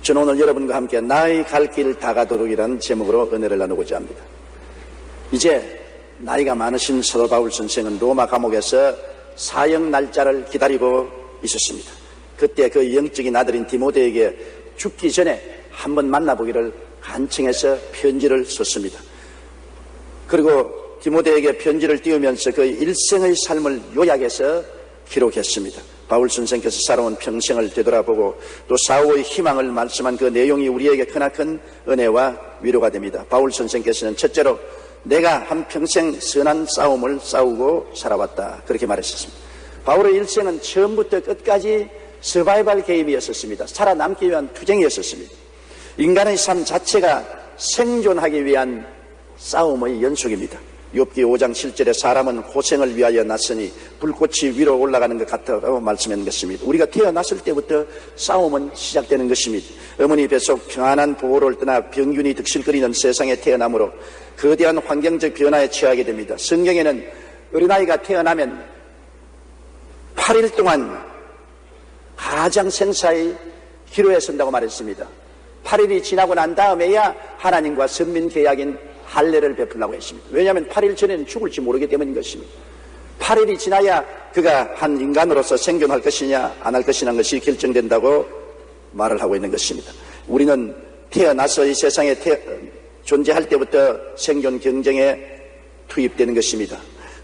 저는 오늘 여러분과 함께 나의 갈 길 다가도록이라는 제목으로 은혜를 나누고자 합니다. 이제 나이가 많으신 사도 바울 선생은 로마 감옥에서 사형 날짜를 기다리고 있었습니다. 그때 그 영적인 아들인 디모데에게 죽기 전에 한번 만나보기를 간청해서 편지를 썼습니다. 그리고 디모데에게 편지를 띄우면서 그 일생의 삶을 요약해서 기록했습니다. 바울 선생께서 살아온 평생을 되돌아보고 또 사후의 희망을 말씀한 그 내용이 우리에게 크나큰 은혜와 위로가 됩니다. 바울 선생께서는 첫째로 내가 한평생 선한 싸움을 싸우고 살아왔다, 그렇게 말했었습니다. 바울의 일생은 처음부터 끝까지 서바이벌 게임이었었습니다. 살아남기 위한 투쟁이었었습니다. 인간의 삶 자체가 생존하기 위한 싸움의 연속입니다. 욥기 5장 7절에 사람은 고생을 위하여 났으니 불꽃이 위로 올라가는 것 같다고 말씀한 것입니다. 우리가 태어났을 때부터 싸움은 시작되는 것입니다. 어머니 뱃속 평안한 보호를 떠나 병균이 득실거리는 세상에 태어나므로 거대한 환경적 변화에 처하게 됩니다. 성경에는 어린아이가 태어나면 8일 동안 가장 생사의 기로에 선다고 말했습니다. 8일이 지나고 난 다음에야 하나님과 선민 계약인 할례를 베풀라고 했습니다. 왜냐하면 8일 전에는 죽을지 모르기 때문인 것입니다. 8일이 지나야 그가 한 인간으로서 생존할 것이냐 안 할 것이냐는 것이 결정된다고 말을 하고 있는 것입니다. 우리는 태어나서 이 세상에 존재할 때부터 생존 경쟁에 투입되는 것입니다.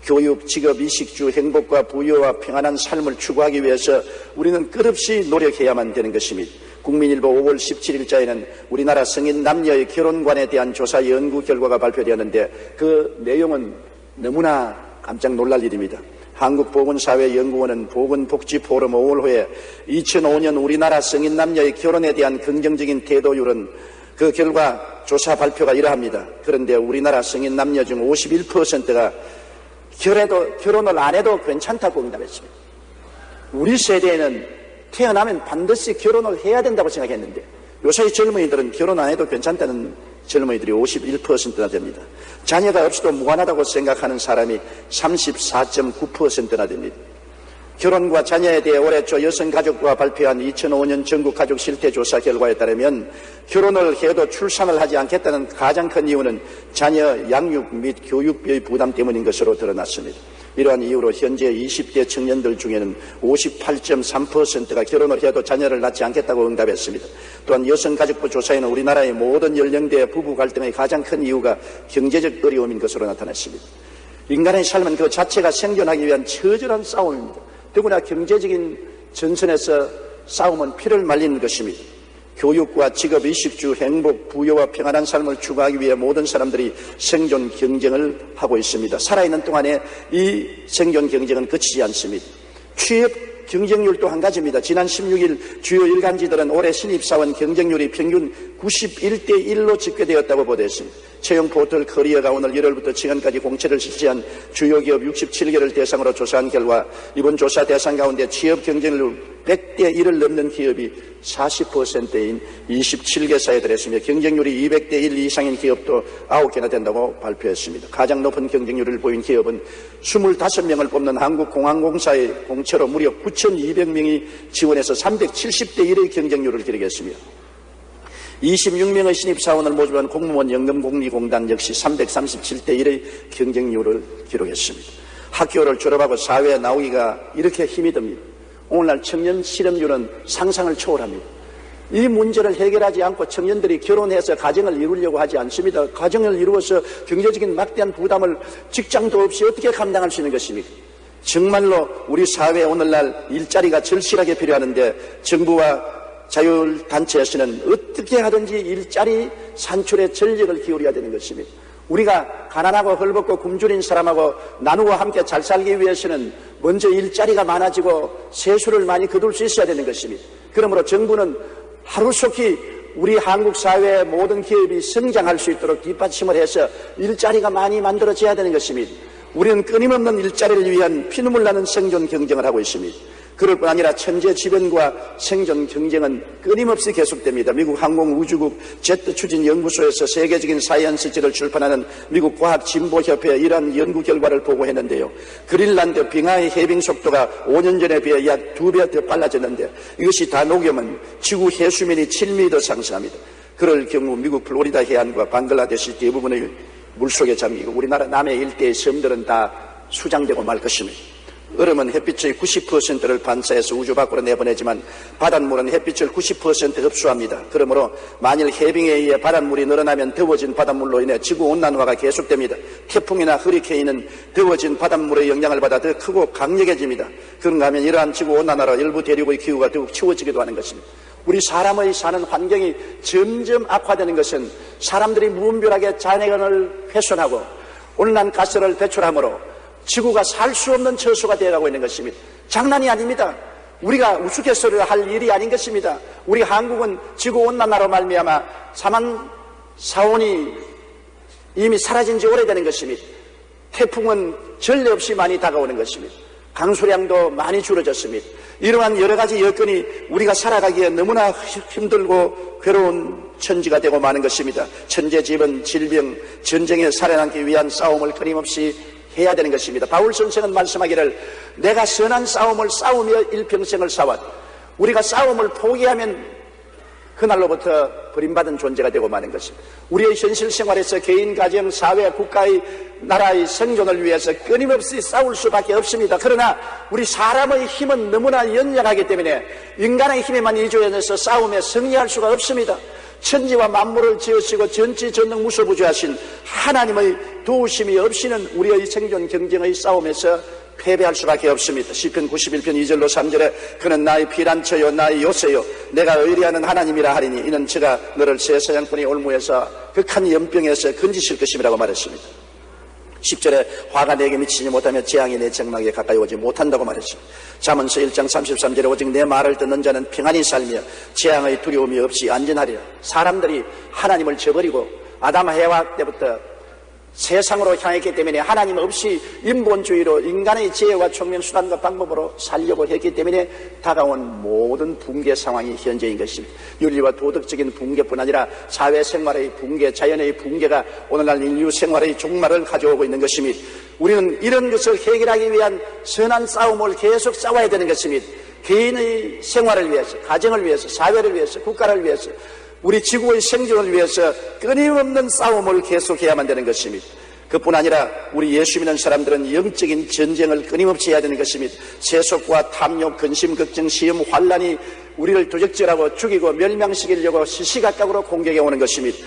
교육, 직업, 이식주, 행복과 부유와 평안한 삶을 추구하기 위해서 우리는 끝없이 노력해야만 되는 것입니다. 국민일보 5월 17일자에는 우리나라 성인 남녀의 결혼관에 대한 조사 연구 결과가 발표되었는데 그 내용은 너무나 깜짝 놀랄 일입니다. 한국보건사회연구원은 보건복지포럼 5월 후에 2005년 우리나라 성인 남녀의 결혼에 대한 긍정적인 태도율은 그 결과 조사 발표가 이러합니다. 그런데 우리나라 성인 남녀 중 51%가 결혼을 안 해도 괜찮다고 응답했습니다. 우리 세대에는 태어나면 반드시 결혼을 해야 된다고 생각했는데 요새 젊은이들은 결혼 안 해도 괜찮다는 젊은이들이 51%나 됩니다. 자녀가 없어도 무관하다고 생각하는 사람이 34.9%나 됩니다. 결혼과 자녀에 대해 올해 초 여성가족부가 발표한 2005년 전국 가족 실태조사 결과에 따르면 결혼을 해도 출산을 하지 않겠다는 가장 큰 이유는 자녀 양육 및 교육비의 부담 때문인 것으로 드러났습니다. 이러한 이유로 현재 20대 청년들 중에는 58.3%가 결혼을 해도 자녀를 낳지 않겠다고 응답했습니다. 또한 여성가족부 조사에는 우리나라의 모든 연령대 부부 갈등의 가장 큰 이유가 경제적 어려움인 것으로 나타났습니다. 인간의 삶은 그 자체가 생존하기 위한 처절한 싸움입니다. 더구나 경제적인 전선에서 싸움은 피를 말리는 것입니다. 교육과 직업, 이식주, 행복, 부여와 평안한 삶을 추구하기 위해 모든 사람들이 생존 경쟁을 하고 있습니다. 살아있는 동안에 이 생존 경쟁은 그치지 않습니다. 취업 경쟁률도 한 가지입니다. 지난 16일 주요 일간지들은 올해 신입사원 경쟁률이 평균 91대 1로 집계되었다고 보도했습니다. 채용 포털 커리어가 오늘 1월부터 지금까지 공채를 실시한 주요 기업 67개를 대상으로 조사한 결과 이번 조사 대상 가운데 취업 경쟁률 100대 1을 넘는 기업이 40%인 27개사에 들었으며 경쟁률이 200대 1 이상인 기업도 9개나 된다고 발표했습니다. 가장 높은 경쟁률을 보인 기업은 25명을 뽑는 한국공항공사의 공채로 무려 9,200명이 지원해서 370대 1의 경쟁률을 기록했습니다. 26명의 신입사원을 모집한 공무원 연금공리공단 역시 337대 1의 경쟁률을 기록했습니다. 학교를 졸업하고 사회에 나오기가 이렇게 힘이 듭니다. 오늘날 청년 실업률은 상상을 초월합니다. 이 문제를 해결하지 않고 청년들이 결혼해서 가정을 이루려고 하지 않습니다. 가정을 이루어서 경제적인 막대한 부담을 직장도 없이 어떻게 감당할 수 있는 것입니까? 정말로 우리 사회에 오늘날 일자리가 절실하게 필요하는데 정부와 자율단체에서는 어떻게 하든지 일자리 산출에 전력을 기울여야 되는 것입니다. 우리가 가난하고 헐벗고 굶주린 사람하고 나누고 함께 잘 살기 위해서는 먼저 일자리가 많아지고 세수를 많이 거둘 수 있어야 되는 것입니다. 그러므로 정부는 하루속히 우리 한국 사회의 모든 기업이 성장할 수 있도록 뒷받침을 해서 일자리가 많이 만들어져야 되는 것입니다. 우리는 끊임없는 일자리를 위한 피눈물 나는 생존 경쟁을 하고 있습니다. 그럴 뿐 아니라 천재지변과 생존 경쟁은 끊임없이 계속됩니다. 미국 항공우주국 제트추진연구소에서 세계적인 사이언스지를 출판하는 미국 과학진보협회의 이러한 연구 결과를 보고했는데요. 그린란드 빙하의 해빙 속도가 5년 전에 비해 약 2배 더 빨라졌는데 이것이 다 녹으면 지구 해수면이 7m 상승합니다. 그럴 경우 미국 플로리다 해안과 방글라데시 대부분의 물속에 잠기고 우리나라 남해 일대의 섬들은 다 수장되고 말 것입니다. 얼음은 햇빛의 90%를 반사해서 우주 밖으로 내보내지만 바닷물은 햇빛을 90% 흡수합니다. 그러므로 만일 해빙에 의해 바닷물이 늘어나면 더워진 바닷물로 인해 지구온난화가 계속됩니다. 태풍이나 허리케인은 더워진 바닷물의 영향을 받아 더 크고 강력해집니다. 그런가 하면 이러한 지구온난화로 일부 대륙의 기후가 더욱 추워지기도 하는 것입니다. 우리 사람의 사는 환경이 점점 악화되는 것은 사람들이 무분별하게 자연을 훼손하고 온난한 가스를 배출함으로 지구가 살 수 없는 처소가 되어가고 있는 것입니다. 장난이 아닙니다. 우리가 우스갯소리를 할 일이 아닌 것입니다. 우리 한국은 지구온난화로 말미암아 사만 사원이 이미 사라진 지 오래되는 것입니다. 태풍은 전례 없이 많이 다가오는 것입니다. 강수량도 많이 줄어졌습니다. 이러한 여러 가지 여건이 우리가 살아가기에 너무나 힘들고 괴로운 천지가 되고 마는 것입니다. 천재지변, 질병, 전쟁에 살아남기 위한 싸움을 끊임없이 해야 되는 것입니다. 바울 선생은 말씀하기를 내가 선한 싸움을 싸우며 일평생을 싸웠다. 우리가 싸움을 포기하면 그날로부터 버림받은 존재가 되고 마는 것입니다. 우리의 현실 생활에서 개인, 가정, 사회, 국가의, 나라의 생존을 위해서 끊임없이 싸울 수밖에 없습니다. 그러나 우리 사람의 힘은 너무나 연약하기 때문에 인간의 힘에만 의존해서 싸움에 승리할 수가 없습니다. 천지와 만물을 지으시고 전지전능 무소부지하신 하나님의 도우심이 없이는 우리의 생존 경쟁의 싸움에서 패배할 수밖에 없습니다. 시편 91편 2절로 3절에 그는 나의 피난처요 나의 요새요 내가 의리하는 하나님이라 하리니 이는 제가 너를 새 사냥꾼의 올무에서 극한 연병에서 건지실 것임이라고 말했습니다. 10절에 화가 내게 미치지 못하며 재앙이 내 장막에 가까이 오지 못한다고 말했습니다. 잠언서 1장 33절에 오직 내 말을 듣는 자는 평안히 살며 재앙의 두려움이 없이 안전하리라. 사람들이 하나님을 저버리고 아담 해와 때부터 세상으로 향했기 때문에 하나님 없이 인본주의로 인간의 지혜와 총명 수단과 방법으로 살려고 했기 때문에 다가온 모든 붕괴 상황이 현재인 것입니다. 윤리와 도덕적인 붕괴뿐 아니라 사회생활의 붕괴, 자연의 붕괴가 오늘날 인류 생활의 종말을 가져오고 있는 것입니다. 우리는 이런 것을 해결하기 위한 선한 싸움을 계속 싸워야 되는 것입니다. 개인의 생활을 위해서, 가정을 위해서, 사회를 위해서, 국가를 위해서, 우리 지구의 생존을 위해서 끊임없는 싸움을 계속해야만 되는 것입니다. 그뿐 아니라 우리 예수 믿는 사람들은 영적인 전쟁을 끊임없이 해야 되는 것입니다. 세속과 탐욕, 근심, 걱정, 시험, 환란이 우리를 도적질하고 죽이고 멸망시키려고 시시각각으로 공격해 오는 것입니다.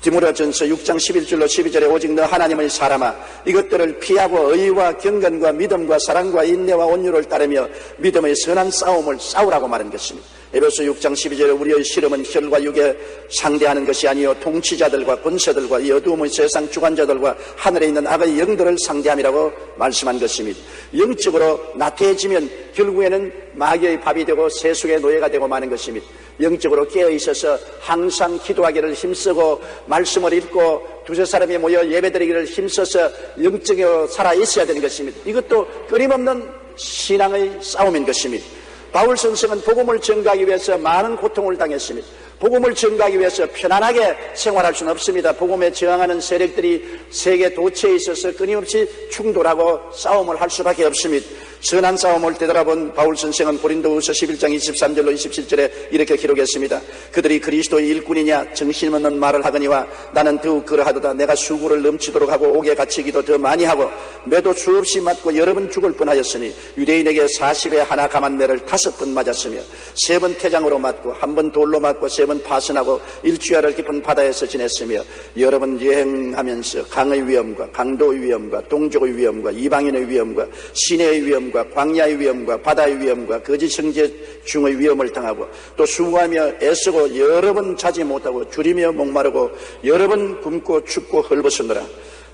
디모데전서 6장 11절로 12절에 오직 너 하나님의 사람아 이것들을 피하고 의와 경건과 믿음과 사랑과 인내와 온유를 따르며 믿음의 선한 싸움을 싸우라고 말한 것입니다. 에베소 6장 12절에 우리의 실험은 혈과 육에 상대하는 것이 아니요 통치자들과 권세들과 이 어두움의 세상 주관자들과 하늘에 있는 악의 영들을 상대함이라고 말씀한 것입니다. 영적으로 나태해지면 결국에는 마귀의 밥이 되고 세속의 노예가 되고 마는 것입니다. 영적으로 깨어있어서 항상 기도하기를 힘쓰고 말씀을 읽고 두세 사람이 모여 예배드리기를 힘써서 영적으로 살아있어야 되는 것입니다. 이것도 끊임없는 신앙의 싸움인 것입니다. 바울 선생은 복음을 전가하기 위해서 많은 고통을 당했습니다. 복음을 전가하기 위해서 편안하게 생활할 수는 없습니다. 복음에 저항하는 세력들이 세계 도처에 있어서 끊임없이 충돌하고 싸움을 할 수밖에 없습니다. 선한 싸움을 되돌아본 바울 선생은 고린도후서 11장 23절로 27절에 이렇게 기록했습니다. 그들이 그리스도의 일꾼이냐 정신없는 말을 하거니와 나는 더욱 그러하도다. 내가 수고를 넘치도록 하고 옥에 갇히기도 더 많이 하고 매도 수없이 맞고 여러 번 죽을 뻔하였으니 유대인에게 40에 하나 감한 매를 5번 맞았으며 3번 태장으로 맞고 1번 돌로 맞고 3번 파선하고 일주야를 깊은 바다에서 지냈으며 여러 번 여행하면서 강의 위험과 강도의 위험과 동족의 위험과 이방인의 위험과 시내의 위험과 광야의 위험과 바다의 위험과 거짓 형제 중의 위험을 당하고 또 수고하며 애쓰고 여러 번 자지 못하고 줄이며 목마르고 여러 번 굶고 춥고 헐벗으느라.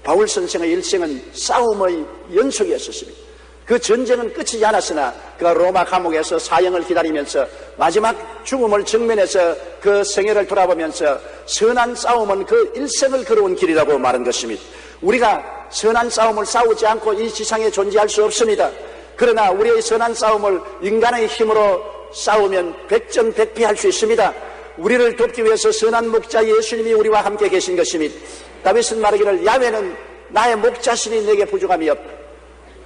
바울 선생의 일생은 싸움의 연속이었습니다. 그 전쟁은 끝이지 않았으나 그가 로마 감옥에서 사형을 기다리면서 마지막 죽음을 정면해서 그 생애를 돌아보면서 선한 싸움은 그 일생을 걸어온 길이라고 말한 것입니다. 우리가 선한 싸움을 싸우지 않고 이 지상에 존재할 수 없습니다. 그러나 우리의 선한 싸움을 인간의 힘으로 싸우면 백전백패할 수 있습니다. 우리를 돕기 위해서 선한 목자 예수님이 우리와 함께 계신 것입니다. 다윗은 말하기를 야훼는 나의 목자시니 내게 부족함이 없다.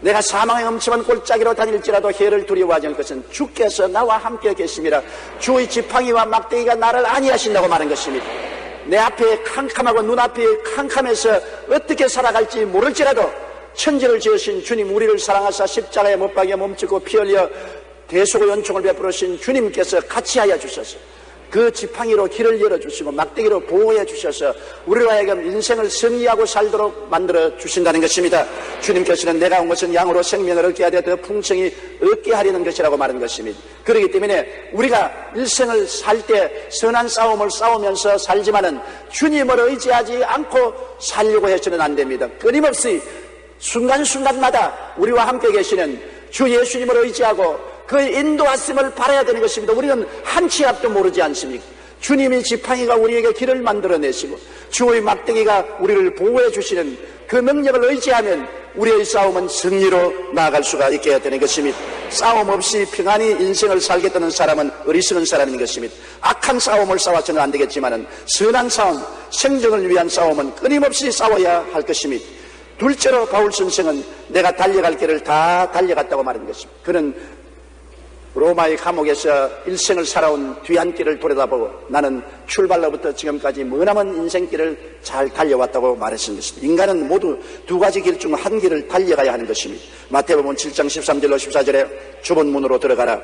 내가 사망의 엄침한 골짜기로 다닐지라도 해를 두려워하지 않을 것은 주께서 나와 함께 계심이라. 주의 지팡이와 막대기가 나를 안위하신다고 말한 것입니다. 내 앞에 캄캄하고 눈앞이 캄캄해서 어떻게 살아갈지 모를지라도 천지를 지으신 주님, 우리를 사랑하사 십자가에 못 박여 몸짓고 피 흘려 대속의 연총을 베풀으신 주님께서 같이 하여 주셔서 그 지팡이로 길을 열어주시고 막대기로 보호해 주셔서 우리로 하여금 인생을 승리하고 살도록 만들어 주신다는 것입니다. 주님께서는 내가 온 것은 양으로 생명을 얻게 하되 더 풍성히 얻게 하려는 것이라고 말한 것입니다. 그렇기 때문에 우리가 일생을 살 때 선한 싸움을 싸우면서 살지만은 주님을 의지하지 않고 살려고 해서는 안 됩니다. 끊임없이 순간순간마다 우리와 함께 계시는 주 예수님을 의지하고 그의 인도하심을 바라야 되는 것입니다. 우리는 한 치 앞도 모르지 않습니까? 주님이 지팡이가 우리에게 길을 만들어내시고 주의 막대기가 우리를 보호해 주시는 그 능력을 의지하면 우리의 싸움은 승리로 나아갈 수가 있게 되는 것입니다. 싸움 없이 평안히 인생을 살겠다는 사람은 어리석은 사람인 것입니다. 악한 싸움을 싸워서는 안 되겠지만 선한 싸움, 생존을 위한 싸움은 끊임없이 싸워야 할 것입니다. 둘째로 바울 선생은 내가 달려갈 길을 다 달려갔다고 말한 것입니다. 그는 로마의 감옥에서 일생을 살아온 뒤안길을 돌아다보고 나는 출발로부터 지금까지 머나먼 인생길을 잘 달려왔다고 말했던 것입니다. 인간은 모두 두 가지 길 중 한 길을 달려가야 하는 것입니다. 마태복음 7장 13절로 14절에 좁은 문으로 들어가라.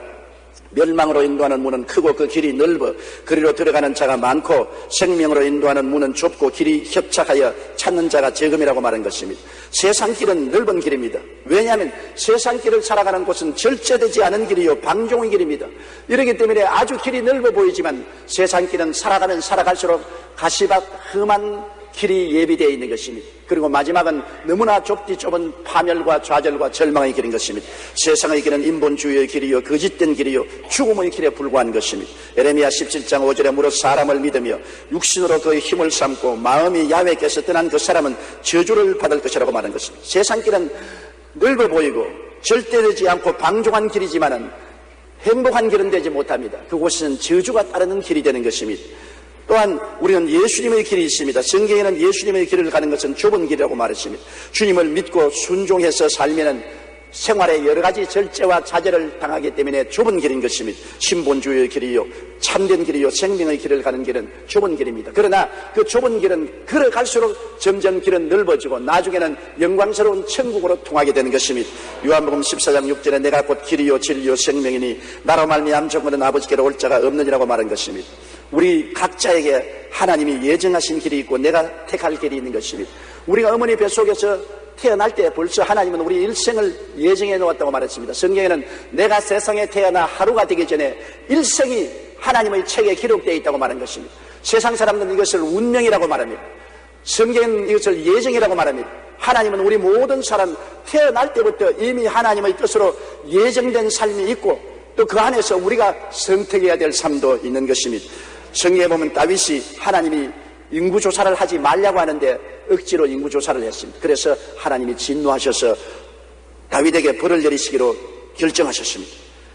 멸망으로 인도하는 문은 크고 그 길이 넓어 그리로 들어가는 자가 많고 생명으로 인도하는 문은 좁고 길이 협착하여 찾는 자가 적음이라고 말한 것입니다. 세상 길은 넓은 길입니다. 왜냐하면 세상 길을 살아가는 곳은 절제되지 않은 길이요 방종의 길입니다. 이렇기 때문에 아주 길이 넓어 보이지만 세상 길은 살아가면 살아갈수록 가시밭 험한 길이 예비되어 있는 것입니다. 그리고 마지막은 너무나 좁디 좁은 파멸과 좌절과 절망의 길인 것입니다. 세상의 길은 인본주의의 길이요 거짓된 길이요 죽음의 길에 불과한 것입니다. 에레미야 17장 5절에 무릇 사람을 믿으며 육신으로 그의 힘을 삼고 마음이 야훼께서 떠난 그 사람은 저주를 받을 것이라고 말한 것입니다. 세상 길은 넓어 보이고 절대되지 않고 방종한 길이지만은 행복한 길은 되지 못합니다. 그곳은 저주가 따르는 길이 되는 것입니다. 또한 우리는 예수님의 길이 있습니다. 성경에는 예수님의 길을 가는 것은 좁은 길이라고 말했습니다. 주님을 믿고 순종해서 살면은 생활에 여러 가지 절제와 자제를 당하기 때문에 좁은 길인 것입니다. 신본주의의 길이요 참된 길이요 생명의 길을 가는 길은 좁은 길입니다. 그러나 그 좁은 길은 걸어갈수록 점점 길은 넓어지고 나중에는 영광스러운 천국으로 통하게 되는 것입니다. 요한복음 14장 6절에 내가 곧 길이요 진리요 생명이니 나로 말미암아 정거는 아버지께로 올 자가 없느니라고 말한 것입니다. 우리 각자에게 하나님이 예정하신 길이 있고 내가 택할 길이 있는 것입니다. 우리가 어머니 뱃속에서 태어날 때 벌써 하나님은 우리 일생을 예정해 놓았다고 말했습니다. 성경에는 내가 세상에 태어나 하루가 되기 전에 일생이 하나님의 책에 기록되어 있다고 말한 것입니다. 세상 사람들은 이것을 운명이라고 말합니다. 성경은 이것을 예정이라고 말합니다. 하나님은 우리 모든 사람 태어날 때부터 이미 하나님의 뜻으로 예정된 삶이 있고 또 그 안에서 우리가 선택해야 될 삶도 있는 것입니다. 성경에 보면 다윗이 하나님이 인구조사를 하지 말라고 하는데 억지로 인구조사를 했습니다. 그래서 하나님이 진노하셔서 다윗에게 벌을 내리시기로 결정하셨습니다.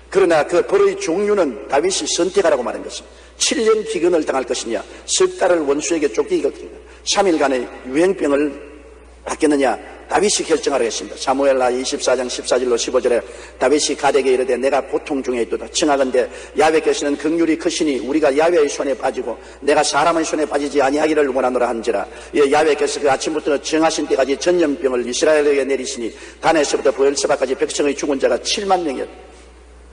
그러나 그 벌의 종류는 다윗이 선택하라고 말한 것입니다. 7년 기근을 당할 것이냐, 석 달을 원수에게 쫓기겠느냐, 3일간의 유행병을 받겠느냐, 다윗이 결정하라 했습니다. 사무엘하 24장 14절로 15절에 다윗이 가덱에 이르되 내가 고통 중에 있도다. 청하건대 야훼께서는 긍휼이 크시니 우리가 야훼의 손에 빠지고 내가 사람의 손에 빠지지 아니하기를 원하노라 한지라. 예, 야훼께서 그 아침부터 정하신 때까지 전염병을 이스라엘에게 내리시니 단에서부터 브엘세바까지 백성의 죽은 자가 7만 명이었다.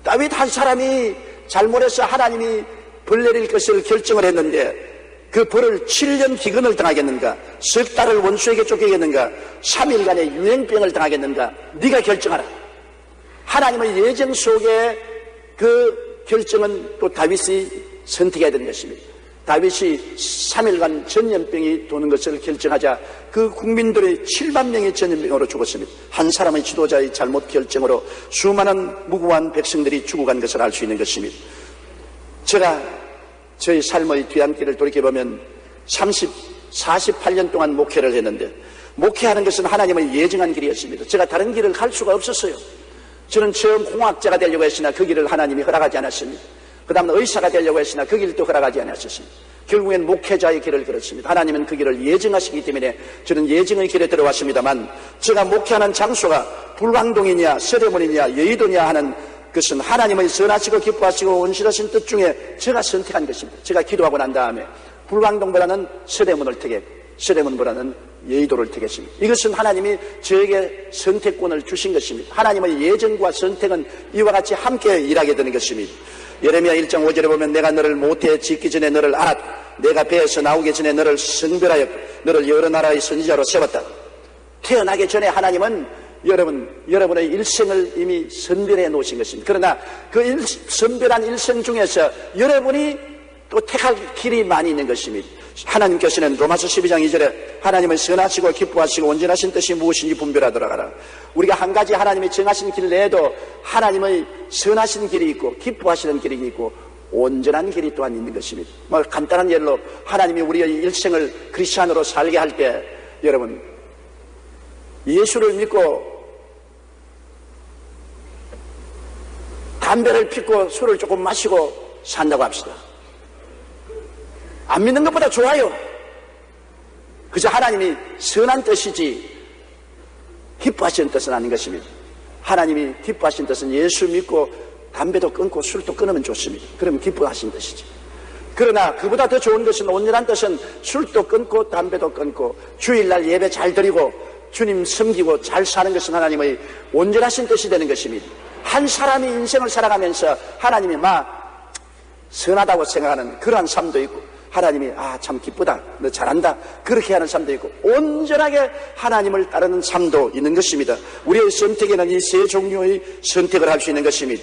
다윗 한 사람이 잘못해서 하나님이 벌 내릴 것을 결정을 했는데 그 벌을 7년 기근을 당하겠는가, 석 달을 원수에게 쫓기겠는가, 3일간의 유행병을 당하겠는가, 네가 결정하라. 하나님의 예정 속에 그 결정은 또 다윗이 선택해야 되는 것입니다. 다윗이 3일간 전염병이 도는 것을 결정하자 그 국민들의 7만 명의 전염병으로 죽었습니다. 한 사람의 지도자의 잘못 결정으로 수많은 무고한 백성들이 죽어간 것을 알 수 있는 것입니다. 제가 저희 삶의 뒤안길을 돌이켜보면 48년 동안 목회를 했는데 목회하는 것은 하나님의 예정한 길이었습니다. 제가 다른 길을 갈 수가 없었어요. 저는 처음 공학자가 되려고 했으나 그 길을 하나님이 허락하지 않았습니다. 그 다음에 의사가 되려고 했으나 그 길도 허락하지 않았습니다. 결국엔 목회자의 길을 걸었습니다. 하나님은 그 길을 예정하시기 때문에 저는 예정의 길에 들어왔습니다만, 제가 목회하는 장소가 불광동이냐 서대문이냐 여의도냐 하는 것은 하나님의 선하시고 기뻐하시고 온실하신 뜻 중에 제가 선택한 것입니다. 제가 기도하고 난 다음에 불광동보다는 서대문을 택했고 서대문보다는 여의도를 택했습니다. 이것은 하나님이 저에게 선택권을 주신 것입니다. 하나님의 예정과 선택은 이와 같이 함께 일하게 되는 것입니다. 예레미야 1장 5절에 보면 내가 너를 모태에 짓기 전에 너를 알았고 내가 배에서 나오기 전에 너를 성별하였고 너를 여러 나라의 선지자로 세웠다. 태어나기 전에 하나님은 여러분의 일생을 이미 선별해 놓으신 것입니다. 그러나 그 선별한 일생 중에서 여러분이 또 택할 길이 많이 있는 것입니다. 하나님께서는 로마서 12장 2절에 하나님은 선하시고 기뻐하시고 온전하신 뜻이 무엇인지 분별하도록 하라. 우리가 한 가지 하나님이 정하신 길 내에도 하나님의 선하신 길이 있고 기뻐하시는 길이 있고 온전한 길이 또한 있는 것입니다. 간단한 예로 하나님이 우리의 일생을 크리스찬으로 살게 할 때 여러분 예수를 믿고 담배를 피우고 술을 조금 마시고 산다고 합시다. 안 믿는 것보다 좋아요. 그저 하나님이 선한 뜻이지 기뻐하시는 뜻은 아닌 것입니다. 하나님이 기뻐하시는 뜻은 예수 믿고 담배도 끊고 술도 끊으면 좋습니다. 그러면 기뻐하시는 뜻이지. 그러나 그보다 더 좋은 것은 온전한 뜻은 술도 끊고 담배도 끊고 주일날 예배 잘 드리고 주님 섬기고 잘 사는 것은 하나님의 온전하신 뜻이 되는 것입니다. 한 사람이 인생을 살아가면서 하나님이 막 선하다고 생각하는 그러한 삶도 있고 하나님이 참 기쁘다 너 잘한다 그렇게 하는 삶도 있고 온전하게 하나님을 따르는 삶도 있는 것입니다. 우리의 선택에는 이 세 종류의 선택을 할 수 있는 것입니다.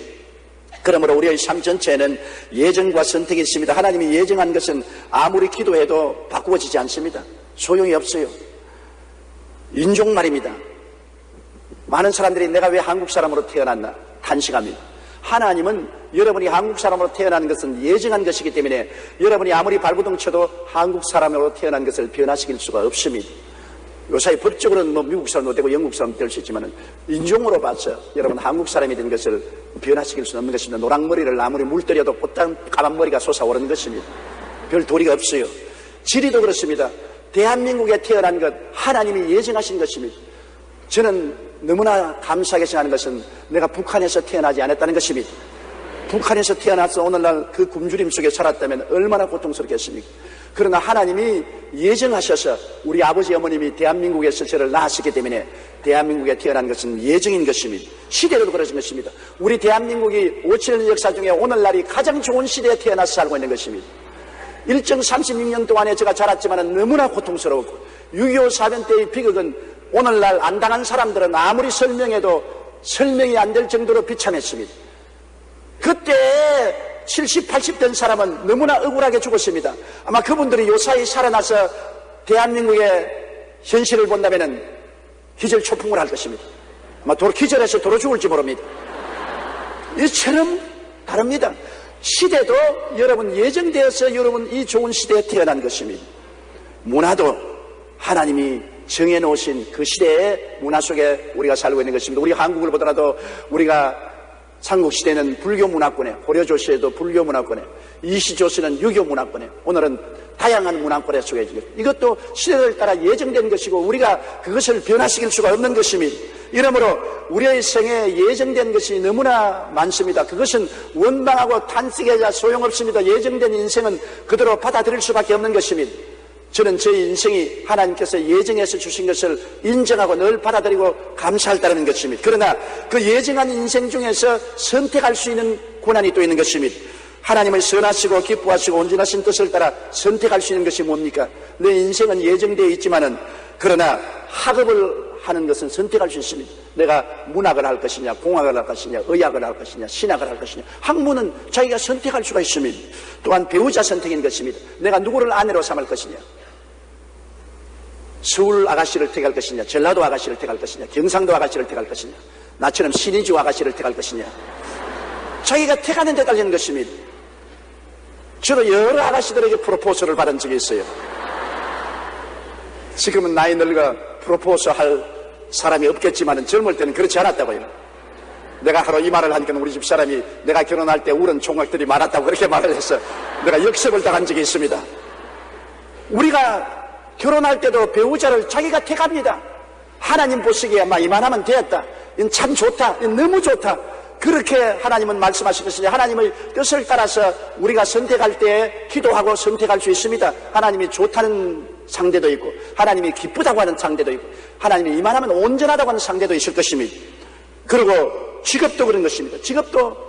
그러므로 우리의 삶 전체에는 예정과 선택이 있습니다. 하나님이 예정한 것은 아무리 기도해도 바꾸어지지 않습니다. 소용이 없어요. 인종 말입니다. 많은 사람들이 내가 왜 한국 사람으로 태어났나 탄식합니다. 하나님은 여러분이 한국 사람으로 태어난 것은 예정한 것이기 때문에 여러분이 아무리 발버둥 쳐도 한국 사람으로 태어난 것을 변화시킬 수가 없습니다. 요사이 법적으로는 미국 사람도 되고 영국 사람도 될 수 있지만 인종으로 봐서 여러분 한국 사람이 된 것을 변화시킬 수는 없는 것입니다. 노랑머리를 아무리 물들여도 곧장 까만머리가 솟아오르는 것입니다. 별 도리가 없어요. 지리도 그렇습니다. 대한민국에 태어난 것 하나님이 예정하신 것입니다. 저는 너무나 감사하게 생각하는 것은 내가 북한에서 태어나지 않았다는 것입니다. 북한에서 태어나서 오늘날 그 굶주림 속에 살았다면 얼마나 고통스럽겠습니까? 그러나 하나님이 예정하셔서 우리 아버지 어머님이 대한민국에서 저를 낳았기 때문에 대한민국에 태어난 것은 예정인 것입니다. 시대로도 그러신 것입니다. 우리 대한민국이 5,7년 역사 중에 오늘날이 가장 좋은 시대에 태어나서 살고 있는 것입니다. 일정 36년 동안에 제가 자랐지만 너무나 고통스러웠고 6.25 사변 때의 비극은 오늘날 안 당한 사람들은 아무리 설명해도 설명이 안 될 정도로 비참했습니다. 그때 70, 80 된 사람은 너무나 억울하게 죽었습니다. 아마 그분들이 요사이 살아나서 대한민국의 현실을 본다면 기절초풍을 할 것입니다. 아마 기절해서 도로 죽을지 모릅니다. 이처럼 다릅니다. 시대도 여러분 예정되어서 여러분 이 좋은 시대에 태어난 것입니다. 문화도 하나님이 정해놓으신 그 시대의 문화 속에 우리가 살고 있는 것입니다. 우리 한국을 보더라도 우리가 삼국시대는 불교 문화권에, 고려조시에도 불교 문화권에, 이시조시는 유교 문화권에, 오늘은 다양한 문화권에 속해 있는 것. 이것도 시대를 따라 예정된 것이고 우리가 그것을 변화시킬 수가 없는 것입니다. 이러므로 우리의 생에 예정된 것이 너무나 많습니다. 그것은 원망하고 탄식해야 소용없습니다. 예정된 인생은 그대로 받아들일 수밖에 없는 것입니다. 저는 제 인생이 하나님께서 예정해서 주신 것을 인정하고 늘 받아들이고 감사할 것입니다. 그러나 그 예정한 인생 중에서 선택할 수 있는 고난이 또 있는 것입니다. 하나님을 선하시고 기뻐하시고 온전하신 뜻을 따라 선택할 수 있는 것이 뭡니까? 내 인생은 예정되어 있지만은 그러나 학업을 하는 것은 선택할 수 있습니다. 내가 문학을 할 것이냐, 공학을 할 것이냐, 의학을 할 것이냐, 신학을 할 것이냐. 학문은 자기가 선택할 수가 있습니다. 또한 배우자 선택인 것입니다. 내가 누구를 아내로 삼을 것이냐, 서울 아가씨를 택할 것이냐, 전라도 아가씨를 택할 것이냐, 경상도 아가씨를 택할 것이냐, 나처럼 신의주 아가씨를 택할 것이냐. 자기가 택하는 데 달리는 것입니다. 저도 여러 아가씨들에게 프로포즈를 받은 적이 있어요. 지금은 나이 늙어 프로포즈 할 사람이 없겠지만 젊을 때는 그렇지 않았다고요. 내가 하루 이 말을 하니까 우리 집 사람이 내가 결혼할 때 울은 총각들이 많았다고 그렇게 말을 했어. 내가 역습을 당한 적이 있습니다. 우리가 결혼할 때도 배우자를 자기가 택합니다. 하나님 보시기에 막 이만하면 되었다. 이건 참 좋다. 이건 너무 좋다. 그렇게 하나님은 말씀하시듯이 하나님의 뜻을 따라서 우리가 선택할 때 기도하고 선택할 수 있습니다. 하나님이 좋다는 상대도 있고 하나님이 기쁘다고 하는 상대도 있고 하나님이 이만하면 온전하다고 하는 상대도 있을 것입니다. 그리고 직업도 그런 것입니다. 직업도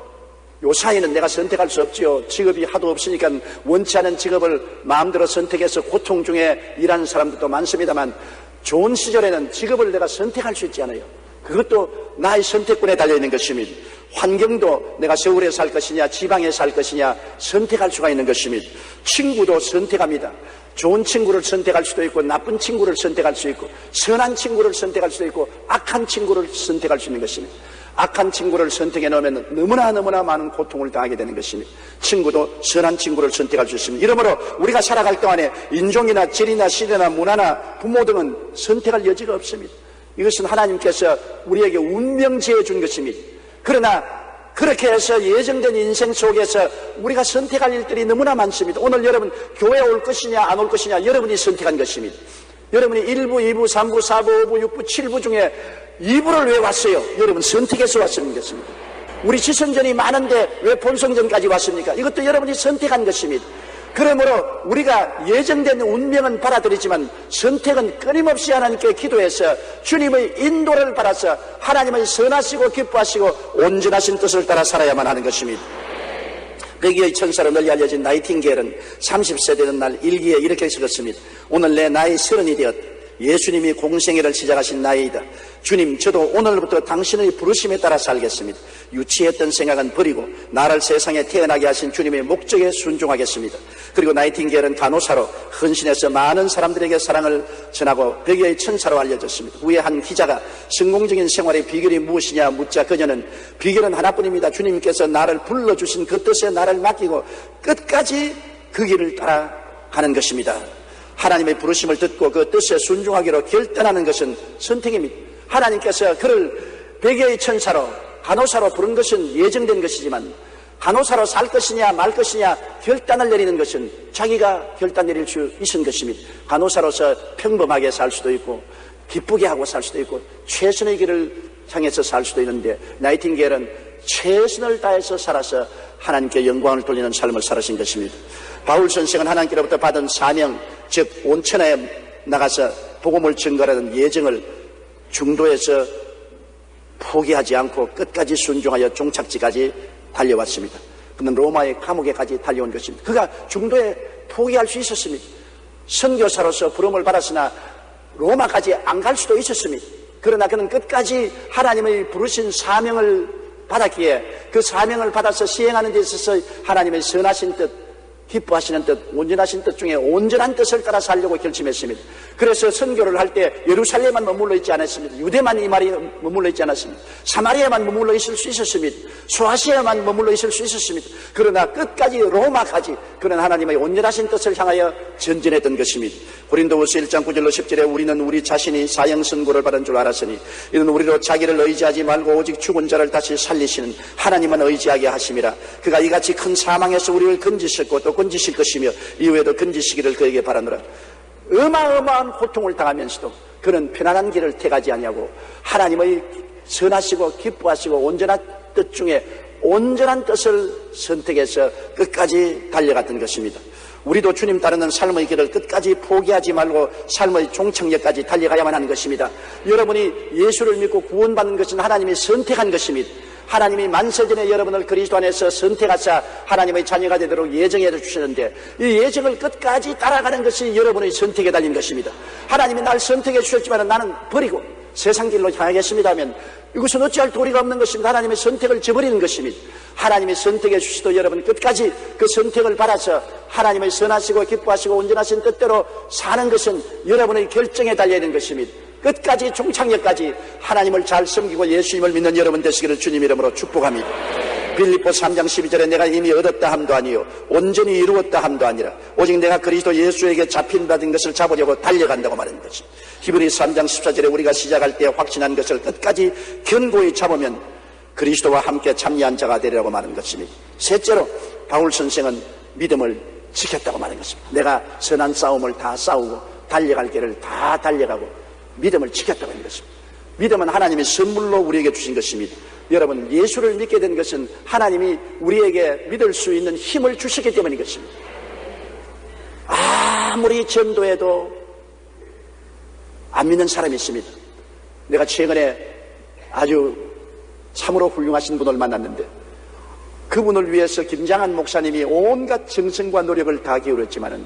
요사이는 내가 선택할 수 없지요. 직업이 하도 없으니까 원치 않은 직업을 마음대로 선택해서 고통 중에 일하는 사람들도 많습니다만 좋은 시절에는 직업을 내가 선택할 수 있지 않아요. 그것도 나의 선택권에 달려있는 것입니다. 환경도 내가 서울에 살 것이냐 지방에 살 것이냐 선택할 수가 있는 것입니다. 친구도 선택합니다. 좋은 친구를 선택할 수도 있고 나쁜 친구를 선택할 수 있고 선한 친구를 선택할 수도 있고 악한 친구를 선택할 수 있는 것입니다. 악한 친구를 선택해 놓으면 너무나 많은 고통을 당하게 되는 것입니다. 친구도 선한 친구를 선택할 수 있습니다. 이러므로 우리가 살아갈 동안에 인종이나 질이나 시대나 문화나 부모 등은 선택할 여지가 없습니다. 이것은 하나님께서 우리에게 운명지어 준 것입니다. 그러나 그렇게 해서 예정된 인생 속에서 우리가 선택할 일들이 너무나 많습니다. 오늘 여러분 교회 올 것이냐 안 올 것이냐 여러분이 선택한 것입니다. 여러분이 1부, 2부, 3부, 4부, 5부, 6부, 7부 중에 2부를 왜 왔어요? 여러분 선택해서 왔습니다. 우리 지성전이 많은데 왜 본성전까지 왔습니까? 이것도 여러분이 선택한 것입니다. 그러므로 우리가 예정된 운명은 받아들이지만 선택은 끊임없이 하나님께 기도해서 주님의 인도를 받아서 하나님의 선하시고 기뻐하시고 온전하신 뜻을 따라 살아야만 하는 것입니다. 백의의 천사로 널리 알려진 나이팅게일은 30세 되는 날 일기에 이렇게 적었습니다. 오늘 내 나이 30이 되었다. 예수님이 공생애를 시작하신 나이이다. 주님, 저도 오늘부터 당신의 부르심에 따라 살겠습니다. 유치했던 생각은 버리고 나를 세상에 태어나게 하신 주님의 목적에 순종하겠습니다. 그리고 나이팅게일은 간호사로 헌신해서 많은 사람들에게 사랑을 전하고 백의의 천사로 알려졌습니다. 후에 한 기자가 성공적인 생활의 비결이 무엇이냐 묻자 그녀는 비결은 하나뿐입니다. 주님께서 나를 불러주신 그 뜻에 나를 맡기고 끝까지 그 길을 따라가는 것입니다. 하나님의 부르심을 듣고 그 뜻에 순종하기로 결단하는 것은 선택입니다. 하나님께서 그를 백의의 천사로 간호사로 부른 것은 예정된 것이지만 간호사로 살 것이냐 말 것이냐 결단을 내리는 것은 자기가 결단 내릴 수 있는 것입니다. 간호사로서 평범하게 살 수도 있고 기쁘게 하고 살 수도 있고 최선의 길을 향해서 살 수도 있는데 나이팅게일은 최선을 다해서 살아서 하나님께 영광을 돌리는 삶을 살으신 것입니다. 바울 선생은 하나님께로부터 받은 사명, 즉 온천에 나가서 복음을 전가하는 예정을 중도에서 포기하지 않고 끝까지 순종하여 종착지까지 달려왔습니다. 그는 로마의 감옥에까지 달려온 것입니다. 그가 중도에 포기할 수 있었습니다. 선교사로서 부름을 받았으나 로마까지 안 갈 수도 있었습니다. 그러나 그는 끝까지 하나님의 부르신 사명을 받았기에 그 사명을 받아서 시행하는 데 있어서 하나님의 선하신 뜻, 기뻐하시는 뜻, 온전하신 뜻 중에 온전한 뜻을 따라 살려고 결심했습니다. 그래서 선교를 할 때 예루살렘만 머물러 있지 않았습니다. 유대만 이 말이 머물러 있지 않았습니다. 사마리아만 머물러 있을 수 있었습니다. 소아시아만 머물러 있을 수 있었습니다. 그러나 끝까지 로마까지 그는 하나님의 온전하신 뜻을 향하여 전진했던 것입니다. 고린도후서 1장 9절로 10절에 우리는 우리 자신이 사형 선고를 받은 줄 알았으니 이는 우리로 자기를 의지하지 말고 오직 죽은 자를 다시 살리시는 하나님만 의지하게 하심이라. 그가 이같이 큰 사망에서 우리를 건지셨고 또 건지실 것이며 이후에도 건지시기를 그에게 바라노라. 어마어마한 고통을 당하면서도 그는 편안한 길을 택하지 아니하고 하나님의 선하시고 기뻐하시고 온전한 뜻 중에 온전한 뜻을 선택해서 끝까지 달려갔던 것입니다. 우리도 주님 따르는 삶의 길을 끝까지 포기하지 말고 삶의 종착역까지 달려가야만 하는 것입니다. 여러분이 예수를 믿고 구원받는 것은 하나님이 선택한 것입니다. 하나님이 만세전에 여러분을 그리스도 안에서 선택하사 하나님의 자녀가 되도록 예정해 주셨는데 이 예정을 끝까지 따라가는 것이 여러분의 선택에 달린 것입니다. 하나님이 날 선택해 주셨지만 나는 버리고 세상 길로 향하겠습니다 하면 이것은 어찌할 도리가 없는 것입니다. 하나님의 선택을 저버리는 것입니다. 하나님의 선택해 주시도 여러분 끝까지 그 선택을 받아서 하나님의 선하시고 기뻐하시고 온전하신 뜻대로 사는 것은 여러분의 결정에 달려있는 것입니다. 끝까지 종착역까지 하나님을 잘 섬기고 예수님을 믿는 여러분 되시기를 주님 이름으로 축복합니다. 빌립보 3장 12절에 내가 이미 얻었다 함도 아니요 온전히 이루었다 함도 아니라 오직 내가 그리스도 예수에게 잡힌 받은 것을 잡으려고 달려간다고 말하는 것이. 히브리 3장 14절에 우리가 시작할 때 확신한 것을 끝까지 견고히 잡으면 그리스도와 함께 참여한 자가 되리라고 말하는 것입니다. 셋째로 바울 선생은 믿음을 지켰다고 말하는 것입니다. 내가 선한 싸움을 다 싸우고 달려갈 길을 다 달려가고 믿음을 지켰다고 하는 것입니다. 믿음은 하나님이 선물로 우리에게 주신 것입니다. 여러분, 예수를 믿게 된 것은 하나님이 우리에게 믿을 수 있는 힘을 주시기 때문인 것입니다. 아무리 전도해도 안 믿는 사람이 있습니다. 내가 최근에 아주 참으로 훌륭하신 분을 만났는데 그분을 위해서 김장한 목사님이 온갖 정성과 노력을 다 기울였지만은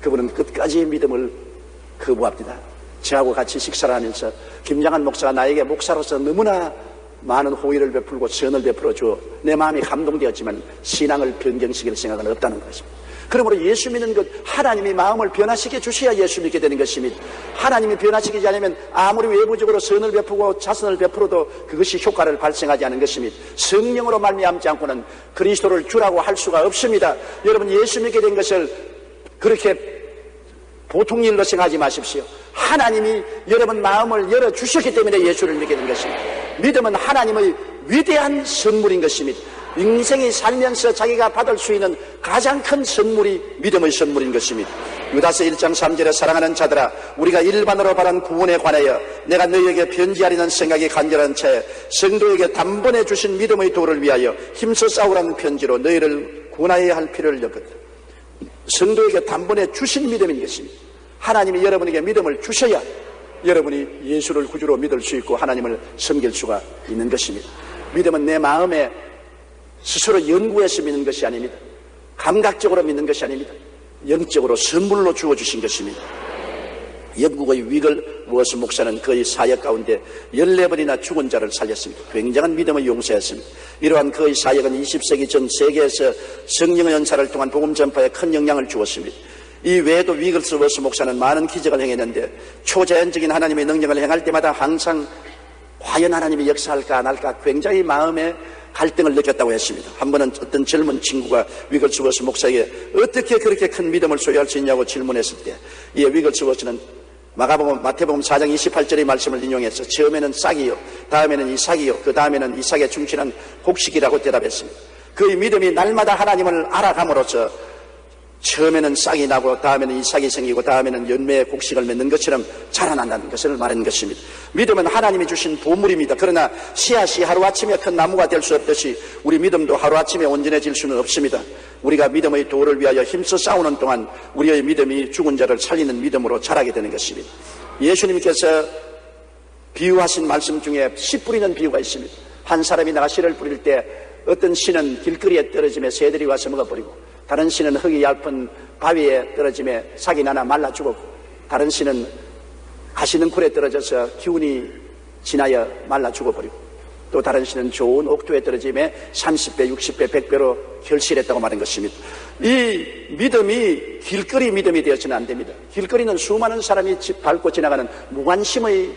그분은 끝까지 믿음을 거부합니다. 저하고 같이 식사를 하면서 김장한 목사가 나에게 목사로서 너무나 많은 호의를 베풀고 선을 베풀어 주어 내 마음이 감동되었지만 신앙을 변경시킬 생각은 없다는 것입니다. 그러므로 예수 믿는 것, 하나님이 마음을 변화시켜 주셔야 예수 믿게 되는 것입니다. 하나님이 변화시키지 않으면 아무리 외부적으로 선을 베푸고 자선을 베풀어도 그것이 효과를 발생하지 않은 것입니다. 성령으로 말미암지 않고는 그리스도를 주라고 할 수가 없습니다. 여러분, 예수 믿게 된 것을 그렇게 보통 일로 생각하지 마십시오. 하나님이 여러분 마음을 열어주셨기 때문에 예수를 믿게 된 것입니다. 믿음은 하나님의 위대한 선물인 것입니다. 인생이 살면서 자기가 받을 수 있는 가장 큰 선물이 믿음의 선물인 것입니다. 유다서 1장 3절에 사랑하는 자들아, 우리가 일반으로 바란 구원에 관하여 내가 너희에게 편지하려는 생각이 간절한 채 성도에게 단번에 주신 믿음의 도를 위하여 힘써 싸우라는 편지로 너희를 구원하여야 할 필요를 느꼈다. 성도에게 단번에 주신 믿음인 것입니다. 하나님이 여러분에게 믿음을 주셔야 여러분이 예수를 구주로 믿을 수 있고 하나님을 섬길 수가 있는 것입니다. 믿음은 내 마음에 스스로 연구해서 믿는 것이 아닙니다. 감각적으로 믿는 것이 아닙니다. 영적으로 선물로 주어주신 것입니다. 영국의 위글 워스 목사는 그의 사역 가운데 14번이나 죽은 자를 살렸습니다. 굉장한 믿음의 용사였습니다. 이러한 그의 사역은 20세기 전 세계에서 성령의 연사를 통한 복음 전파에 큰 영향을 주었습니다. 이 외에도 위글스 워스 목사는 많은 기적을 행했는데 초자연적인 하나님의 능력을 행할 때마다 항상 과연 하나님이 역사할까 안 할까 굉장히 마음에 갈등을 느꼈다고 했습니다. 한 번은 어떤 젊은 친구가 위글스 워스 목사에게 어떻게 그렇게 큰 믿음을 소유할 수 있냐고 질문했을 때 이 위글스 워스는 마태복음 4장 28절의 말씀을 인용해서 처음에는 싹이요, 다음에는 이삭이요, 그 다음에는 이삭에 충실한 곡식이라고 대답했습니다. 그의 믿음이 날마다 하나님을 알아감으로써 처음에는 싹이 나고 다음에는 이삭이 생기고 다음에는 열매의 곡식을 맺는 것처럼 자라난다는 것을 말하는 것입니다. 믿음은 하나님이 주신 보물입니다. 그러나 씨앗이 하루아침에 큰 나무가 될 수 없듯이 우리 믿음도 하루아침에 온전해질 수는 없습니다. 우리가 믿음의 도를 위하여 힘써 싸우는 동안 우리의 믿음이 죽은 자를 살리는 믿음으로 자라게 되는 것입니다. 예수님께서 비유하신 말씀 중에 씨 뿌리는 비유가 있습니다. 한 사람이 나가 씨를 뿌릴 때 어떤 씨는 길거리에 떨어지며 새들이 와서 먹어버리고 다른 씨는 흙이 얇은 바위에 떨어지며 삭이 나나 말라 죽었고 다른 씨는 가시능쿨에 떨어져서 기운이 지나여 말라 죽어버리고 또 다른 씨는 좋은 옥토에 떨어지며 30배, 60배, 100배로 결실했다고 말한 것입니다. 이 믿음이 길거리 믿음이 되어서는 안 됩니다. 길거리는 수많은 사람이 밟고 지나가는 무관심의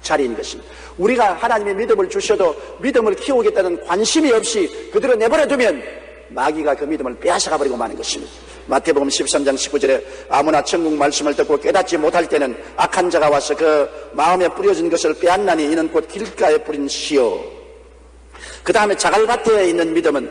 자리인 것입니다. 우리가 하나님의 믿음을 주셔도 믿음을 키우겠다는 관심이 없이 그대로 내버려두면 마귀가 그 믿음을 빼앗아가 버리고 마는 것입니다. 마태복음 13장 19절에 아무나 천국 말씀을 듣고 깨닫지 못할 때는 악한 자가 와서 그 마음에 뿌려진 것을 빼앗나니 이는 곧 길가에 뿌린 씨요. 그 다음에 자갈밭에 있는 믿음은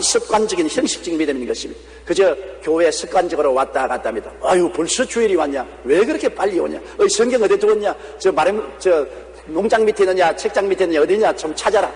습관적인 형식적인 믿음인 것입니다. 그저 교회에 습관적으로 왔다 갔다 합니다. 아유, 벌써 주일이 왔냐? 왜 그렇게 빨리 오냐? 성경 어디 두었냐? 저 농장 밑에 있느냐? 책장 밑에 있느냐? 어디냐? 좀 찾아라.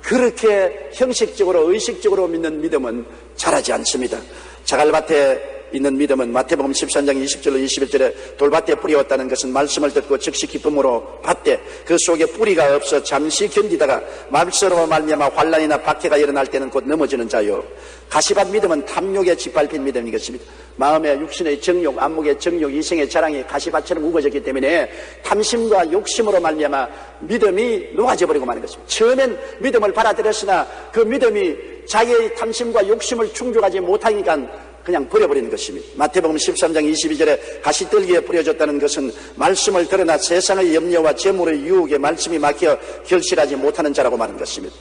그렇게 형식적으로 의식적으로 믿는 믿음은 자라지 않습니다. 자갈밭에 있는 믿음은 마태복음 13장 20절로 21절에 돌밭에 뿌리었다는 것은 말씀을 듣고 즉시 기쁨으로 받되 그 속에 뿌리가 없어 잠시 견디다가 말씀으로 말미암아 환난이나 박해가 일어날 때는 곧 넘어지는 자요. 가시밭 믿음은 탐욕에 짓밟힌 믿음인 것입니다. 마음의 육신의 정욕, 안목의 정욕, 이생의 자랑이 가시밭처럼 우거졌기 때문에 탐심과 욕심으로 말미암아 믿음이 녹아져 버리고 마는 것입니다. 처음엔 믿음을 받아들였으나 그 믿음이 자기의 탐심과 욕심을 충족하지 못하니까 그냥 버려버리는 것입니다. 마태복음 13장 22절에 가시떨기에 뿌려졌다는 것은 말씀을 들으나 세상의 염려와 재물의 유혹에 말씀이 막혀 결실하지 못하는 자라고 말하는 것입니다.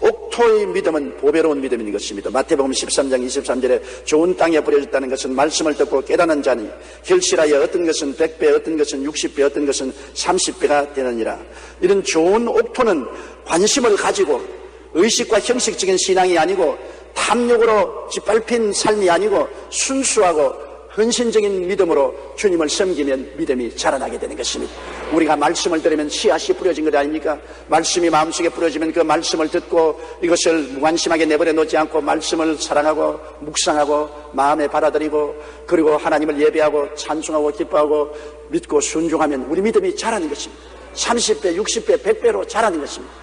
옥토의 믿음은 보배로운 믿음인 것입니다. 마태복음 13장 23절에 좋은 땅에 뿌려졌다는 것은 말씀을 듣고 깨닫는 자니 결실하여 어떤 것은 100배, 어떤 것은 60배, 어떤 것은 30배가 되느니라. 이런 좋은 옥토는 관심을 가지고 의식과 형식적인 신앙이 아니고 탐욕으로 짓밟힌 삶이 아니고 순수하고 헌신적인 믿음으로 주님을 섬기면 믿음이 자라나게 되는 것입니다. 우리가 말씀을 들으면 씨앗이 뿌려진 것 아닙니까? 말씀이 마음속에 뿌려지면 그 말씀을 듣고 이것을 무관심하게 내버려 놓지 않고 말씀을 사랑하고 묵상하고 마음에 받아들이고 그리고 하나님을 예배하고 찬송하고 기뻐하고 믿고 순종하면 우리 믿음이 자라는 것입니다. 30배, 60배, 100배로 자라는 것입니다.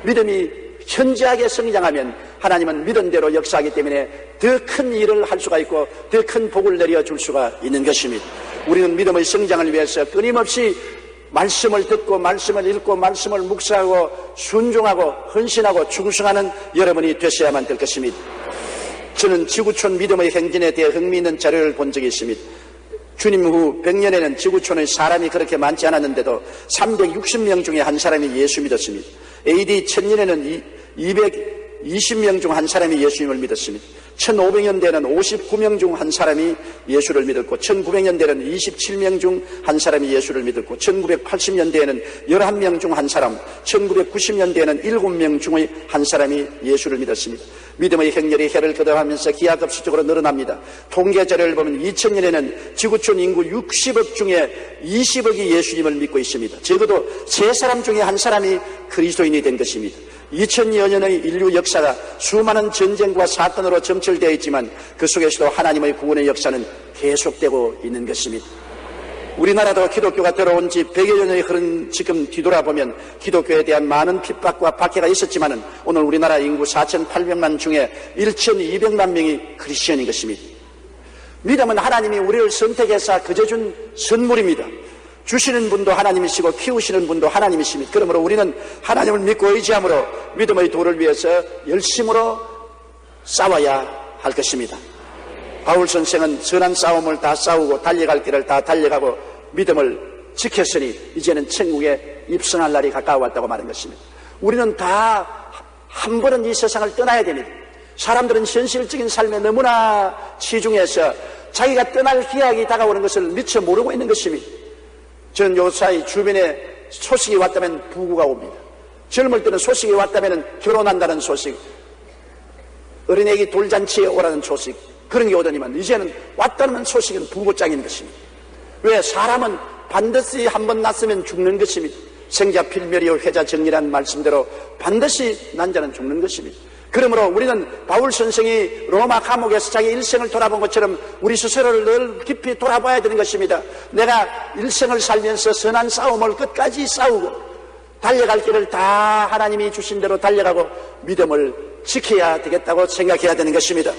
믿음이 현저하게 성장하면 하나님은 믿은 대로 역사하기 때문에 더 큰 일을 할 수가 있고 더 큰 복을 내려줄 수가 있는 것입니다. 우리는 믿음의 성장을 위해서 끊임없이 말씀을 듣고 말씀을 읽고 말씀을 묵상하고 순종하고 헌신하고 충성하는 여러분이 되셔야만 될 것입니다. 저는 지구촌 믿음의 행진에 대해 흥미있는 자료를 본 적이 있습니다. 주님 후 100년에는 지구촌의 사람이 그렇게 많지 않았는데도 360명 중에 한 사람이 예수 믿었습니다. AD 1000년에는 220명 중 한 사람이 예수님을 믿었습니다. 1500년대에는 59명 중 한 사람이 예수를 믿었고 1900년대에는 27명 중 한 사람이 예수를 믿었고 1980년대에는 11명 중 한 사람, 1990년대에는 7명 중의 한 사람이 예수를 믿었습니다. 믿음의 행렬이 해를 거듭하면서 기하급수적으로 늘어납니다. 통계 자료를 보면 2000년에는 지구촌 인구 60억 중에 20억이 예수님을 믿고 있습니다. 적어도 3사람 중에 한 사람이 그리스도인이 된 것입니다. 2000여 년의 인류 역사가 수많은 전쟁과 사건으로 점철되어 있지만 그 속에서도 하나님의 구원의 역사는 계속되고 있는 것입니다. 우리나라도 기독교가 들어온 지 100여 년이 흐른 지금 뒤돌아보면 기독교에 대한 많은 핍박과 박해가 있었지만 오늘 우리나라 인구 4,800만 중에 1,200만 명이 크리스천인 것입니다. 믿음은 하나님이 우리를 선택해서 그저 준 선물입니다. 주시는 분도 하나님이시고 키우시는 분도 하나님이십니다. 그러므로 우리는 하나님을 믿고 의지함으로 믿음의 도를 위해서 열심으로 싸워야 할 것입니다. 바울 선생은 선한 싸움을 다 싸우고 달려갈 길을 다 달려가고 믿음을 지켰으니 이제는 천국에 입성할 날이 가까워왔다고 말한 것입니다. 우리는 다 한 번은 이 세상을 떠나야 됩니다. 사람들은 현실적인 삶에 너무나 치중해서 자기가 떠날 기약이 다가오는 것을 미처 모르고 있는 것입니다. 저는 요사이 주변에 소식이 왔다면 부고가 옵니다. 젊을 때는 소식이 왔다면 결혼한다는 소식, 어린애기 돌잔치에 오라는 소식, 그런 게 오더니만 이제는 왔다는 소식은 부고장인 것입니다. 왜? 사람은 반드시 한 번 났으면 죽는 것입니다. 생자 필멸이요 회자 정리라는 말씀대로 반드시 난 자는 죽는 것입니다. 그러므로 우리는 바울 선생이 로마 감옥에서 자기 일생을 돌아본 것처럼 우리 스스로를 늘 깊이 돌아봐야 되는 것입니다. 내가 일생을 살면서 선한 싸움을 끝까지 싸우고 달려갈 길을 다 하나님이 주신 대로 달려가고 믿음을 지켜야 되겠다고 생각해야 되는 것입니다.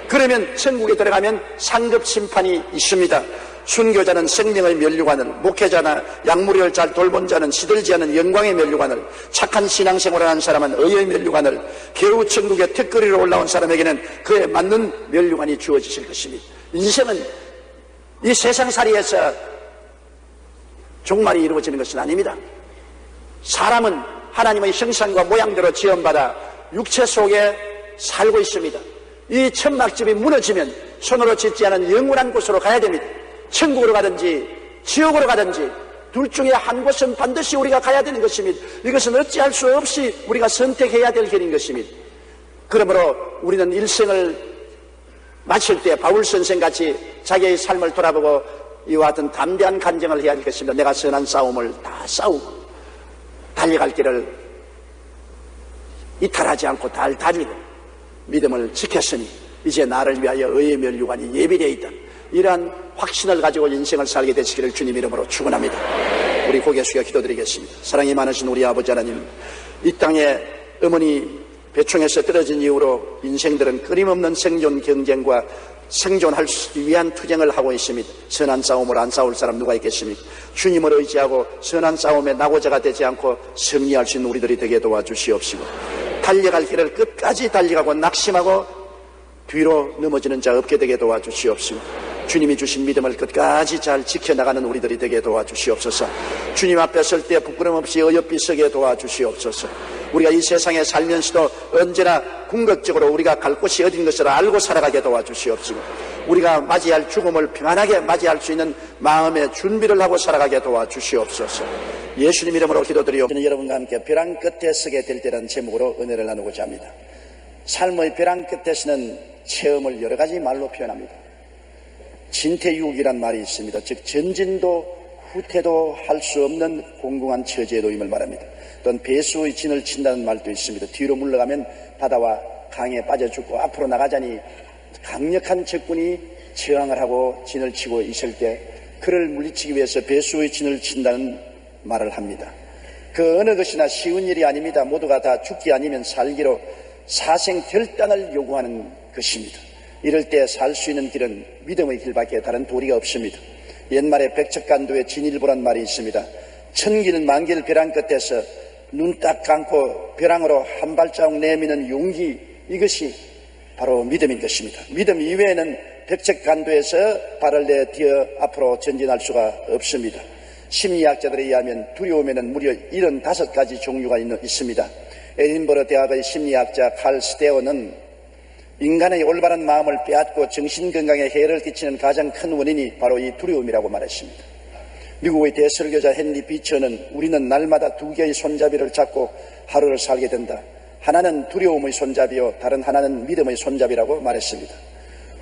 그러면 천국에 들어가면 상급 심판이 있습니다. 순교자는 생명의 면류관을, 목회자나 약물을 잘 돌본 자는 시들지 않은 영광의 면류관을, 착한 신앙생활을 하는 사람은 의의 면류관을, 겨우 천국의 턱걸이로 올라온 사람에게는 그에 맞는 면류관이 주어지실 것입니다. 인생은 이 세상살이에서 종말이 이루어지는 것은 아닙니다. 사람은 하나님의 형상과 모양대로 지음받아 육체 속에 살고 있습니다. 이 천막집이 무너지면 손으로 짓지 않은 영원한 곳으로 가야 됩니다. 천국으로 가든지 지옥으로 가든지 둘 중에 한 곳은 반드시 우리가 가야 되는 것입니다. 이것은 어찌할 수 없이 우리가 선택해야 될 길인 것입니다. 그러므로 우리는 일생을 마칠 때 바울 선생같이 자기의 삶을 돌아보고 이와 같은 담대한 간증을 해야 할 것입니다. 내가 선한 싸움을 다 싸우고 달려갈 길을 이탈하지 않고 잘 달리고 믿음을 지켰으니 이제 나를 위하여 의의 면류관이 예비되어 있다. 이러한 확신을 가지고 인생을 살게 되시기를 주님 이름으로 축원합니다. 우리 고개 숙여 기도드리겠습니다. 사랑이 많으신 우리 아버지 하나님, 이 땅에 어머니 배총에서 떨어진 이후로 인생들은 끊임없는 생존 경쟁과 생존할 수 위한 투쟁을 하고 있습니다. 선한 싸움을 안 싸울 사람 누가 있겠습니까? 주님을 의지하고 선한 싸움에 낙오자가 되지 않고 승리할 수 있는 우리들이 되게 도와주시옵시고, 달려갈 길을 끝까지 달려가고 낙심하고 뒤로 넘어지는 자 없게 되게 도와주시옵시고, 주님이 주신 믿음을 끝까지 잘 지켜나가는 우리들이 되게 도와주시옵소서. 주님 앞에 설 때 부끄럼 없이 어여삐 서게 도와주시옵소서. 우리가 이 세상에 살면서도 언제나 궁극적으로 우리가 갈 곳이 어딘 것을 알고 살아가게 도와주시옵시고, 우리가 맞이할 죽음을 평안하게 맞이할 수 있는 마음의 준비를 하고 살아가게 도와주시옵소서. 예수님 이름으로 기도드리오. 저는 여러분과 함께 벼랑 끝에 서게 될 때라는 제목으로 은혜를 나누고자 합니다. 삶의 벼랑 끝에서는 체험을 여러 가지 말로 표현합니다. 진퇴유곡이란 말이 있습니다. 즉 전진도 후퇴도 할 수 없는 공공한 처지에 놓임을 말합니다. 또한 배수의 진을 친다는 말도 있습니다. 뒤로 물러가면 바다와 강에 빠져 죽고 앞으로 나가자니 강력한 적군이 저항을 하고 진을 치고 있을 때 그를 물리치기 위해서 배수의 진을 친다는 말을 합니다. 그 어느 것이나 쉬운 일이 아닙니다. 모두가 다 죽기 아니면 살기로 사생 결단을 요구하는 것입니다. 이럴 때 살 수 있는 길은 믿음의 길밖에 다른 도리가 없습니다. 옛말에 백척간도에 진일보란 말이 있습니다. 천길 만길 벼랑 끝에서 눈 딱 감고 벼랑으로 한 발자국 내미는 용기, 이것이 바로 믿음인 것입니다. 믿음 이외에는 백척간도에서 발을 내디어 앞으로 전진할 수가 없습니다. 심리학자들에 의하면 두려움에는 무려 75가지 종류가 있습니다. 에딘버러 대학의 심리학자 칼 스테어는 인간의 올바른 마음을 빼앗고 정신건강에 해를 끼치는 가장 큰 원인이 바로 이 두려움이라고 말했습니다. 미국의 대설교자 헨리 비처는 우리는 날마다 두 개의 손잡이를 잡고 하루를 살게 된다. 하나는 두려움의 손잡이요 다른 하나는 믿음의 손잡이라고 말했습니다.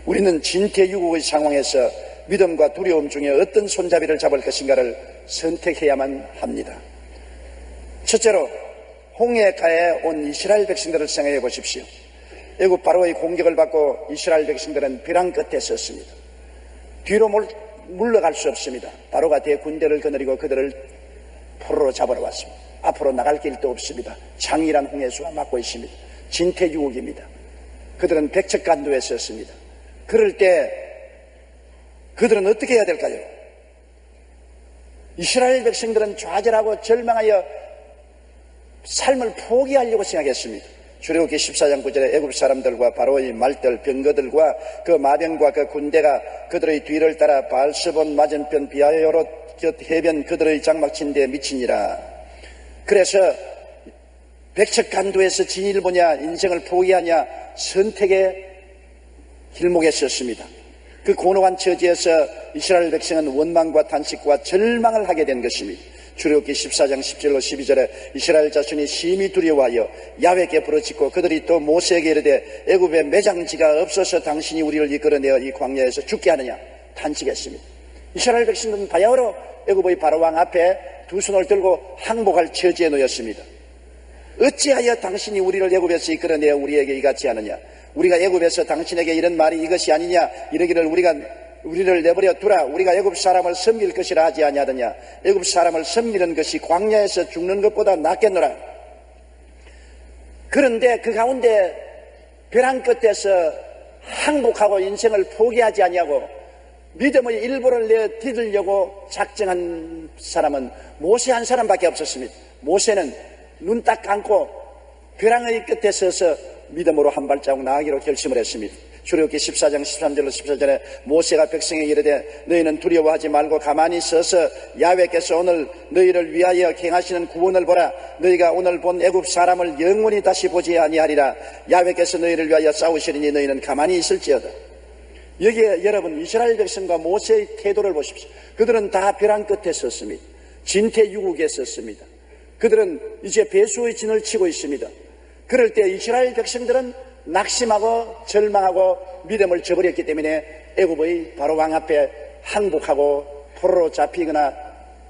우리는 진퇴유곡의 상황에서 믿음과 두려움 중에 어떤 손잡이를 잡을 것인가를 선택해야만 합니다. 첫째로 홍해가에 온 이스라엘 백성들을 생각해 보십시오. 애굽 바로의 공격을 받고 이스라엘 백성들은 벼랑 끝에 섰습니다. 뒤로 물러갈 수 없습니다. 바로가 대군대를 거느리고 그들을 포로로 잡으러 왔습니다. 앞으로 나갈 길도 없습니다. 장일한 홍해수가 막고 있습니다. 진퇴유곡입니다. 그들은 백척간도에 섰습니다. 그럴 때 그들은 어떻게 해야 될까요? 이스라엘 백성들은 좌절하고 절망하여 삶을 포기하려고 생각했습니다. 출애굽기 14장 9절에 애굽 사람들과 바로의 말들, 병거들과 그 마병과 그 군대가 그들의 뒤를 따라 바알스본 맞은편 비하요롯 곁 해변 그들의 장막친 데에 미치니라. 그래서 백척간도에서 진일 보냐 인생을 포기하냐 선택의 길목에 섰습니다. 그 고노한 처지에서 이스라엘 백성은 원망과 탄식과 절망을 하게 된 것입니다. 출애굽기 14장 10절로 12절에 이스라엘 자손이 심히 두려워하여 야훼께 부르짖고 그들이 또 모세에게 이르되 애굽에 매장지가 없어서 당신이 우리를 이끌어내어 이 광야에서 죽게 하느냐 탄식했습니다. 이스라엘 백성은 바야흐로 애굽의 바로왕 앞에 두 손을 들고 항복할 처지에 놓였습니다. 어찌하여 당신이 우리를 애굽에서 이끌어내어 우리에게 이같이 하느냐, 우리가 애굽에서 당신에게 이런 말이 이것이 아니냐, 이러기를 우리를 내버려 두라, 우리가 애굽 사람을 섬길 것이라 하지 아니하더냐. 애굽 사람을 섬기는 것이 광야에서 죽는 것보다 낫겠노라. 그런데 그 가운데 벼랑 끝에서 항복하고 인생을 포기하지 아니하고 믿음의 일부를 내디디려고 작정한 사람은 모세 한 사람밖에 없었습니다. 모세는 눈 딱 감고 벼랑의 끝에 서서 믿음으로 한 발자국 나아가기로 결심을 했습니다. 출애굽기 14장 13절로 14절에 모세가 백성에게 이르되 너희는 두려워하지 말고 가만히 서서 야훼께서 오늘 너희를 위하여 행하시는 구원을 보라. 너희가 오늘 본 애굽 사람을 영원히 다시 보지 아니하리라. 야훼께서 너희를 위하여 싸우시리니 너희는 가만히 있을지어다. 여기에 여러분 이스라엘 백성과 모세의 태도를 보십시오. 그들은 다 벼랑 끝에 섰습니다. 진퇴유곡에 섰습니다. 그들은 이제 배수의 진을 치고 있습니다. 그럴 때 이스라엘 백성들은 낙심하고 절망하고 믿음을 저버렸기 때문에 애굽의 바로왕 앞에 항복하고 포로로 잡히거나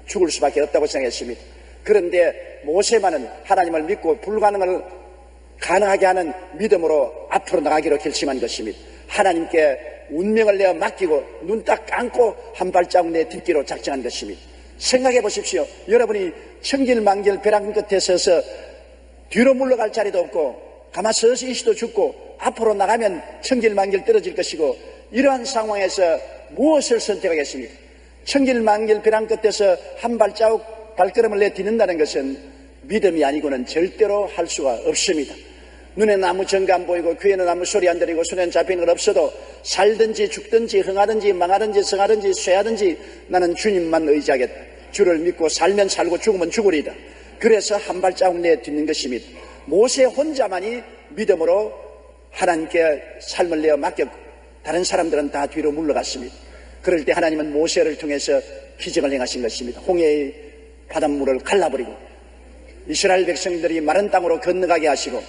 죽을 수밖에 없다고 생각했습니다. 그런데 모세만은 하나님을 믿고 불가능을 가능하게 하는 믿음으로 앞으로 나가기로 결심한 것입니다. 하나님께 운명을 내어 맡기고 눈 딱 감고 한 발자국 내딛기로 작정한 것입니다. 생각해 보십시오. 여러분이 천길만길 벼랑 끝에 서서 뒤로 물러갈 자리도 없고 가만 서서 죽고 앞으로 나가면 천길만길 떨어질 것이고 이러한 상황에서 무엇을 선택하겠습니까? 천길만길 벼랑 끝에서 한 발자국 발걸음을 내딛는다는 것은 믿음이 아니고는 절대로 할 수가 없습니다. 눈에는 아무 증거 안 보이고 귀에는 아무 소리 안 들리고 손에는 잡히는 건 없어도 살든지 죽든지 흥하든지 망하든지 성하든지 쇠하든지 나는 주님만 의지하겠다. 주를 믿고 살면 살고 죽으면 죽으리이다. 그래서 한 발자국 내딛는 것입니다. 모세 혼자만이 믿음으로 하나님께 삶을 내어 맡겼고 다른 사람들은 다 뒤로 물러갔습니다. 그럴 때 하나님은 모세를 통해서 기적을 행하신 것입니다. 홍해의 바닷물을 갈라버리고 이스라엘 백성들이 마른 땅으로 건너가게 하시고,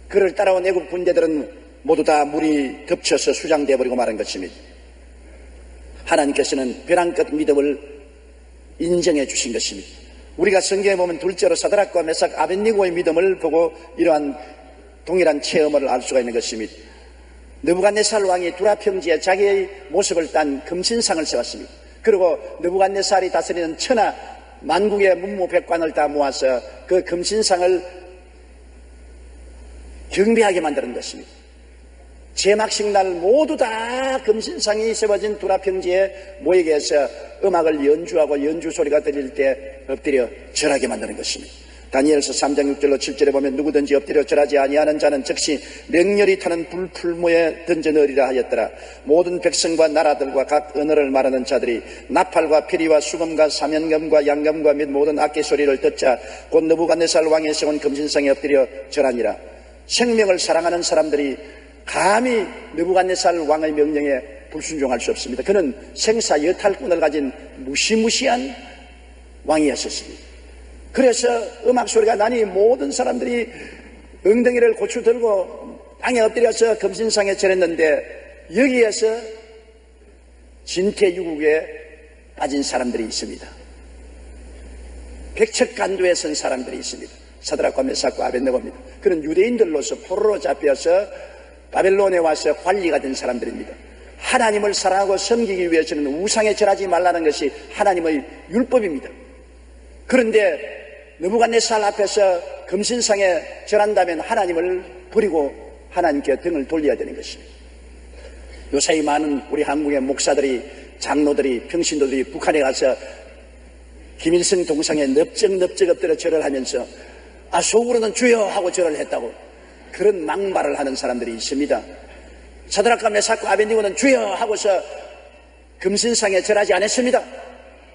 그를 따라온 애국 군대들은 모두 다 물이 덮쳐서 수장되어 버리고 말한 것입니다. 하나님께서는 벼랑 끝 믿음을 인정해 주신 것입니다. 우리가 성경에 보면 둘째로 사드락과 메삭 아벳니고의 믿음을 보고 이러한 동일한 체험을 알 수가 있는 것입니다. 느부갓네살 왕이 두라 평지에 자기의 모습을 딴 금신상을 세웠습니다. 그리고 느부갓네살이 다스리는 천하 만국의 문무백관을 다 모아서 그 금신상을 경배하게 만드는 것입니다. 제막식 날 모두 다 금신상이 세워진 두라 평지에 모이게 해서 음악을 연주하고 연주 소리가 들릴 때 엎드려 절하게 만드는 것입니다. 다니엘서 3장 6절로 7절에 보면 누구든지 엎드려 절하지 아니하는 자는 즉시 맹렬히 타는 불풀무에 던져 넣으리라 하였더라. 모든 백성과 나라들과 각 언어를 말하는 자들이 나팔과 피리와 수금과 사면금과 양금과 및 모든 악기 소리를 듣자 곧 느부갓네살 왕의 세운 금신상에 엎드려 절하니라. 생명을 사랑하는 사람들이 감히 느부갓네살 왕의 명령에 불순종할 수 없습니다. 그는 생사 여탈권을 가진 무시무시한 왕이었습니다. 그래서 음악 소리가 나니 모든 사람들이 엉덩이를 고추 들고 땅에 엎드려서 금신상에 절했는데, 여기에서 진퇴유국에 빠진 사람들이 있습니다. 백척간도에 선 사람들이 있습니다. 사드락과 메삭과 아벳느고입니다. 그는 유대인들로서 포로로 잡혀서 바벨론에 와서 관리가 된 사람들입니다. 하나님을 사랑하고 섬기기 위해서는 우상에 절하지 말라는 것이 하나님의 율법입니다. 그런데 느부갓네살 앞에서 금신상에 절한다면 하나님을 버리고 하나님께 등을 돌려야 되는 것입니다. 요사이 많은 우리 한국의 목사들이, 장로들이, 평신도들이 북한에 가서 김일성 동상에 넙적넙적 엎드려 절을 하면서 속으로는 주여 하고 절을 했다고 그런 막말을 하는 사람들이 있습니다. 사드락과 메삭과 아벳니고는 주여 하고서 금신상에 절하지 않았습니다.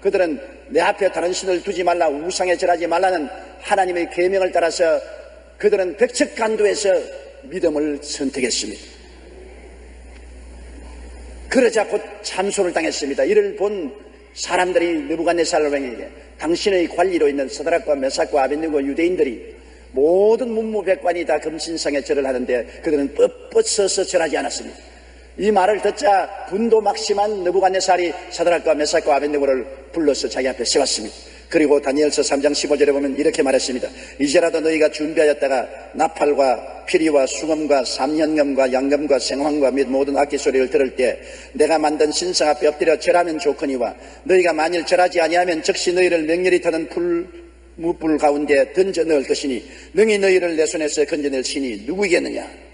그들은 내 앞에 다른 신을 두지 말라, 우상에 절하지 말라는 하나님의 계명을 따라서 그들은 백척간도에서 믿음을 선택했습니다. 그러자 곧 참소를 당했습니다. 이를 본 사람들이 느부갓네살 왕에게 당신의 관리로 있는 사드락과 메삭과 아벳니고 유대인들이 모든 문무백관이 다 금신상에 절을 하는데 그들은 뻣뻣 서서 절하지 않았습니다. 이 말을 듣자 분도 막심한 느부갓네살이 사드락과 메삭과 아벳느고를 불러서 자기 앞에 세웠습니다. 그리고 다니엘서 3장 15절에 보면 이렇게 말했습니다. 이제라도 너희가 준비하였다가 나팔과 피리와 수금과 삼년금과 양금과 생황과 및 모든 악기 소리를 들을 때 내가 만든 신상 앞에 엎드려 절하면 좋거니와 너희가 만일 절하지 아니하면 즉시 너희를 맹렬히 타는 풀무불 가운데 던져 넣을 것이니 능히 너희를 내 손에서 건져낼 신이 누구이겠느냐.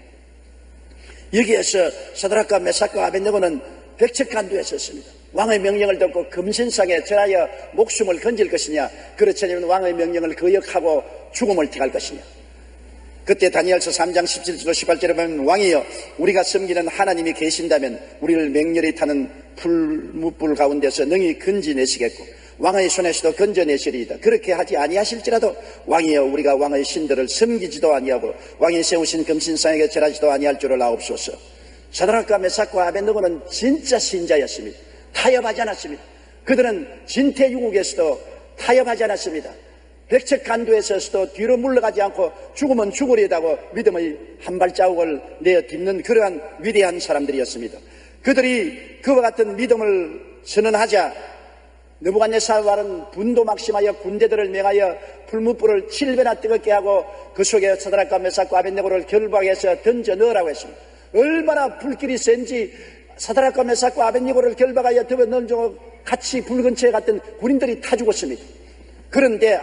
여기에서 사드락과 메삭과 아벳느고는 백척간도에 섰습니다. 왕의 명령을 듣고 금신상에 절하여 목숨을 건질 것이냐, 그렇지 않으면 왕의 명령을 거역하고 죽음을 택할 것이냐. 그때 다니엘서 3장 17절 18절에 보면 왕이여 우리가 섬기는 하나님이 계신다면 우리를 맹렬히 타는 풀무불 가운데서 능히 건져내시겠고 왕의 손에서도 건져내시리이다. 그렇게 하지 아니하실지라도 왕이여 우리가 왕의 신들을 섬기지도 아니하고 왕이 세우신 금신상에게 절하지도 아니할 줄을 아옵소서. 사드락과 메삭과 아벳느고는 진짜 신자였습니다. 타협하지 않았습니다. 그들은 진퇴유국에서도 타협하지 않았습니다. 백척간도에서도 뒤로 물러가지 않고 죽으면 죽으리다고 믿음의 한 발자국을 내어 딛는 그러한 위대한 사람들이었습니다. 그들이 그와 같은 믿음을 선언하자 느부갓네살 왕은 분도 막심하여 군대들을 명하여 풀무불을 7배나 뜨겁게 하고 그 속에 사드락과 메삭과 아벳느고를 결박하게 해서 던져 넣으라고 했습니다. 얼마나 불길이 센지 사드락과 메삭과 아벳느고를 결박하여 덮어 넣은 중 같이 불 근처에 갔던 군인들이 타 죽었습니다. 그런데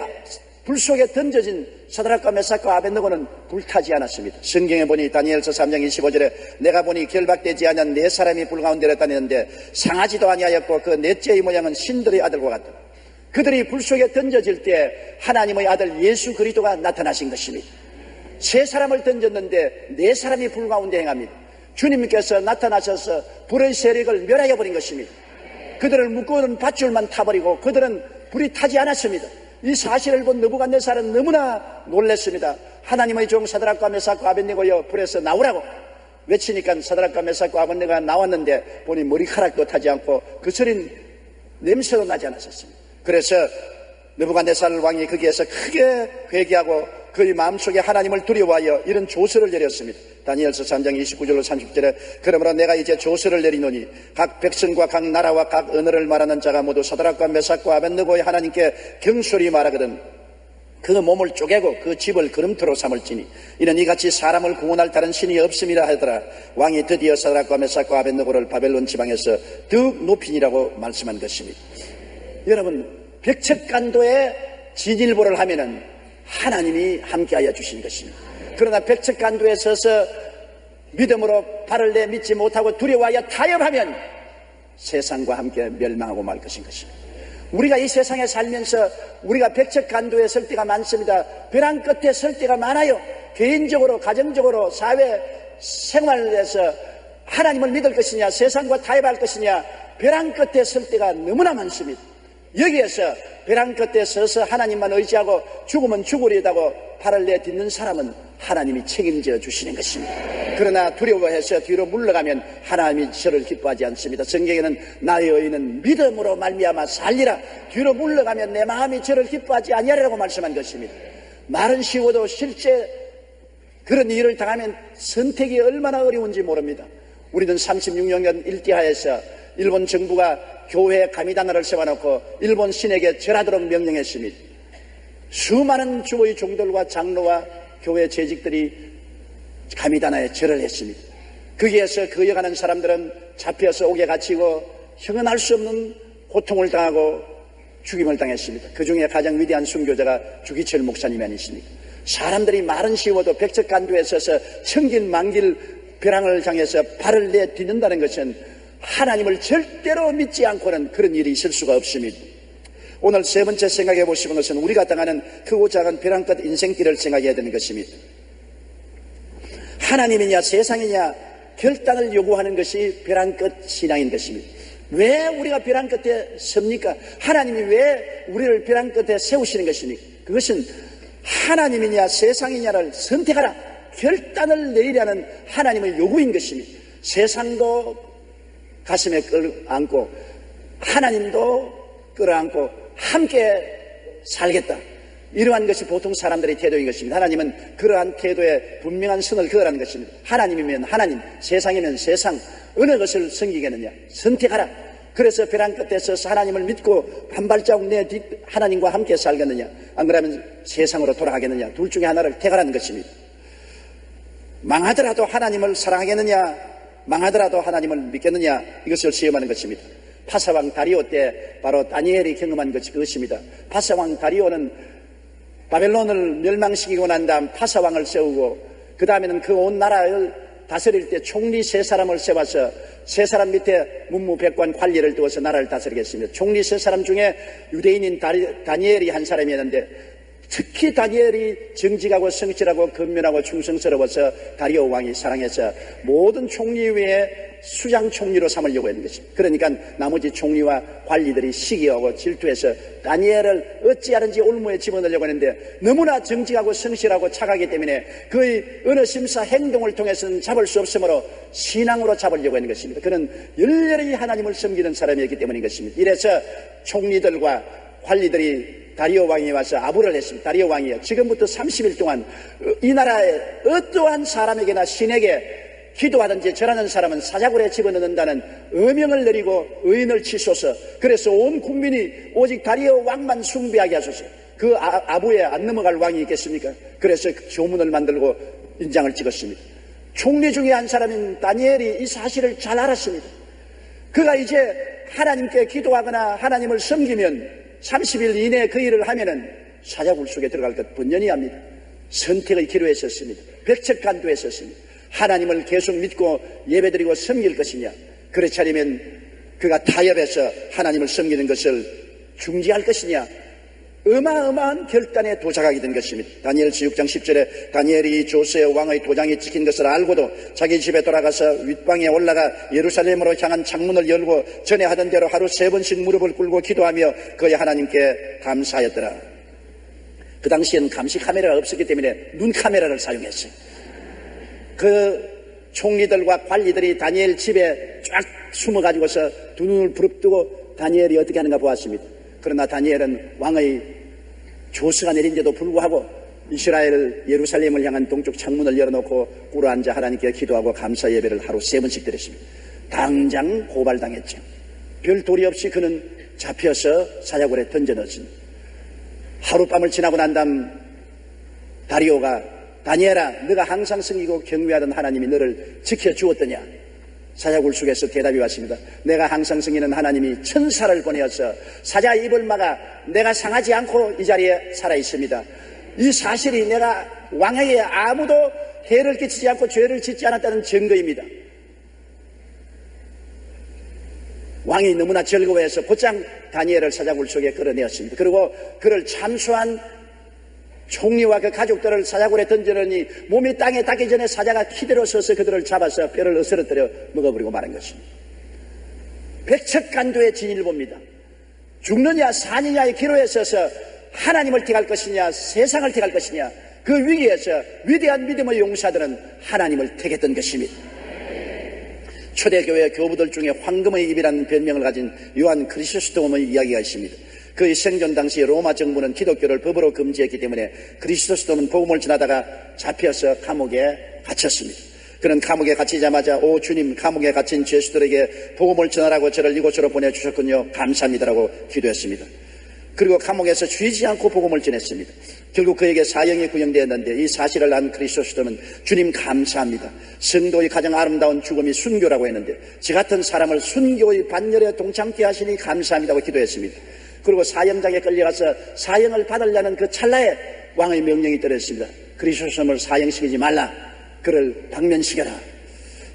불 속에 던져진 사드락과 메삭과 아벳느고는 불타지 않았습니다. 성경에 보니 다니엘서 3장 25절에 내가 보니 결박되지 않은 네 사람이 불 가운데로 다녔는데 상하지도 아니하였고 그 넷째의 모양은 신들의 아들과 같다. 그들이 불 속에 던져질 때 하나님의 아들 예수 그리스도가 나타나신 것입니다. 세 사람을 던졌는데 네 사람이 불 가운데 행합니다. 주님께서 나타나셔서 불의 세력을 멸하여 버린 것입니다. 그들을 묶어놓은 밧줄만 타버리고 그들은 불이 타지 않았습니다. 이 사실을 본 느부갓네살은 너무나 놀랐습니다. 하나님의 종 사드락과 메삭과 아벳느고여 불에서 나오라고 외치니까 사드락과 메삭과 아벳네고가 나왔는데 보니 머리카락도 타지 않고 그 소린 냄새도 나지 않았었습니다. 그래서 느부갓네살 왕이 거기에서 크게 회개하고 그의 마음속에 하나님을 두려워하여 이런 조서를 내렸습니다. 다니엘서 3장 29절로 30절에 그러므로 내가 이제 조서를 내리노니 각 백성과 각 나라와 각 언어를 말하는 자가 모두 사드락과 메삭과 아벳네고의 하나님께 경솔히 말하거든 그 몸을 쪼개고 그 집을 걸음터로 삼을지니 이는 이같이 사람을 구원할 다른 신이 없음이라 하더라. 왕이 드디어 사드락과 메삭과 아벳네고를 바벨론 지방에서 더욱 높이니라고 말씀한 것입니다. 여러분, 백척간도에 진일보를 하면은 하나님이 함께하여 주신 것입니다. 그러나 백척간도에 서서 믿음으로 발을 내 믿지 못하고 두려워하여 타협하면 세상과 함께 멸망하고 말 것인 것입니다. 우리가 이 세상에 살면서 우리가 백척간도에 설 때가 많습니다. 벼랑 끝에 설 때가 많아요. 개인적으로, 가정적으로, 사회 생활에서 하나님을 믿을 것이냐, 세상과 타협할 것이냐, 벼랑 끝에 설 때가 너무나 많습니다. 여기에서 벼랑 끝에 서서 하나님만 의지하고 죽으면 죽으리다고 발을 내딛는 사람은 하나님이 책임져 주시는 것입니다. 그러나 두려워해서 뒤로 물러가면 하나님이 저를 기뻐하지 않습니다. 성경에는 나의 의인은 믿음으로 말미암아 살리라. 뒤로 물러가면 내 마음이 저를 기뻐하지 아니하리라고 말씀한 것입니다. 말은 쉬워도 실제 그런 일을 당하면 선택이 얼마나 어려운지 모릅니다. 우리는 36년 일대하에서 일본 정부가 교회 가미단을 세워놓고 일본 신에게 절하도록 명령했습니다. 수많은 주의 종들과 장로와 교회 재직들이 가미단에 절을 했습니다. 거기에서 거역하는 사람들은 잡혀서 옥에 갇히고 형언할 수 없는 고통을 당하고 죽임을 당했습니다. 그 중에 가장 위대한 순교자가 주기철 목사님이 아니십니까? 사람들이 말은 쉬워도 백척간도에 서서 천길만길 벼랑을 향해서 발을 내딛는다는 것은 하나님을 절대로 믿지 않고는 그런 일이 있을 수가 없습니다. 오늘 세 번째 생각해 보시는 것은 우리가 당하는 크고 작은 벼랑 끝 인생길을 생각해야 되는 것입니다. 하나님이냐 세상이냐 결단을 요구하는 것이 벼랑 끝 신앙인 것입니다. 왜 우리가 벼랑 끝에 섭니까? 하나님이 왜 우리를 벼랑 끝에 세우시는 것입니까? 그것은 하나님이냐 세상이냐를 선택하라, 결단을 내리라는 하나님의 요구인 것입니다. 세상도 가슴에 끌어안고 하나님도 끌어안고 함께 살겠다, 이러한 것이 보통 사람들의 태도인 것입니다. 하나님은 그러한 태도에 분명한 선을 그으라는 것입니다. 하나님이면 하나님, 세상이면 세상, 어느 것을 섬기겠느냐, 선택하라. 그래서 벼랑 끝에 서서 하나님을 믿고 한 발자국 내 뒤 하나님과 함께 살겠느냐, 안 그러면 세상으로 돌아가겠느냐, 둘 중에 하나를 택하라는 것입니다. 망하더라도 하나님을 사랑하겠느냐, 망하더라도 하나님을 믿겠느냐, 이것을 시험하는 것입니다. 파사왕 다리오 때 바로 다니엘이 경험한 것이 그것입니다. 파사왕 다리오는 바벨론을 멸망시키고 난 다음 파사왕을 세우고 그 다음에는 그 온 나라를 다스릴 때 총리 세 사람을 세워서 세 사람 밑에 문무백관 관리를 두어서 나라를 다스리게 했습니다. 총리 세 사람 중에 유대인인 다니엘이 한 사람이었는데 특히 다니엘이 정직하고 성실하고 근면하고 충성스러워서 다리오 왕이 사랑해서 모든 총리 외에 수장 총리로 삼으려고 했는 것입니다. 그러니까 나머지 총리와 관리들이 시기하고 질투해서 다니엘을 어찌하는지 올무에 집어넣으려고 했는데 너무나 정직하고 성실하고 착하기 때문에 그의 어느 심사 행동을 통해서는 잡을 수 없으므로 신앙으로 잡으려고 했는 것입니다. 그는 열렬히 하나님을 섬기는 사람이었기 때문인 것입니다. 이래서 총리들과 관리들이 다리오 왕이 와서 아부를 했습니다. 다리오 왕이요, 지금부터 30일 동안 이 나라의 어떠한 사람에게나 신에게 기도하든지 절하는 사람은 사자굴에 집어넣는다는 어명을 내리고 의인을 치소서. 그래서 온 국민이 오직 다리오 왕만 숭배하게 하소서. 그 아부에 안 넘어갈 왕이 있겠습니까? 그래서 조문을 만들고 인장을 찍었습니다. 총리 중에 한 사람인 다니엘이 이 사실을 잘 알았습니다. 그가 이제 하나님께 기도하거나 하나님을 섬기면 30일 이내에 그 일을 하면은 사자굴 속에 들어갈 것 번연히 합니다. 선택의 기로에 섰습니다. 백척간도에 섰습니다. 하나님을 계속 믿고 예배드리고 섬길 것이냐, 그렇지 않으면 그가 타협해서 하나님을 섬기는 것을 중지할 것이냐, 어마어마한 결단에 도착하게 된 것입니다. 다니엘서 6장 10절에 다니엘이 조스의 왕의 도장이 찍힌 것을 알고도 자기 집에 돌아가서 윗방에 올라가 예루살렘으로 향한 창문을 열고 전에 하던 대로 하루 3번씩 무릎을 꿇고 기도하며 그의 하나님께 감사하였더라. 그 당시에는 감시 카메라가 없었기 때문에 눈 카메라를 사용했어요. 그 총리들과 관리들이 다니엘 집에 쫙 숨어가지고서 두 눈을 부릅뜨고 다니엘이 어떻게 하는가 보았습니다. 그러나 다니엘은 왕의 조서가 내린데도 불구하고 이스라엘 예루살렘을 향한 동쪽 창문을 열어놓고 꿇어앉아 하나님께 기도하고 감사 예배를 하루 3번씩 드렸습니다. 당장 고발당했죠. 별 도리 없이 그는 잡혀서 사자굴에 던져넣었습니다. 하룻밤을 지나고 난 다음 다리오가 다니엘아, 너가 항상 섬기고 경외하던 하나님이 너를 지켜주었더냐? 사자굴 속에서 대답이 왔습니다. 내가 항상 섬기는 하나님이 천사를 보내어서 사자의 입을 막아 내가 상하지 않고 이 자리에 살아있습니다. 이 사실이 내가 왕에게 아무도 해를 끼치지 않고 죄를 짓지 않았다는 증거입니다. 왕이 너무나 즐거워해서 곧장 다니엘을 사자굴 속에 끌어내었습니다. 그리고 그를 참수한 총리와 그 가족들을 사자굴에 던져넣으니 몸이 땅에 닿기 전에 사자가 기대로 서서 그들을 잡아서 뼈를 으스러뜨려 먹어버리고 말한 것입니다. 백척간도의 진일보입니다. 죽느냐 사느냐의 기로에 서서 하나님을 택할 것이냐 세상을 택할 것이냐, 그 위기에서 위대한 믿음의 용사들은 하나님을 택했던 것입니다. 초대교회 교부들 중에 황금의 입이라는 별명을 가진 요한 크리소스톰의 이야기가 있습니다. 그의 생존 당시 로마 정부는 기독교를 법으로 금지했기 때문에 크리소스톰은 복음을 전하다가 잡혀서 감옥에 갇혔습니다. 그는 감옥에 갇히자마자 오 주님, 감옥에 갇힌 죄수들에게 복음을 전하라고 저를 이곳으로 보내주셨군요. 감사합니다라고 기도했습니다. 그리고 감옥에서 쉬지 않고 복음을 전했습니다. 결국 그에게 사형이 구형되었는데 이 사실을 안 크리소스톰은 주님 감사합니다. 성도의 가장 아름다운 죽음이 순교라고 했는데 저 같은 사람을 순교의 반열에 동참케 하시니 감사합니다고 기도했습니다. 그리고 사형장에 끌려가서 사형을 받으려는 그 찰나에 왕의 명령이 떨어졌습니다. 크리소스톰을 사형시키지 말라. 그를 방면시켜라.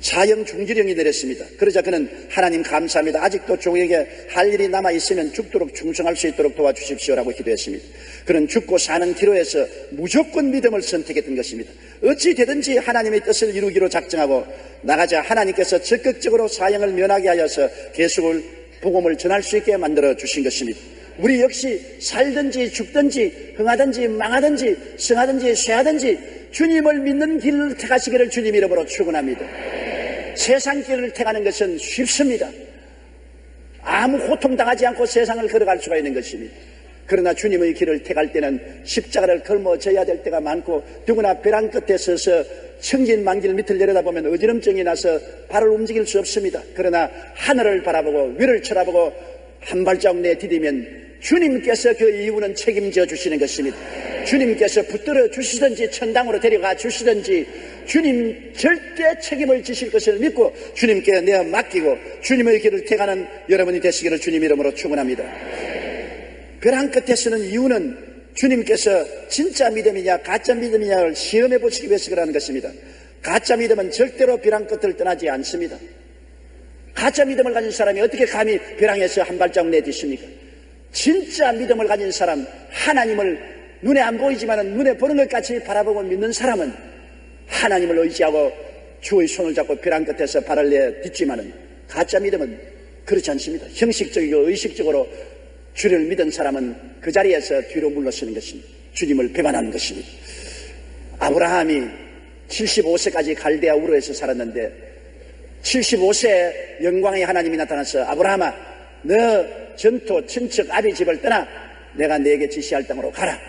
사형 중지령이 내렸습니다. 그러자 그는 하나님 감사합니다. 아직도 종에게 할 일이 남아있으면 죽도록 충성할 수 있도록 도와주십시오라고 기도했습니다. 그는 죽고 사는 기로에서 무조건 믿음을 선택했던 것입니다. 어찌 되든지 하나님의 뜻을 이루기로 작정하고 나가자 하나님께서 적극적으로 사형을 면하게 하여서 계속 복음을 전할 수 있게 만들어 주신 것입니다. 우리 역시 살든지 죽든지 흥하든지 망하든지 성하든지 쇠하든지 주님을 믿는 길을 택하시기를 주님 이름으로 축원합니다. 세상 길을 택하는 것은 쉽습니다. 아무 고통당하지 않고 세상을 걸어갈 수가 있는 것입니다. 그러나 주님의 길을 택할 때는 십자가를 걸머져야 될 때가 많고 누구나 벼랑 끝에 서서 천진만길 밑을 내려다보면 어지럼증이 나서 발을 움직일 수 없습니다. 그러나 하늘을 바라보고 위를 쳐다보고 한 발자국 내디디면 주님께서 그 이유는 책임져 주시는 것입니다. 주님께서 붙들어 주시든지 천당으로 데려가 주시든지 주님 절대 책임을 지실 것을 믿고 주님께 내어 맡기고 주님의 길을 택하는 여러분이 되시기를 주님 이름으로 축원합니다. 벼랑 끝에 서는 이유는 주님께서 진짜 믿음이냐 가짜 믿음이냐를 시험해 보시기 위해서 그러는 것입니다. 가짜 믿음은 절대로 벼랑 끝을 떠나지 않습니다. 가짜 믿음을 가진 사람이 어떻게 감히 벼랑에서 한 발자국 내딛습니까? 진짜 믿음을 가진 사람, 하나님을 눈에 안 보이지만 눈에 보는 것 같이 바라보고 믿는 사람은 하나님을 의지하고 주의 손을 잡고 벼랑 끝에서 발을 내딛지만 가짜 믿음은 그렇지 않습니다. 형식적이고 의식적으로 주를 믿은 사람은 그 자리에서 뒤로 물러서는 것입니다. 주님을 배반하는 것입니다. 아브라함이 75세까지 갈대아 우르에서 살았는데 75세에 영광의 하나님이 나타나서 아브라함아, 너 전토 친척 아비 집을 떠나 내가 네게 지시할 땅으로 가라.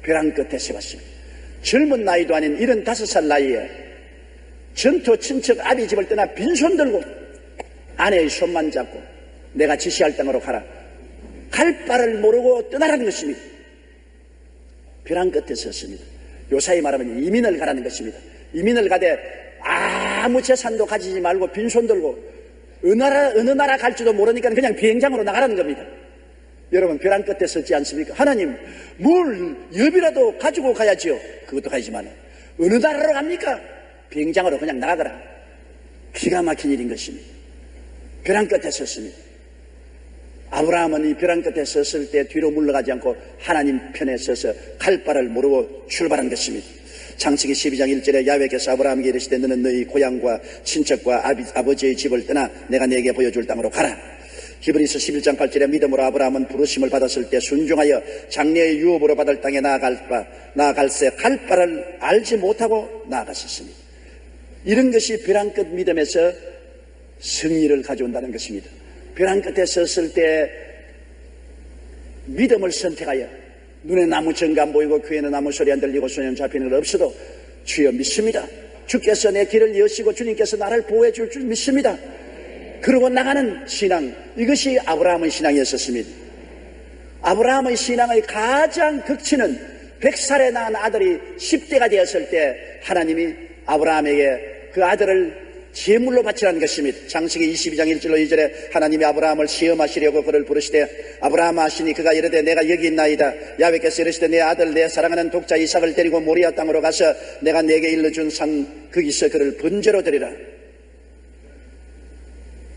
벼랑 끝에 세웠습니다. 젊은 나이도 아닌 75살 나이에 전토 친척 아비 집을 떠나 빈손 들고 아내의 손만 잡고 내가 지시할 땅으로 가라. 갈 바를 모르고 떠나라는 것입니다. 벼랑 끝에 섰습니다. 요사이 말하면 이민을 가라는 것입니다. 이민을 가되 아무 재산도 가지지 말고 빈손 들고 어느 나라 갈지도 모르니까 그냥 비행장으로 나가라는 겁니다. 여러분 벼랑 끝에 섰지 않습니까? 하나님 뭘 엽이라도 가지고 가야지요. 그것도 가지만 어느 나라로 갑니까? 비행장으로 그냥 나가거라. 기가 막힌 일인 것입니다. 벼랑 끝에 섰습니다. 아브라함은 이 벼랑 끝에 섰을 때 뒤로 물러가지 않고 하나님 편에 서서 갈 바를 모르고 출발한 것입니다. 창세기 12장 1절에 야훼께서 아브라함에게 이르시되 너는 너희 고향과 친척과 아버지의 집을 떠나 내가 네게 보여줄 땅으로 가라. 히브리서 11장 8절에 믿음으로 아브라함은 부르심을 받았을 때 순종하여 장래의 유업으로 받을 땅에 나아갈새 갈 바를 알지 못하고 나아갔었습니다. 이런 것이 벼랑 끝 믿음에서 승리를 가져온다는 것입니다. 벼랑 끝에 섰을 때 믿음을 선택하여 눈에 나무 정가 안 보이고 귀에는 나무 소리 안 들리고 손에는 잡히는 것 없어도 주여 믿습니다. 주께서 내 길을 여시고 주님께서 나를 보호해 줄 줄 믿습니다. 그러고 나가는 신앙, 이것이 아브라함의 신앙이었습니다. 아브라함의 신앙의 가장 극치는 100살에 낳은 아들이 10대가 되었을 때 하나님이 아브라함에게 그 아들을 제물로 바치라는 것입니다. 창세기 22장 1절로 2절에 하나님이 아브라함을 시험하시려고 그를 부르시되 아브라함 하시니 그가 이르되 내가 여기 있나이다. 야훼께서 이르시되 내 아들 내 사랑하는 독자 이삭을 데리고 모리아 땅으로 가서 내가 내게 일러준 산 거기서 그를 번제로 드리라.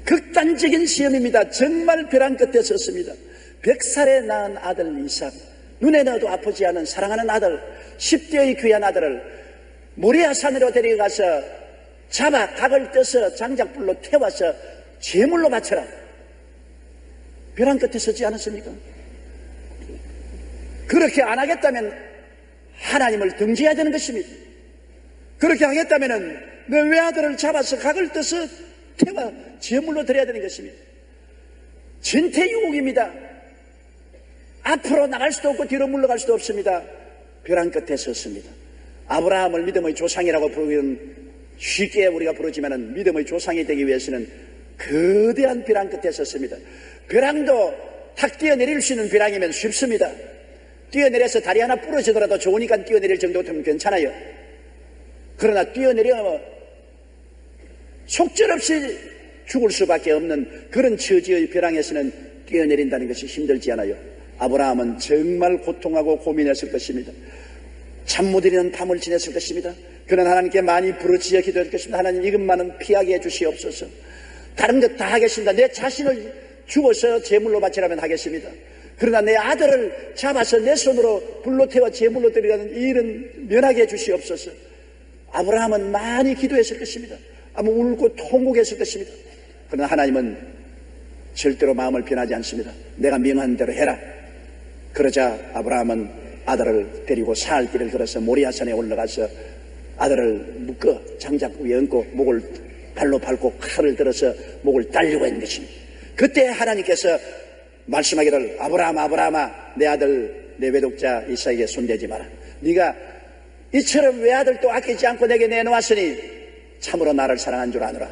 극단적인 시험입니다. 정말 벼랑 끝에 섰습니다. 100살에 낳은 아들 이삭, 눈에 넣어도 아프지 않은 사랑하는 아들, 10대의 귀한 아들을 모리아 산으로 데려가서 잡아 각을 떠서 장작불로 태워서 제물로 바쳐라. 벼랑 끝에 서지 않았습니까? 그렇게 안 하겠다면 하나님을 등지해야 되는 것입니다. 그렇게 하겠다면 내 외아들을 잡아서 각을 떠서 태워 제물로 드려야 되는 것입니다. 진퇴유곡입니다. 앞으로 나갈 수도 없고 뒤로 물러갈 수도 없습니다. 벼랑 끝에 섰습니다. 아브라함을 믿음의 조상이라고 부르기는 쉽게 우리가 부르지만 믿음의 조상이 되기 위해서는 거대한 벼랑 끝에 섰습니다. 벼랑도 탁 뛰어내릴 수 있는 벼랑이면 쉽습니다. 뛰어내려서 다리 하나 부러지더라도 좋으니까 뛰어내릴 정도면 괜찮아요. 그러나 뛰어내려 속절없이 죽을 수밖에 없는 그런 처지의 벼랑에서는 뛰어내린다는 것이 힘들지 않아요. 아브라함은 정말 고통하고 고민했을 것입니다. 잠 못 이루는 밤을 지냈을 것입니다. 그는 하나님께 많이 부르짖어 기도할 것입니다. 하나님 이것만은 피하게 해주시옵소서. 다른 것 다 하겠습니다. 내 자신을 죽어서 제물로 바치라면 하겠습니다. 그러나 내 아들을 잡아서 내 손으로 불로 태워 제물로 드리라는 이 일은 면하게 해주시옵소서. 아브라함은 많이 기도했을 것입니다. 아마 울고 통곡했을 것입니다. 그러나 하나님은 절대로 마음을 변하지 않습니다. 내가 명한 대로 해라. 그러자 아브라함은 아들을 데리고 사흘 길을 걸어서 모리아산에 올라가서 아들을 묶어 장작 위에 얹고 목을 발로 밟고 칼을 들어서 목을 따려고 했는 것입니다. 그때 하나님께서 말씀하기를 아브라함아 내 아들 내 외독자 이삭에게 손대지 마라. 네가 이처럼 외아들도 아끼지 않고 내게 내놓았으니 참으로 나를 사랑한 줄 아노라.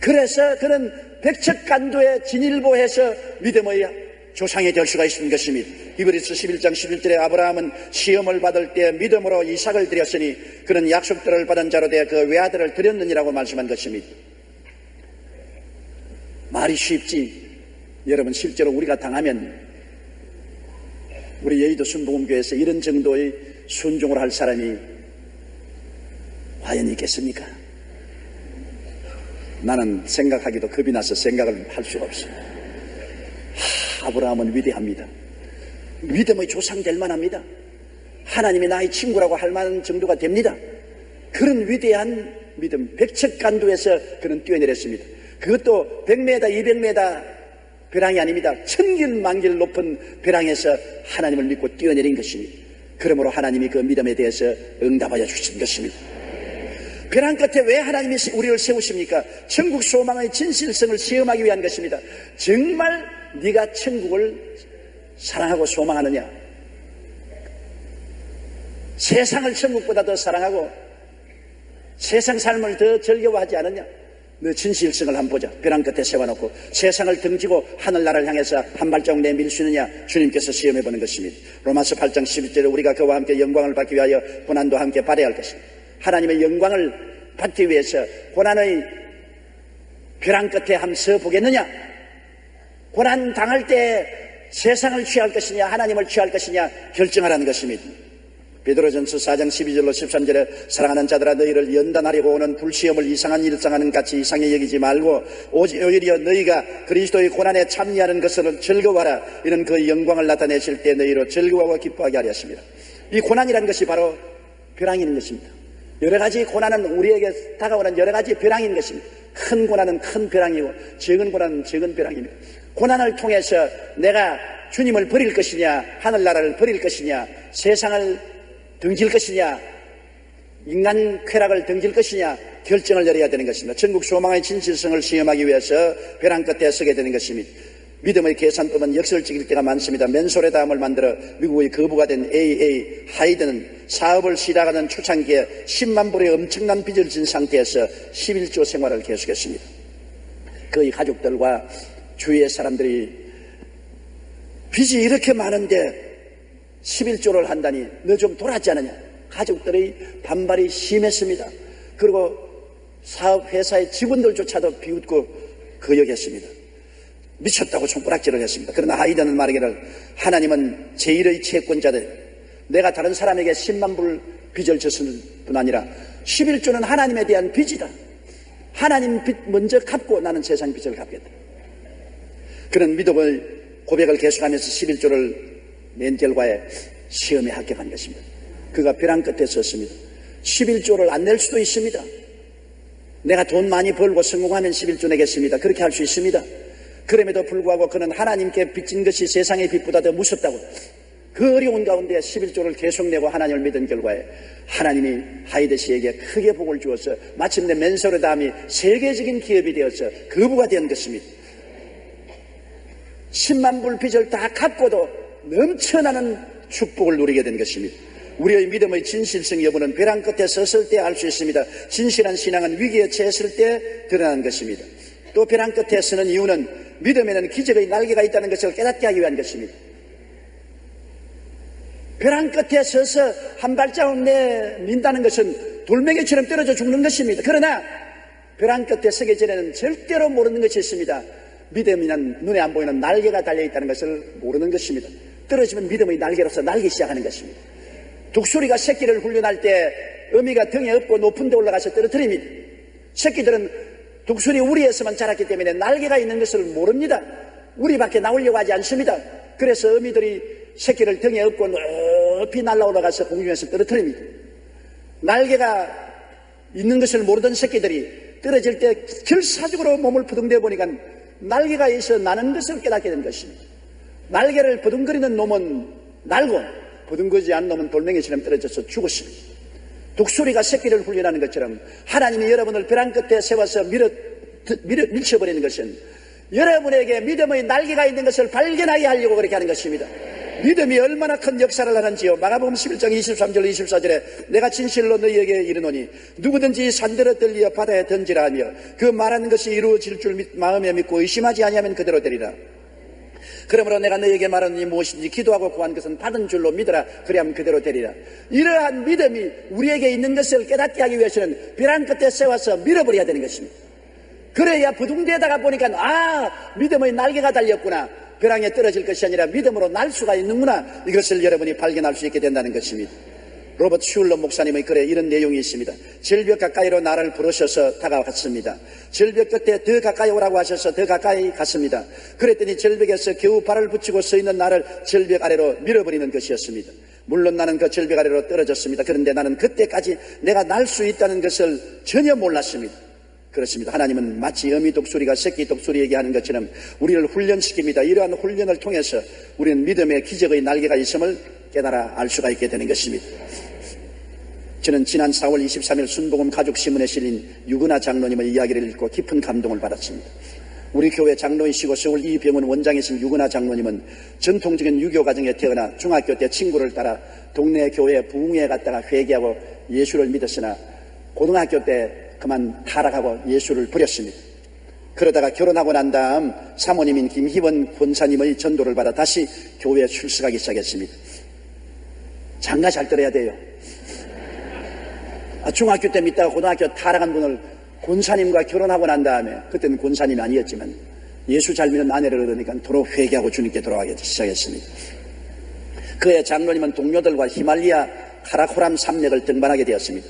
그래서 그는 백척간도에 진일보해서 믿음의 조상이 될 수가 있는 것입니다. 히브리서 11장 11절에 아브라함은 시험을 받을 때 믿음으로 이삭을 드렸으니 그는 약속들을 받은 자로 되어 그 외아들을 드렸느니라고 말씀한 것입니다. 말이 쉽지 여러분 실제로 우리가 당하면 우리 여의도 순복음교회에서 이런 정도의 순종을 할 사람이 과연 있겠습니까? 나는 생각하기도 겁이 나서 생각을 할 수가 없어요. 아브라함은 위대합니다. 믿음의 조상 될 만합니다. 하나님이 나의 친구라고 할 만한 정도가 됩니다. 그런 위대한 믿음, 백척간도에서 그는 뛰어내렸습니다. 그것도 100m, 200m 벼랑이 아닙니다. 천길만길 높은 벼랑에서 하나님을 믿고 뛰어내린 것입니다. 그러므로 하나님이 그 믿음에 대해서 응답하여 주신 것입니다. 벼랑 끝에 왜 하나님이 우리를 세우십니까? 천국 소망의 진실성을 시험하기 위한 것입니다. 정말 네가 천국을 사랑하고 소망하느냐? 세상을 천국보다 더 사랑하고 세상 삶을 더 즐거워하지 않느냐? 너 진실성을 한번 보자. 벼랑 끝에 세워놓고 세상을 등지고 하늘나라를 향해서 한 발자국 내밀 수 있느냐? 주님께서 시험해보는 것입니다. 로마서 8장 11절에 우리가 그와 함께 영광을 받기 위하여 고난도 함께 받아야 할 것입니다. 하나님의 영광을 받기 위해서 고난의 벼랑 끝에 한번 서보겠느냐? 고난 당할 때 세상을 취할 것이냐 하나님을 취할 것이냐 결정하라는 것입니다. 베드로전서 4장 12절로 13절에 사랑하는 자들아 너희를 연단하려고 오는 불시험을 이상한 일상하는 같이 이상히 여기지 말고 오히려 너희가 그리스도의 고난에 참여하는 것을 즐거워하라. 이는 그 영광을 나타내실 때 너희로 즐거워하고 기뻐하게 하려 하십니다. 이 고난이라는 것이 바로 벼랑이 있는 것입니다. 여러 가지 고난은 우리에게 다가오는 여러 가지 벼랑인 것입니다. 큰 고난은 큰 벼랑이고 적은 고난은 적은 벼랑입니다. 고난을 통해서 내가 주님을 버릴 것이냐 하늘나라를 버릴 것이냐 세상을 등질 것이냐 인간 쾌락을 등질 것이냐 결정을 내려야 되는 것입니다. 전국 소망의 진실성을 시험하기 위해서 벼랑 끝에 서게 되는 것입니다. 믿음의 계산법은 역설적일 때가 많습니다. 맨솔의 다음을 만들어 미국의 거부가 된 A.A. 하이드는 사업을 시작하는 초창기에 10만 불의 엄청난 빚을 진 상태에서 11조 생활을 계속했습니다. 그의 가족들과 주위의 사람들이 빚이 이렇게 많은데 11조를 한다니 너 좀 돌았지 않느냐. 가족들의 반발이 심했습니다. 그리고 사업회사의 직원들조차도 비웃고 거역했습니다. 미쳤다고 손가락질을 했습니다. 그러나 하이드는 말하기를 하나님은 제1의 채권자들, 내가 다른 사람에게 10만 불 빚을 졌을 뿐 아니라 11조는 하나님에 대한 빚이다. 하나님 빚 먼저 갚고 나는 세상 빚을 갚겠다. 그런 믿음의 고백을 계속하면서 11조를 낸 결과에 시험에 합격한 것입니다. 그가 벼랑 끝에 섰습니다. 11조를 안 낼 수도 있습니다. 내가 돈 많이 벌고 성공하면 11조 내겠습니다. 그렇게 할 수 있습니다. 그럼에도 불구하고 그는 하나님께 빚진 것이 세상의 빚보다 더 무섭다고 그 어려운 가운데 11조를 계속 내고 하나님을 믿은 결과에 하나님이 하이드 씨에게 크게 복을 주어서 마침내 맨솔의 다음이 세계적인 기업이 되어서 거부가 된 것입니다. 10만 불 빚을 다 갚고도 넘쳐나는 축복을 누리게 된 것입니다. 우리의 믿음의 진실성 여부는 벼랑 끝에 섰을 때 알 수 있습니다. 진실한 신앙은 위기에 처했을 때 드러나는 것입니다. 또 벼랑 끝에 서는 이유는 믿음에는 기적의 날개가 있다는 것을 깨닫게 하기 위한 것입니다. 벼랑 끝에 서서 한 발자국 내민다는 것은 돌멩이처럼 떨어져 죽는 것입니다. 그러나 벼랑 끝에 서기 전에는 절대로 모르는 것이 있습니다. 믿음이란 눈에 안 보이는 날개가 달려있다는 것을 모르는 것입니다. 떨어지면 믿음의 날개로서 날기 시작하는 것입니다. 독수리가 새끼를 훈련할 때 어미가 등에 업고 높은 데 올라가서 떨어뜨립니다. 새끼들은 독수리 우리에서만 자랐기 때문에 날개가 있는 것을 모릅니다. 우리 밖에 나오려고 하지 않습니다. 그래서 어미들이 새끼를 등에 업고 높이 날아 올라가서 공중에서 떨어뜨립니다. 날개가 있는 것을 모르던 새끼들이 떨어질 때 결사적으로 몸을 부둥대 보니까 날개가 있어 나는 것을 깨닫게 된 것입니다. 날개를 부둥거리는 놈은 날고 부둥거리지 않는 놈은 돌멩이처럼 떨어져서 죽었습니다. 독수리가 새끼를 훈련하는 것처럼 하나님이 여러분을 벼랑 끝에 세워서 밀쳐버리는 것은 여러분에게 믿음의 날개가 있는 것을 발견하게 하려고 그렇게 하는 것입니다. 믿음이 얼마나 큰 역사를 하는지요. 마가복음 11장 23절 24절에 내가 진실로 너희에게 이르노니 누구든지 산들어 들리어 바다에 던지라 하며 그 말하는 것이 이루어질 줄 마음에 믿고 의심하지 아니하면 그대로 되리라. 그러므로 내가 너희에게 말하노니 무엇인지 기도하고 구한 것은 받은 줄로 믿으라. 그리하면 그대로 되리라. 이러한 믿음이 우리에게 있는 것을 깨닫게 하기 위해서는 벼랑 끝에 세워서 밀어버려야 되는 것입니다. 그래야 부둥대다가 보니까 믿음의 날개가 달렸구나. 벼랑에 떨어질 것이 아니라 믿음으로 날 수가 있는구나. 이것을 여러분이 발견할 수 있게 된다는 것입니다. 로버트 슐러 목사님의 글에 이런 내용이 있습니다. 절벽 가까이로 나를 부르셔서 다가갔습니다. 절벽 끝에 더 가까이 오라고 하셔서 더 가까이 갔습니다. 그랬더니 절벽에서 겨우 발을 붙이고 서 있는 나를 절벽 아래로 밀어버리는 것이었습니다. 물론 나는 그 절벽 아래로 떨어졌습니다. 그런데 나는 그때까지 내가 날 수 있다는 것을 전혀 몰랐습니다. 그렇습니다. 하나님은 마치 어미 독수리가 새끼 독수리에게 하는 것처럼 우리를 훈련시킵니다. 이러한 훈련을 통해서 우리는 믿음의 기적의 날개가 있음을 깨달아 알 수가 있게 되는 것입니다. 저는 지난 4월 23일 순복음 가족신문에 실린 유근아 장로님의 이야기를 읽고 깊은 감동을 받았습니다. 우리 교회 장로이시고 서울 이병원 원장이신 유근아 장로님은 전통적인 유교 가정에 태어나 중학교 때 친구를 따라 동네 교회 부흥회에 갔다가 회개하고 예수를 믿었으나 고등학교 때 그만 타락하고 예수를 버렸습니다. 그러다가 결혼하고 난 다음 사모님인 김희원 권사님의 전도를 받아 다시 교회에 출석하기 시작했습니다. 장가 잘 들어야 돼요. 중학교 때 믿다가 고등학교 타락한 분을 권사님과 결혼하고 난 다음에, 그때는 권사님이 아니었지만 예수 잘 믿는 아내를 얻으니까 도로 회개하고 주님께 돌아가기 시작했습니다. 그의 장로님은 동료들과 히말리아 카라코람 산맥을 등반하게 되었습니다.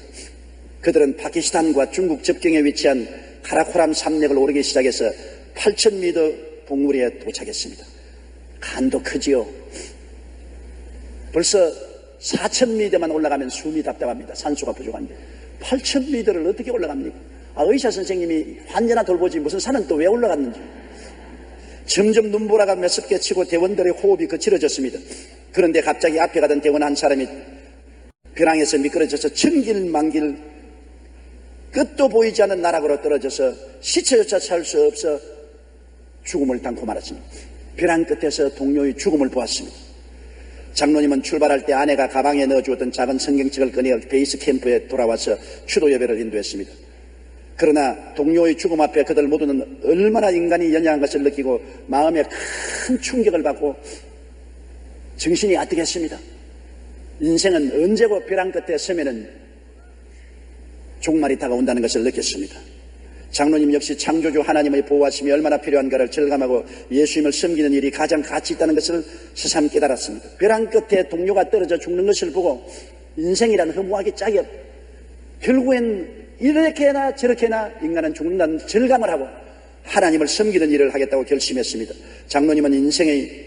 그들은 파키스탄과 중국 접경에 위치한 카라코람 산맥을 오르기 시작해서 8,000m 봉우리에 도착했습니다. 간도 크지요. 벌써 4,000m만 올라가면 숨이 답답합니다. 산소가 부족한데 8,000m를 어떻게 올라갑니까? 의사 선생님이 환자나 돌보지 무슨 산은 또 왜 올라갔는지. 점점 눈보라가 몇십 개 치고 대원들의 호흡이 거칠어졌습니다. 그런데 갑자기 앞에 가던 대원 한 사람이 벼랑에서 미끄러져서 천길만길 끝도 보이지 않는 나락으로 떨어져서 시체조차 찾을 수 없어 죽음을 당코 말았습니다. 벼랑 끝에서 동료의 죽음을 보았습니다. 장로님은 출발할 때 아내가 가방에 넣어주었던 작은 성경책을 꺼내 베이스 캠프에 돌아와서 추도 예배를 인도했습니다. 그러나 동료의 죽음 앞에 그들 모두는 얼마나 인간이 연약한 것을 느끼고 마음에 큰 충격을 받고 정신이 아득했습니다. 인생은 언제고 벼랑 끝에 서면은 종말이 다가온다는 것을 느꼈습니다. 장로님 역시 창조주 하나님의 보호하심이 얼마나 필요한가를 절감하고 예수님을 섬기는 일이 가장 가치 있다는 것을 새삼 깨달았습니다. 벼랑 끝에 동료가 떨어져 죽는 것을 보고 인생이란 허무하게 짝이 없, 결국엔 이렇게나 저렇게나 인간은 죽는다는 절감을 하고 하나님을 섬기는 일을 하겠다고 결심했습니다. 장로님은 인생의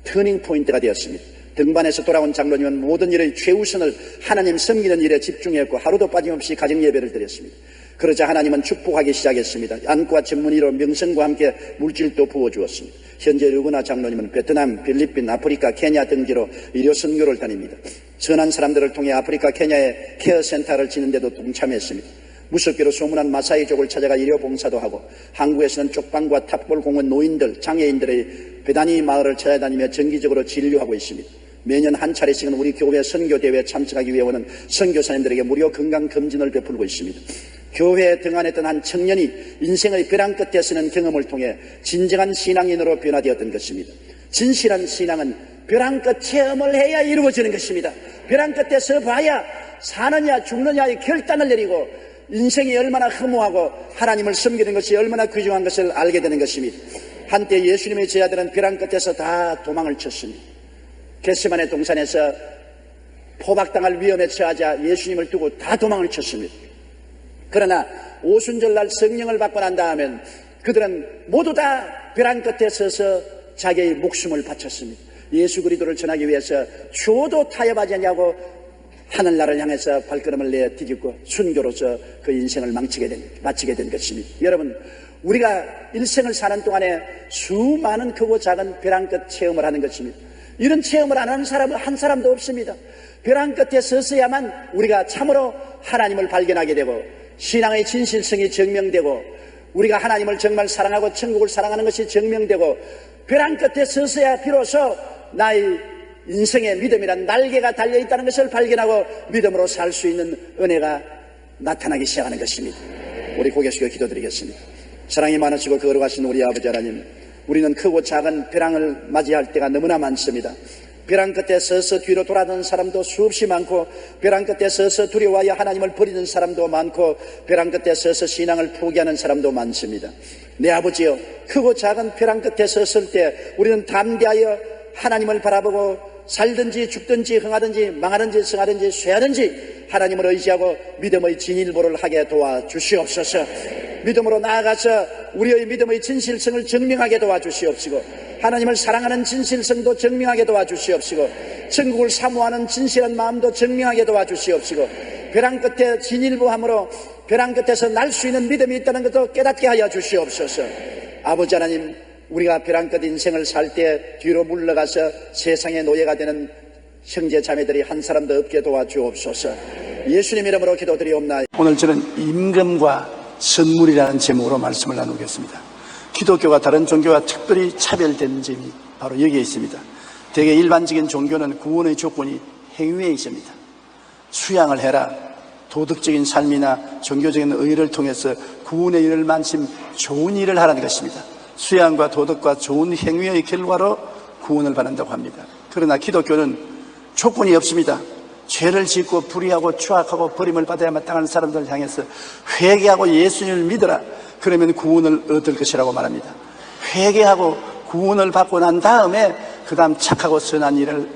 터닝 포인트가 되었습니다. 등반에서 돌아온 장로님은 모든 일의 최우선을 하나님 섬기는 일에 집중했고 하루도 빠짐없이 가정 예배를 드렸습니다. 그러자 하나님은 축복하기 시작했습니다. 안과 전문의로 명성과 함께 물질도 부어주었습니다. 현재 르구나 장로님은 베트남, 필리핀, 아프리카, 케냐 등지로 의료 선교를 다닙니다. 선한 사람들을 통해 아프리카, 케냐에 케어센터를 짓는 데도 동참했습니다. 무섭게로 소문난 마사이족을 찾아가 의료 봉사도 하고 한국에서는 쪽방과 탑골 공원 노인들, 장애인들의 배단위 마을을 찾아다니며 정기적으로 진료하고 있습니다. 매년 한 차례씩은 우리 교회 선교대회에 참석하기 위해 오는 선교사님들에게 무료 건강검진을 베풀고 있습니다. 교회에 등한했던 한 청년이 인생의 벼랑 끝에 서는 경험을 통해 진정한 신앙인으로 변화되었던 것입니다. 진실한 신앙은 벼랑 끝 체험을 해야 이루어지는 것입니다. 벼랑 끝에 서봐야 사느냐 죽느냐의 결단을 내리고 인생이 얼마나 허무하고 하나님을 섬기는 것이 얼마나 귀중한 것을 알게 되는 것입니다. 한때 예수님의 제자들은 벼랑 끝에서 다 도망을 쳤습니다. 겟세마네 동산에서 포박당할 위험에 처하자 예수님을 두고 다 도망을 쳤습니다. 그러나 오순절날 성령을 받고 난 다음엔 그들은 모두 다 벼랑 끝에 서서 자기의 목숨을 바쳤습니다. 예수 그리스도를 전하기 위해서 주어도 타협하지 않냐고 하늘나라를 향해서 발걸음을 내디딛고 순교로서 그 인생을 마치게 된 것입니다. 여러분, 우리가 일생을 사는 동안에 수많은 크고 작은 벼랑 끝 체험을 하는 것입니다. 이런 체험을 안 하는 사람은 한 사람도 없습니다. 벼랑 끝에 서서야만 우리가 참으로 하나님을 발견하게 되고 신앙의 진실성이 증명되고 우리가 하나님을 정말 사랑하고 천국을 사랑하는 것이 증명되고 벼랑 끝에 서서야 비로소 나의 인생의 믿음이란 날개가 달려있다는 것을 발견하고 믿음으로 살 수 있는 은혜가 나타나기 시작하는 것입니다. 우리 고개 숙여 기도드리겠습니다. 사랑이 많으시고 거룩하신 우리 아버지 하나님, 우리는 크고 작은 벼랑을 맞이할 때가 너무나 많습니다. 벼랑 끝에 서서 뒤로 돌아가는 사람도 수없이 많고 벼랑 끝에 서서 두려워하여 하나님을 버리는 사람도 많고 벼랑 끝에 서서 신앙을 포기하는 사람도 많습니다. 내 아버지여, 크고 작은 벼랑 끝에 섰을 때 우리는 담대하여 하나님을 바라보고 살든지 죽든지 흥하든지 망하든지 성하든지 쇠하든지 하나님을 의지하고 믿음의 진일보를 하게 도와주시옵소서. 믿음으로 나아가서 우리의 믿음의 진실성을 증명하게 도와주시옵시고 하나님을 사랑하는 진실성도 증명하게 도와주시옵시고 천국을 사모하는 진실한 마음도 증명하게 도와주시옵시고 벼랑 끝에 진일보함으로 벼랑 끝에서 날 수 있는 믿음이 있다는 것도 깨닫게 하여 주시옵소서. 아버지 하나님, 우리가 벼랑 끝 인생을 살 때 뒤로 물러가서 세상의 노예가 되는 형제 자매들이 한 사람도 없게 도와주옵소서. 예수님 이름으로 기도드리옵나이다. 오늘 저는 임금과 선물이라는 제목으로 말씀을 나누겠습니다. 기독교가 다른 종교와 특별히 차별된 점이 바로 여기에 있습니다. 대개 일반적인 종교는 구원의 조건이 행위에 있습니다. 수양을 해라, 도덕적인 삶이나 종교적인 의를 통해서 구원의 일을 마침 좋은 일을 하라는 것입니다. 수양과 도덕과 좋은 행위의 결과로 구원을 받는다고 합니다. 그러나 기독교는 조건이 없습니다. 죄를 짓고 불의하고 추악하고 버림을 받아야 마땅한 사람들을 향해서 회개하고 예수님을 믿어라, 그러면 구원을 얻을 것이라고 말합니다. 회개하고 구원을 받고 난 다음에 그 다음 착하고 선한 일을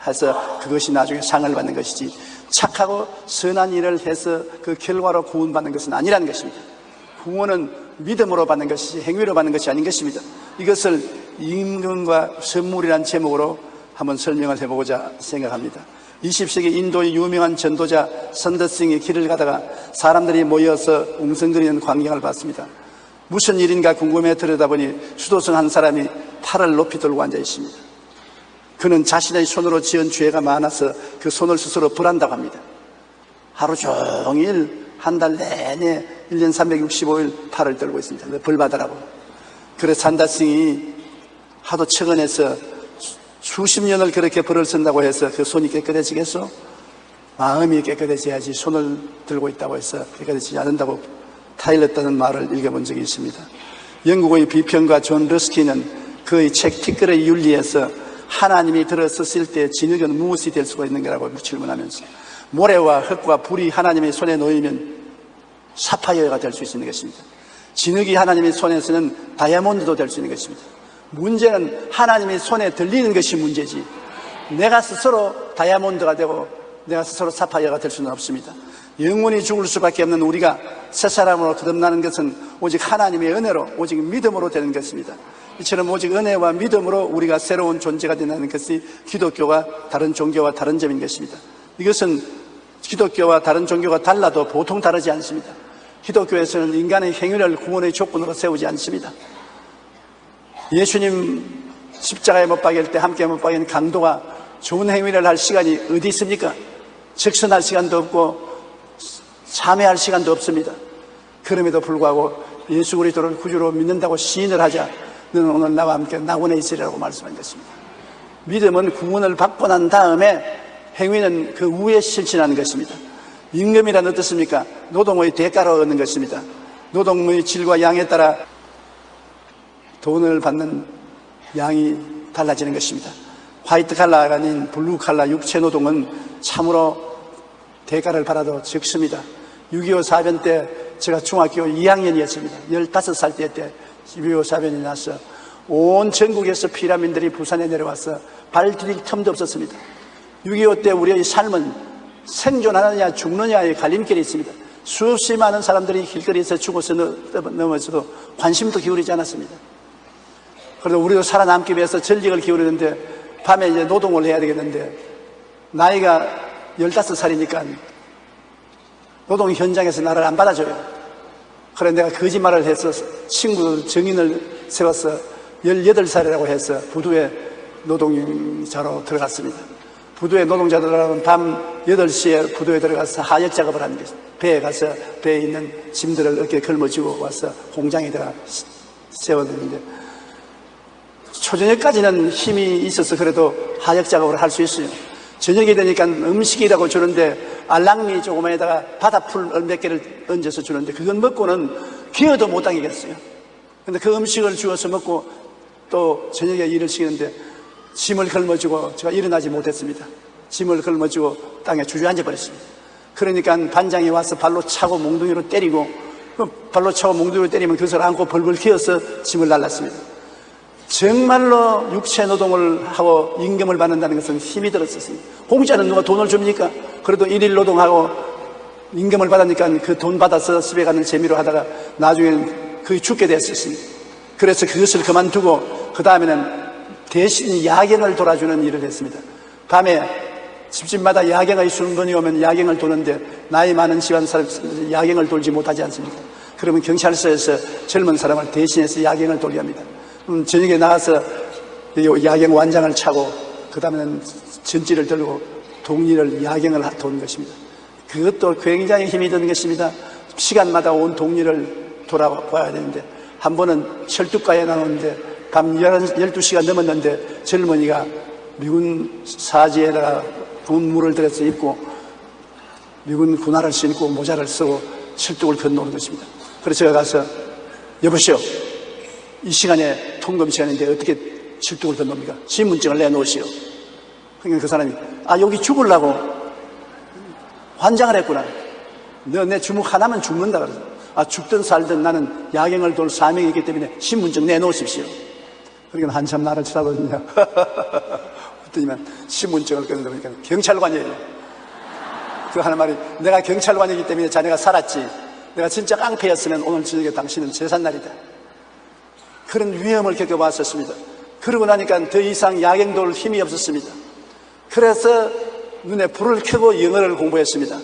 해서 그것이 나중에 상을 받는 것이지, 착하고 선한 일을 해서 그 결과로 구원받는 것은 아니라는 것입니다. 구원은 믿음으로 받는 것이지 행위로 받는 것이 아닌 것입니다. 이것을 임금과 선물이라는 제목으로 한번 설명을 해보고자 생각합니다. 20세기 인도의 유명한 전도자 선더싱이 길을 가다가 사람들이 모여서 웅성거리는 광경을 봤습니다. 무슨 일인가 궁금해 들여다보니 수도승 한 사람이 팔을 높이 들고 앉아 있습니다. 그는 자신의 손으로 지은 죄가 많아서 그 손을 스스로 벌한다고 합니다. 하루 종일 한 달 내내 1년 365일 팔을 떨고 있습니다. 벌 받으라고. 그래서 산다승이 하도 처근해서 수십 년을 그렇게 벌을 쓴다고 해서 그 손이 깨끗해지겠어? 마음이 깨끗해져야지 손을 들고 있다고 해서 깨끗해지지 않는다고 타일렀다는 말을 읽어본 적이 있습니다. 영국의 비평가 존 러스키는 그의 책 티끌의 윤리에서 하나님이 들어섰을 때 진흙은 무엇이 될 수가 있는 거라고 질문하면서 모래와 흙과 불이 하나님의 손에 놓이면 사파이어가 될 수 있는 것입니다. 진흙이 하나님의 손에서는 다이아몬드도 될 수 있는 것입니다. 문제는 하나님의 손에 들리는 것이 문제지 내가 스스로 다이아몬드가 되고 내가 스스로 사파이어가 될 수는 없습니다. 영원히 죽을 수밖에 없는 우리가 새 사람으로 거듭나는 것은 오직 하나님의 은혜로 오직 믿음으로 되는 것입니다. 이처럼 오직 은혜와 믿음으로 우리가 새로운 존재가 되는 것이 기독교와 다른 종교와 다른 점인 것입니다. 이것은 기독교와 다른 종교가 달라도 보통 다르지 않습니다. 기독교에서는 인간의 행위를 구원의 조건으로 세우지 않습니다. 예수님 십자가에 못 박일 때 함께 못 박인 강도가 좋은 행위를 할 시간이 어디 있습니까? 적선할 시간도 없고 참회할 시간도 없습니다. 그럼에도 불구하고 예수 그리스도를 구주로 믿는다고 시인을 하자 너는 오늘 나와 함께 낙원에 있으리라고 말씀한 것입니다. 믿음은 구원을 받고 난 다음에 행위는 그 후에 실천하는 것입니다. 임금이란 어떻습니까? 노동의 대가로 얻는 것입니다. 노동의 질과 양에 따라 돈을 받는 양이 달라지는 것입니다. 화이트 칼라가 아닌 블루 칼라 육체 노동은 참으로 대가를 받아도 적습니다. 6.25 사변 때 제가 중학교 2학년이었습니다. 15살 때 6.25 사변이 나서 온 전국에서 피라민들이 부산에 내려와서 발 디딜 틈도 없었습니다. 6.25 때 우리의 삶은 생존하느냐 죽느냐의 갈림길이 있습니다. 수없이 많은 사람들이 길거리에서 죽어서 넘어져도 관심도 기울이지 않았습니다. 그래도 우리도 살아남기 위해서 전력을 기울이는데 밤에 이제 노동을 해야 되겠는데 나이가 15살이니까 노동 현장에서 나를 안 받아줘요. 그래 내가 거짓말을 해서 친구들 정인을 세워서 18살이라고 해서 부두에 노동자로 들어갔습니다. 부두에 노동자들은 밤 8시에 부두에 들어가서 하역 작업을 하는 것입니다. 배에 가서 배에 있는 짐들을 어깨에 걸머쥐고 와서 공장에다가 세워두는데 초저녁까지는 힘이 있어서 그래도 하역 작업을 할 수 있어요. 저녁이 되니까 음식이라고 주는데 알랑미 조그만에다가 바다풀 몇 개를 얹어서 주는데 그건 먹고는 기어도 못 당기겠어요. 근데 그 음식을 주어서 먹고 또 저녁에 일을 시키는데 짐을 걸머쥐고 제가 일어나지 못했습니다. 짐을 걸머쥐고 땅에 주저앉아 버렸습니다. 그러니까 반장이 와서 발로 차고 몽둥이로 때리고 발로 차고 몽둥이로 때리면 그것을 안고 벌벌 기어서 짐을 날랐습니다. 정말로 육체 노동을 하고 임금을 받는다는 것은 힘이 들었었습니다. 공짜는 누가 돈을 줍니까? 그래도 일일 노동하고 임금을 받으니까 그 돈 받아서 집에 가는 재미로 하다가 나중에는 거의 죽게 됐었습니다. 그래서 그것을 그만두고 그 다음에는 대신 야경을 돌아주는 일을 했습니다. 밤에 집집마다 야경의 순번이 오면 야경을 도는데 나이 많은 집안 사람 야경을 돌지 못하지 않습니까? 그러면 경찰서에서 젊은 사람을 대신해서 야경을 돌게 합니다. 저녁에 나가서 야경 완장을 차고 그 다음에는 전지를 들고 동리를 야경을 도는 것입니다. 그것도 굉장히 힘이 드는 것입니다. 시간마다 온 동리를 돌아봐야 되는데 한 번은 철쭉가에 나오는데 밤 12시가 넘었는데 젊은이가 미군 사지에다가 군무를 들여서 입고 미군 군화를 신고 모자를 쓰고 철쭉을 건너오는 것입니다. 그래서 제가 가서 여보시오, 이 시간에 통금 시간인데 어떻게 철쭉을 건넙니까? 신분증을 내놓으시오. 그러니까 그 사람이 여기 죽으려고 환장을 했구나. 너 내 주먹 하나면 죽는다 그래서 죽든 살든 나는 야경을 돌 사명이 있기 때문에 신분증 내놓으십시오. 그러니까 한참 나를 쳐다보느냐. 그랬더니만 신분증을 끊는다니까 경찰관이에요. 그 하는 말이 내가 경찰관이기 때문에 자네가 살았지. 내가 진짜 깡패였으면 오늘 저녁에 당신은 제삿날이다. 그런 위험을 겪어봤었습니다. 그러고 나니까 더 이상 야경 돌 힘이 없었습니다. 그래서 눈에 불을 켜고 영어를 공부했습니다.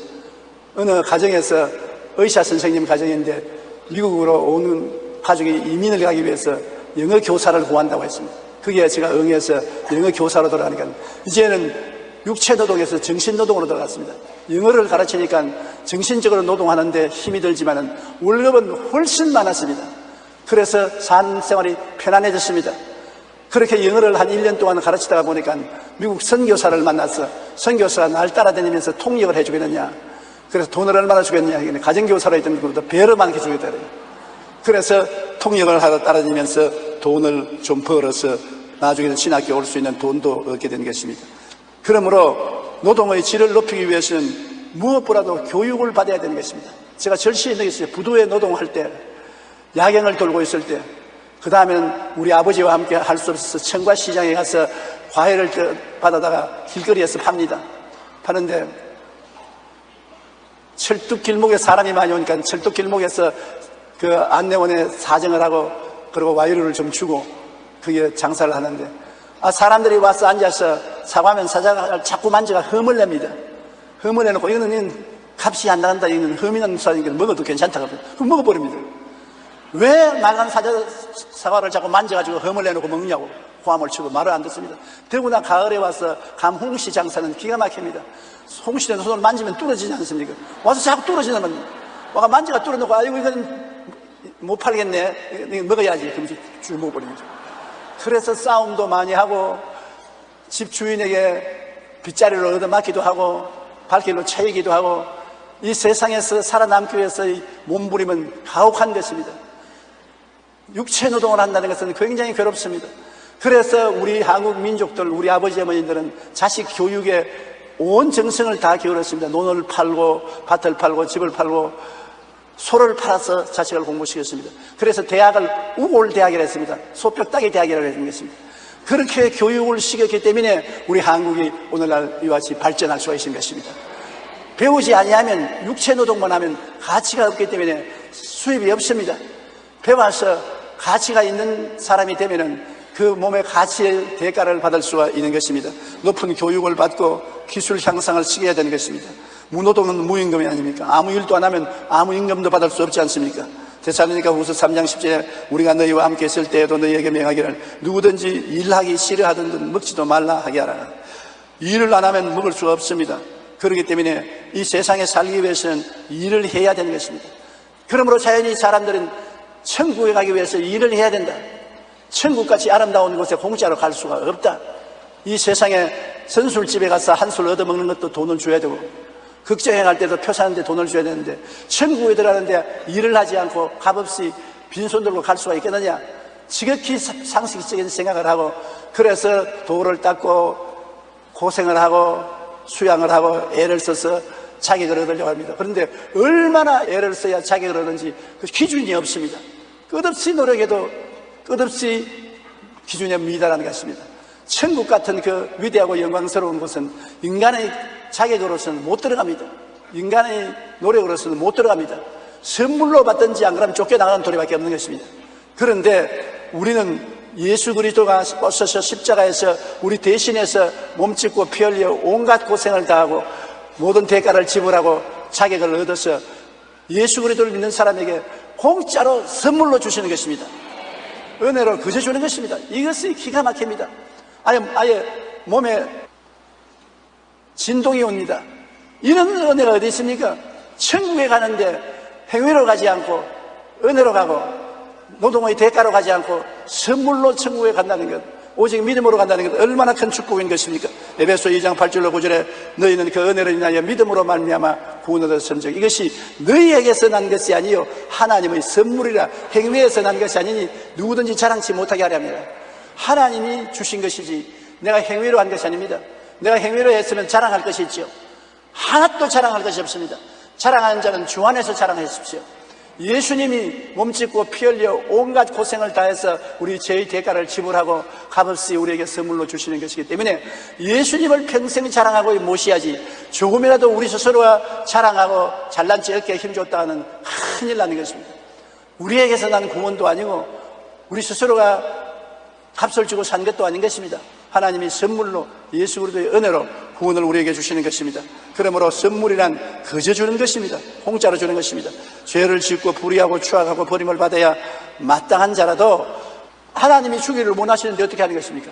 어느 가정에서 의사 선생님 가정인데 미국으로 오는 가족이 이민을 가기 위해서 영어 교사를 구한다고 했습니다. 그게 제가 응해서 영어 교사로 돌아가니까 이제는 육체 노동에서 정신 노동으로 들어갔습니다. 영어를 가르치니까 정신적으로 노동하는데 힘이 들지만은 월급은 훨씬 많았습니다. 그래서 산 생활이 편안해졌습니다. 그렇게 영어를 한 1년 동안 가르치다가 보니까 미국 선교사를 만나서 선교사가 날 따라다니면서 통역을 해주겠느냐. 그래서 돈을 얼마나 주겠냐. 가정교사로 있던 것보다 배를 많게 주겠다. 그래서 통역을 하다 따라다니면서 돈을 좀 벌어서 나중에 신학교 올 수 있는 돈도 얻게 된 것입니다. 그러므로 노동의 질을 높이기 위해서는 무엇보다도 교육을 받아야 되는 것입니다. 제가 절실히 느꼈어요. 부두에 노동할 때, 야경을 돌고 있을 때, 그 다음에는 우리 아버지와 함께 할 수 없어서 청과시장에 가서 과일을 받아다가 길거리에서 팝니다. 파는데 철뚝 길목에 사람이 많이 오니까 철뚝 길목에서 그 안내원에 사정을 하고 그리고 와이르를 좀 주고 그게 장사를 하는데 사람들이 와서 앉아서 사과하면 사자가 자꾸 만져가 흠을 냅니다. 흠을 내놓고 이거는 값이 안 나간다. 이거는 흠이 나는 사니까 먹어도 괜찮다고 먹어버립니다. 왜 말란 사과를 자꾸 만져가지고 흠을 내놓고 먹냐고 고함을 치고 말을 안 듣습니다. 더구나 가을에 와서 감홍시 장사는 기가 막힙니다. 홍시는 손을 만지면 뚫어지지 않습니까? 와서 자꾸 뚫어지면 와가 만져가 뚫어놓고 아이고 이건 못 팔겠네. 이거 먹어야지. 그럼 쭉 먹어버립니다. 그래서 싸움도 많이 하고 집 주인에게 빗자리를 얻어맞기도 하고 발길로 차이기도 하고 이 세상에서 살아남기 위해서 몸부림은 가혹한 것입니다. 육체 노동을 한다는 것은 굉장히 괴롭습니다. 그래서 우리 한국 민족들, 우리 아버지 어머니들은 자식 교육에 온 정성을 다 기울였습니다. 논을 팔고 밭을 팔고 집을 팔고 소를 팔아서 자식을 공부시켰습니다. 그래서 대학을 우골대학이라고 했습니다. 소뼈따기 대학이라고 했습니다. 그렇게 교육을 시켰기 때문에 우리 한국이 오늘날 이와 같이 발전할 수가 있는 것입니다. 배우지 아니하면 육체 노동만 하면 가치가 없기 때문에 수입이 없습니다. 배워서 가치가 있는 사람이 되면은 그 몸의 가치의 대가를 받을 수가 있는 것입니다. 높은 교육을 받고 기술 향상을 시켜야 되는 것입니다. 무노동은 무임금이 아닙니까? 아무 일도 안 하면 아무 임금도 받을 수 없지 않습니까? 데살로니가 후서 3장 10절에 우리가 너희와 함께 있을 때에도 너희에게 명하기를 누구든지 일하기 싫어하든 먹지도 말라 하게 하라. 일을 안 하면 먹을 수가 없습니다. 그렇기 때문에 이 세상에 살기 위해서는 일을 해야 되는 것입니다. 그러므로 자연히 사람들은 천국에 가기 위해서 일을 해야 된다. 천국같이 아름다운 곳에 공짜로 갈 수가 없다. 이 세상에 선술집에 가서 한술 얻어먹는 것도 돈을 줘야 되고 극장에 갈 때도 표 사는데 돈을 줘야 되는데 천국에 들어가는데 일을 하지 않고 값없이 빈손 들고 갈 수가 있겠느냐. 지극히 상식적인 생각을 하고 그래서 돌을 닦고 고생을 하고 수양을 하고 애를 써서 자격을 얻으려고 합니다. 그런데 얼마나 애를 써야 자격을 얻는지 그 기준이 없습니다. 끝없이 노력해도 끝없이 기준에 미달하는 것입니다. 천국 같은 그 위대하고 영광스러운 곳은 인간의 자격으로서는 못 들어갑니다. 인간의 노력으로서는 못 들어갑니다. 선물로 받든지 안 그러면 쫓겨나가는 도리밖에 없는 것입니다. 그런데 우리는 예수 그리스도가 오셔서 십자가에서 우리 대신해서 몸짓고 피 흘려 온갖 고생을 다하고 모든 대가를 지불하고 자격을 얻어서 예수 그리스도를 믿는 사람에게 공짜로 선물로 주시는 것입니다. 은혜로 그저 주는 것입니다. 이것이 기가 막힙니다. 아예 몸에 진동이 옵니다. 이런 은혜가 어디 있습니까? 천국에 가는데 행위로 가지 않고 은혜로 가고 노동의 대가로 가지 않고 선물로 천국에 간다는 것, 오직 믿음으로 간다는 것 얼마나 큰 축복인 것입니까? 에베소 2장 8절로 9절에 너희는 그 은혜로 인하여 믿음으로 말미암아 구원을 얻었음즉 이것이 너희에게서 난 것이 아니요 하나님의 선물이라. 행위에서 난 것이 아니니 누구든지 자랑치 못하게 하려 합니다. 하나님이 주신 것이지 내가 행위로 한 것이 아닙니다. 내가 행위로 했으면 자랑할 것이 있죠. 하나도 자랑할 것이 없습니다. 자랑하는 자는 주 안에서 자랑하십시오. 예수님이 몸짓고 피 흘려 온갖 고생을 다해서 우리 죄의 대가를 지불하고 값없이 우리에게 선물로 주시는 것이기 때문에 예수님을 평생 자랑하고 모시야지 조금이라도 우리 스스로가 자랑하고 잘난 체 어깨에 힘줬다 하는 큰일 나는 것입니다. 우리에게서 난 구원도 아니고 우리 스스로가 값을 주고 산 것도 아닌 것입니다. 하나님이 선물로 예수 그리스도의 은혜로 구원을 우리에게 주시는 것입니다. 그러므로 선물이란 거저 주는 것입니다. 공짜로 주는 것입니다. 죄를 짓고 불의하고 추악하고 버림을 받아야 마땅한 자라도 하나님이 주기를 원하시는데 어떻게 하는 것입니까?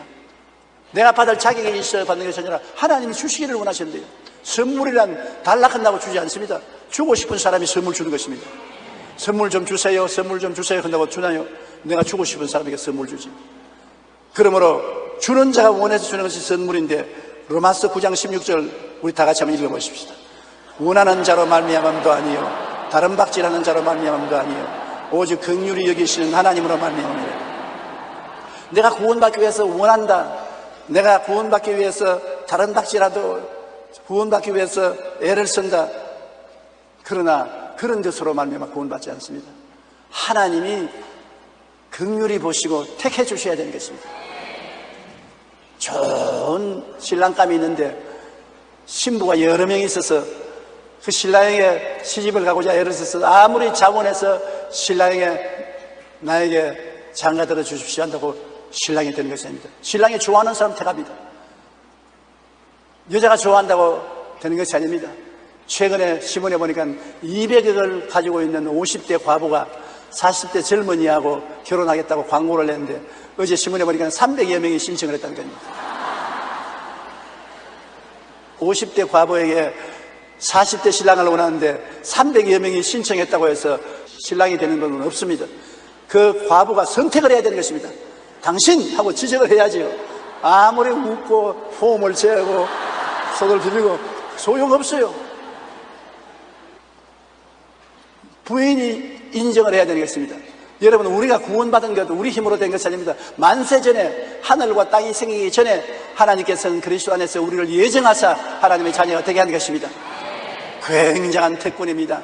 내가 받을 자격이 있어야 받는 것이 아니라 하나님이 주시기를 원하시는데요. 선물이란 달라한다고 주지 않습니다. 주고 싶은 사람이 선물 주는 것입니다. 선물 좀 주세요, 선물 좀 주세요 한다고 주나요? 내가 주고 싶은 사람에게 선물 주지. 그러므로 주는 자가 원해서 주는 것이 선물인데, 로마서 9장 16절 우리 다 같이 한번 읽어보십시다. 원하는 자로 말미암음도 아니요 다른 박질하는 자로 말미암음도 아니요 오직 긍휼히 여기시는 하나님으로 말미암음이라. 내가 구원받기 위해서 원한다, 내가 구원받기 위해서 다른 박질라도 구원받기 위해서 애를 쓴다, 그러나 그런 것으로 말미암아 구원받지 않습니다. 하나님이 긍휼히 보시고 택해 주셔야 되는 것입니다. 좋은 신랑감이 있는데 신부가 여러 명이 있어서 그 신랑에게 시집을 가고자 애를 써서 아무리 자원해서 신랑에게 나에게 장가 들어 주십시오 한다고 신랑이 되는 것이 아닙니다. 신랑이 좋아하는 사람 택합니다. 여자가 좋아한다고 되는 것이 아닙니다. 최근에 신문에 보니까 200억을 가지고 있는 50대 과부가 40대 젊은이하고 결혼하겠다고 광고를 냈는데, 어제 신문에 보니까 300여 명이 신청을 했다는 겁니다. 50대 과부에게 40대 신랑을 원하는데 300여 명이 신청했다고 해서 신랑이 되는 건 없습니다. 그 과부가 선택을 해야 되는 것입니다. 당신! 하고 지적을 해야지요. 아무리 웃고 호흡을 재고 손을 비비고 소용없어요. 부인이 인정을 해야 되는 것입니다. 여러분, 우리가 구원받은 것 우리 힘으로 된 것이 아닙니다. 만세전에 하늘과 땅이 생기기 전에 하나님께서는 그리스도 안에서 우리를 예정하사 하나님의 자녀가 되게 한 것입니다. 굉장한 특권입니다.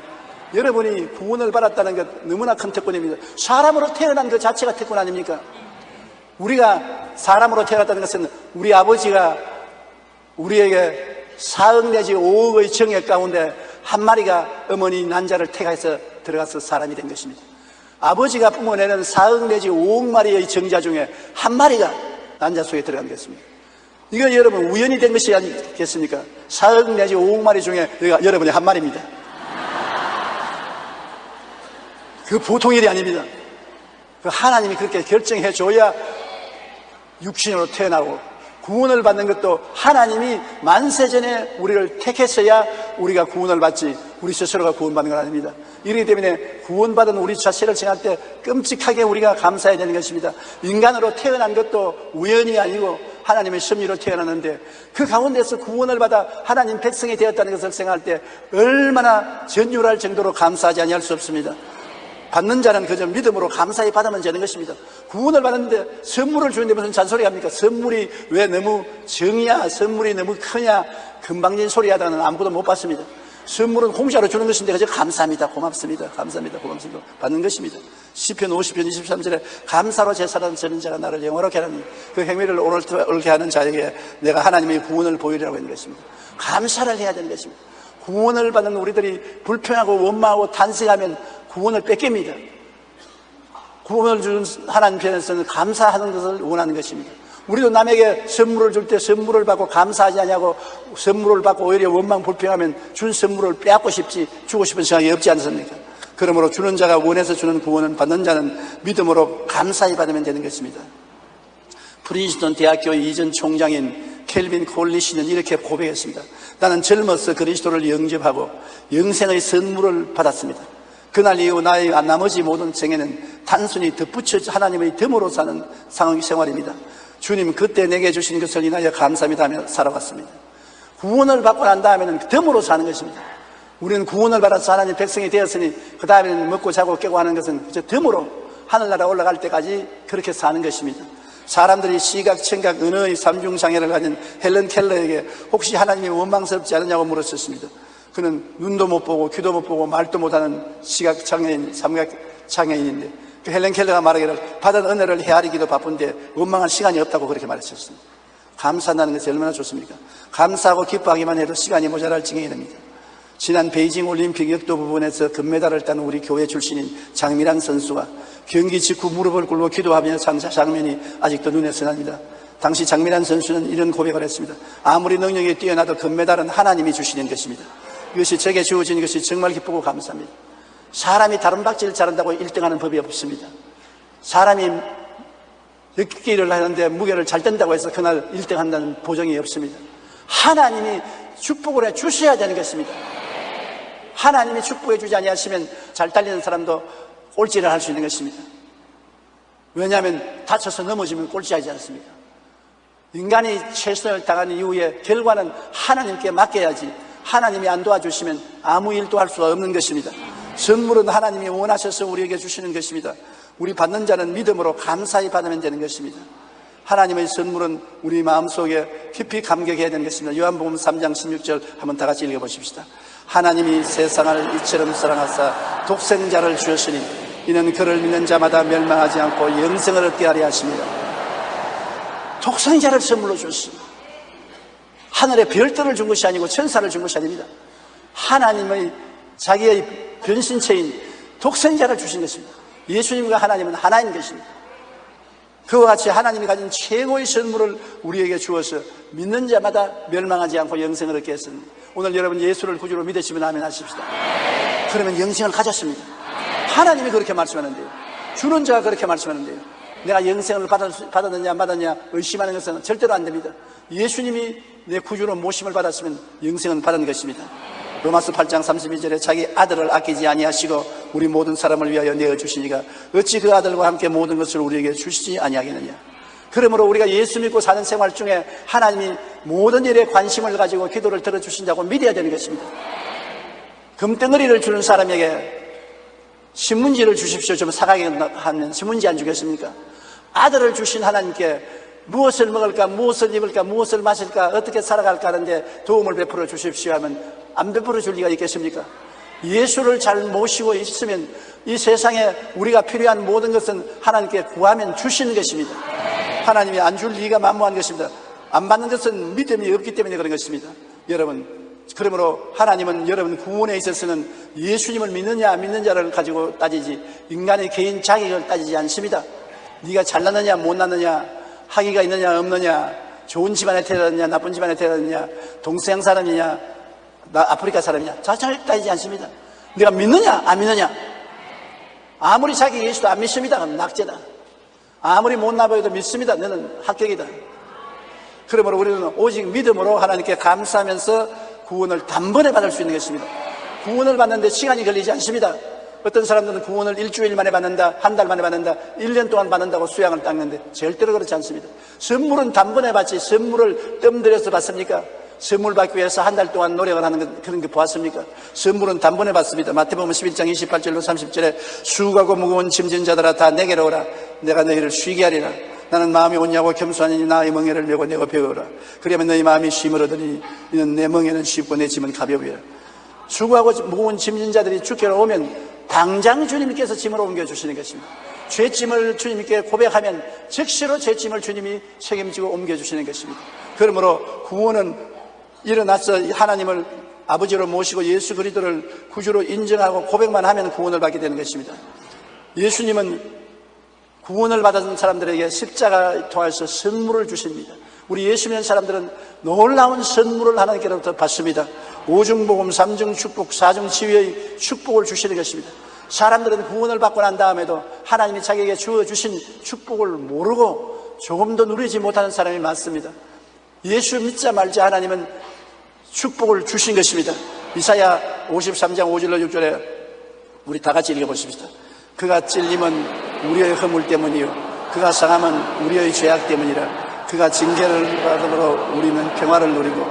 여러분이 구원을 받았다는 것 너무나 큰 특권입니다. 사람으로 태어난 것 자체가 특권 아닙니까? 우리가 사람으로 태어났다는 것은 우리 아버지가 우리에게 4억 내지 5억의 정액 가운데 한 마리가 어머니 난자를 택해서 들어가서 사람이 된 것입니다. 아버지가 뿜어내는 4억 내지 5억 마리의 정자 중에 한 마리가 난자 속에 들어간 것입니다. 이거 여러분 우연히 된 것이 아니겠습니까? 4억 내지 5억 마리 중에 여러분이 한 마리입니다. 그 보통 일이 아닙니다. 하나님이 그렇게 결정해 줘야 육신으로 태어나고, 구원을 받는 것도 하나님이 만세전에 우리를 택했어야 우리가 구원을 받지, 우리 스스로가 구원받는 건 아닙니다. 이렇기 때문에 구원받은 우리 자체를 생각할 때 끔찍하게 우리가 감사해야 되는 것입니다. 인간으로 태어난 것도 우연이 아니고 하나님의 섭리로 태어났는데, 그 가운데서 구원을 받아 하나님 백성이 되었다는 것을 생각할 때 얼마나 전율할 정도로 감사하지 아니할 수 없습니다. 받는 자는 그저 믿음으로 감사히 받으면 되는 것입니다. 구원을 받았는데 선물을 주는데 무슨 잔소리 합니까? 선물이 왜 너무 정이야, 선물이 너무 크냐, 금방진 소리 하다는 아무것도 못 받습니다. 선물은 공짜로 주는 것인데 그저 감사합니다, 고맙습니다, 감사합니다, 고맙습니다 받는 것입니다. 시편 50편 23절에 감사로 제사하는 저는 자가 나를 영화롭게 하는 그 행위를 옳게 하는 자에게 내가 하나님의 구원을 보이리라고 하는 것입니다. 감사를 해야 되는 것입니다. 구원을 받은 우리들이 불평하고 원망하고 탄식하면 구원을 뺏깁니다. 구원을 주는 하나님 편에서는 감사하는 것을 원하는 것입니다. 우리도 남에게 선물을 줄 때 선물을 받고 감사하지 않냐고, 선물을 받고 오히려 원망 불평하면 준 선물을 빼앗고 싶지, 주고 싶은 생각이 없지 않습니까? 그러므로 주는 자가 원해서 주는 구원은 받는 자는 믿음으로 감사히 받으면 되는 것입니다. 프린스턴 대학교 이전 총장인 켈빈 콜리시는 이렇게 고백했습니다. 나는 젊어서 그리스도를 영접하고 영생의 선물을 받았습니다. 그날 이후 나의 나머지 모든 생애는 단순히 덧붙여 하나님의 덤으로 사는 생활입니다. 주님 그때 내게 주신 것을 인하여 감사합니다 하며 살아왔습니다. 구원을 받고 난 다음에는 덤으로 사는 것입니다. 우리는 구원을 받아서 하나님 백성이 되었으니 그 다음에는 먹고 자고 깨고 하는 것은 그저 덤으로 하늘나라 올라갈 때까지 그렇게 사는 것입니다. 사람들이 시각, 청각, 언어의 삼중장애를 가진 헬런 켈러에게 혹시 하나님이 원망스럽지 않느냐고 물었었습니다. 그는 눈도 못 보고 귀도 못 보고 말도 못하는 시각장애인, 삼각장애인인데 그 헬런 켈러가 말하기를 받은 은혜를 헤아리기도 바쁜데 원망할 시간이 없다고 그렇게 말했었습니다. 감사한다는 것이 얼마나 좋습니까? 감사하고 기뻐하기만 해도 시간이 모자랄 지경이 됩니다. 지난 베이징 올림픽 역도 부분에서 금메달을 딴 우리 교회 출신인 장미란 선수가 경기 직후 무릎을 꿇고 기도하며 장면이 아직도 눈에 선합니다. 당시 장미란 선수는 이런 고백을 했습니다. 아무리 능력이 뛰어나도 금메달은 하나님이 주시는 것입니다. 이것이 제게 주어진 것이 정말 기쁘고 감사합니다. 사람이 다른 박질을 잘한다고 1등하는 법이 없습니다. 사람이 역기 일을 하는데 무게를 잘 뜬다고 해서 그날 1등 한다는 보장이 없습니다. 하나님이 축복을 해 주셔야 되는 것입니다. 하나님이 축복해 주지 아니하시면 잘 달리는 사람도 꼴찌를 할 수 있는 것입니다. 왜냐하면 다쳐서 넘어지면 꼴찌하지 않습니까? 인간이 최선을 다한 이후에 결과는 하나님께 맡겨야지, 하나님이 안 도와주시면 아무 일도 할 수가 없는 것입니다. 선물은 하나님이 원하셔서 우리에게 주시는 것입니다. 우리 받는 자는 믿음으로 감사히 받으면 되는 것입니다. 하나님의 선물은 우리 마음속에 깊이 감격해야 되는 것입니다. 요한복음 3장 16절 한번 다 같이 읽어보십시다. 하나님이 세상을 이처럼 사랑하사 독생자를 주셨으니 이는 그를 믿는 자마다 멸망하지 않고 영생을 얻게 하려 하십니다. 독생자를 선물로 주셨습니다. 하늘의 별들을 준 것이 아니고 천사를 준 것이 아닙니다. 하나님의 자기의 변신체인 독생자를 주신 것입니다. 예수님과 하나님은 하나인 것입니다. 그와 같이 하나님이 가진 최고의 선물을 우리에게 주어서 믿는 자마다 멸망하지 않고 영생을 얻게 했습니다. 오늘 여러분 예수를 구주로 믿으시면 아멘 하십시다. 그러면 영생을 가졌습니다. 하나님이 그렇게 말씀하는데요. 주는 자가 그렇게 말씀하는데요. 내가 영생을 받았느냐 안 받았느냐 의심하는 것은 절대로 안 됩니다. 예수님이 내 구주로 모심을 받았으면 영생은 받은 것입니다. 로마서 8장 32절에 자기 아들을 아끼지 아니하시고 우리 모든 사람을 위하여 내어주시니가 어찌 그 아들과 함께 모든 것을 우리에게 주시지 아니하겠느냐. 그러므로 우리가 예수 믿고 사는 생활 중에 하나님이 모든 일에 관심을 가지고 기도를 들어주신다고 믿어야 되는 것입니다. 금덩어리를 주는 사람에게 신문지를 주십시오. 좀 사가게 하면 신문지 안 주겠습니까? 아들을 주신 하나님께 무엇을 먹을까, 무엇을 입을까, 무엇을 마실까, 어떻게 살아갈까 하는데 도움을 베풀어 주십시오 하면 안 베풀어 줄 리가 있겠습니까? 예수를 잘 모시고 있으면 이 세상에 우리가 필요한 모든 것은 하나님께 구하면 주시는 것입니다. 하나님이 안 줄 리가 만무한 것입니다. 안 받는 것은 믿음이 없기 때문에 그런 것입니다. 여러분, 그러므로 하나님은 여러분 구원에 있어서는 예수님을 믿느냐 안 믿느냐를 가지고 따지지 인간의 개인 자격을 따지지 않습니다. 네가 잘났느냐 못났느냐, 학위가 있느냐 없느냐, 좋은 집안에 태어났느냐 나쁜 집안에 태어났느냐, 동서양 사람이냐 나 아프리카 사람이냐 잘 따지지 않습니다. 네가 믿느냐 안 믿느냐. 아무리 자기 예수도 안 믿습니다. 그럼 낙제다. 아무리 못나 보여도 믿습니다. 너는 합격이다. 그러므로 우리는 오직 믿음으로 하나님께 감사하면서 구원을 단번에 받을 수 있는 것입니다. 구원을 받는데 시간이 걸리지 않습니다. 어떤 사람들은 구원을 일주일 만에 받는다, 한 달 만에 받는다, 1년 동안 받는다고 수양을 닦는데 절대로 그렇지 않습니다. 선물은 단번에 받지 선물을 뜸들여서 받습니까? 선물 받기 위해서 한 달 동안 노력을 하는 그런 거 보았습니까? 선물은 단번에 받습니다. 마태복음 11장 28절로 30절에 수고하고 무거운 짐진 자들아 다 내게로 오라. 내가 너희를 쉬게 하리라. 나는 마음이 온유하고 겸손하니 나의 멍에를 메고 내가 배우라. 그러면 너희 마음이 쉼을 얻으니 이는 내 멍에는 쉽고 내 짐은 가벼우리라. 수고하고 무거운 짐진 자들이 주께로 오면 당장 주님께서 짐을 옮겨주시는 것입니다. 죄짐을 주님께 고백하면 즉시로 죄짐을 주님이 책임지고 옮겨주시는 것입니다. 그러므로 구원은 일어나서 하나님을 아버지로 모시고 예수 그리스도를 구주로 인정하고 고백만 하면 구원을 받게 되는 것입니다. 예수님은 구원을 받은 사람들에게 십자가를 통해서 선물을 주십니다. 우리 예수 믿는 사람들은 놀라운 선물을 하나님께로부터 받습니다. 오중복음, 삼중 축복, 사중 지위의 축복을 주시는 것입니다. 사람들은 구원을 받고 난 다음에도 하나님이 자기에게 주어주신 축복을 모르고 조금 더 누리지 못하는 사람이 많습니다. 예수 믿자 말자 하나님은 축복을 주신 것입니다. 이사야 53장 5절로 6절에 우리 다 같이 읽어보십시다. 그가 찔림은 우리의 허물 때문이요 그가 상함은 우리의 죄악 때문이라. 그가 징계를 받음으로 우리는 평화를 누리고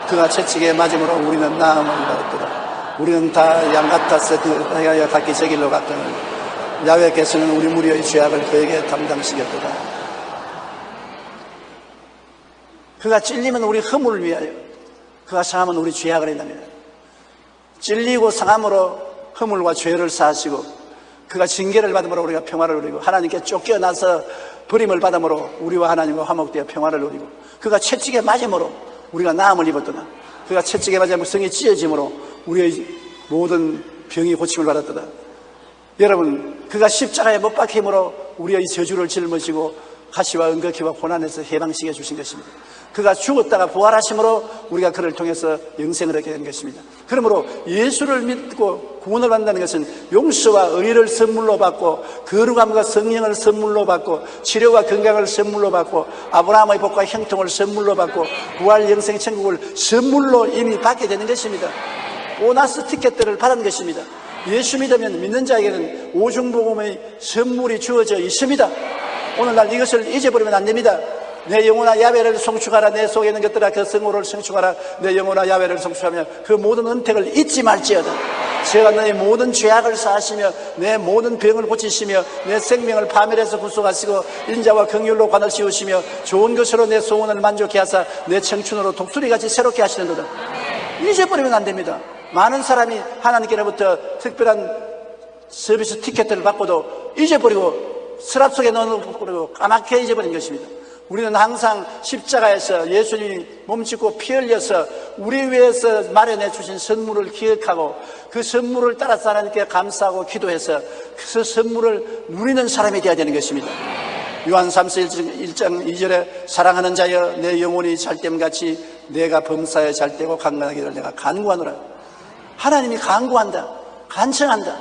그가 채찍에 맞음으로 우리는 나음을 받았도다. 우리는 다 양 같아서 각기 제 길로 갔더니 야훼께서는 우리 무리의 죄악을 그에게 담당시켰도다. 그가 찔리면 우리 허물을 위하여, 그가 상함은 우리 죄악을 했다며. 찔리고 상함으로 허물과 죄를 사하시고 그가 징계를 받음으로 우리가 평화를 누리고 하나님께 쫓겨나서 버림을 받음으로 우리와 하나님과 화목되어 평화를 누리고 그가 채찍에 맞음으로 우리가 나음을 입었도다. 그가 채찍에 맞아 성이 찢어짐으로 우리의 모든 병이 고침을 받았도다. 여러분, 그가 십자가에 못 박힘으로 우리의 저주를 짊어지고 가시와 은거키와 고난에서 해방시켜 주신 것입니다. 그가 죽었다가 부활하심으로 우리가 그를 통해서 영생을 얻게 되는 것입니다. 그러므로 예수를 믿고 구원을 받는다는 것은 용서와 의를 선물로 받고 거룩함과 성령을 선물로 받고 치료와 건강을 선물로 받고 아브라함의 복과 형통을 선물로 받고 부활 영생 천국을 선물로 이미 받게 되는 것입니다. 보너스 티켓들을 받은 것입니다. 예수 믿으면 믿는 자에게는 오중복음의 선물이 주어져 있습니다. 오늘날 이것을 잊어버리면 안 됩니다. 내 영혼아 야훼를 송축하라. 내 속에 있는 것들아 그 성호를 송축하라. 내 영혼아 야훼를 송축하며 그 모든 은택을 잊지 말지어다. 제가 너의 모든 죄악을 사하시며 내 모든 병을 고치시며 내 생명을 파멸해서 구속하시고 인자와 긍휼로 관을 씌우시며 좋은 것으로 내 소원을 만족케 하사 내 청춘으로 독수리같이 새롭게 하시는도다. 잊어버리면 안 됩니다. 많은 사람이 하나님께로부터 특별한 서비스 티켓을 받고도 잊어버리고 서랍 속에 넣어놓고 까맣게 잊어버린 것입니다. 우리는 항상 십자가에서 예수님이 몸짓고 피 흘려서 우리 위해서 마련해 주신 선물을 기억하고 그 선물을 따라서 하나님께 감사하고 기도해서 그 선물을 누리는 사람이 되어야 되는 것입니다. 요한 3서 1장 2절에 사랑하는 자여 내 영혼이 잘됨같이 내가 범사에 잘되고 강건하기를 내가 간구하노라. 하나님이 간구한다, 간청한다.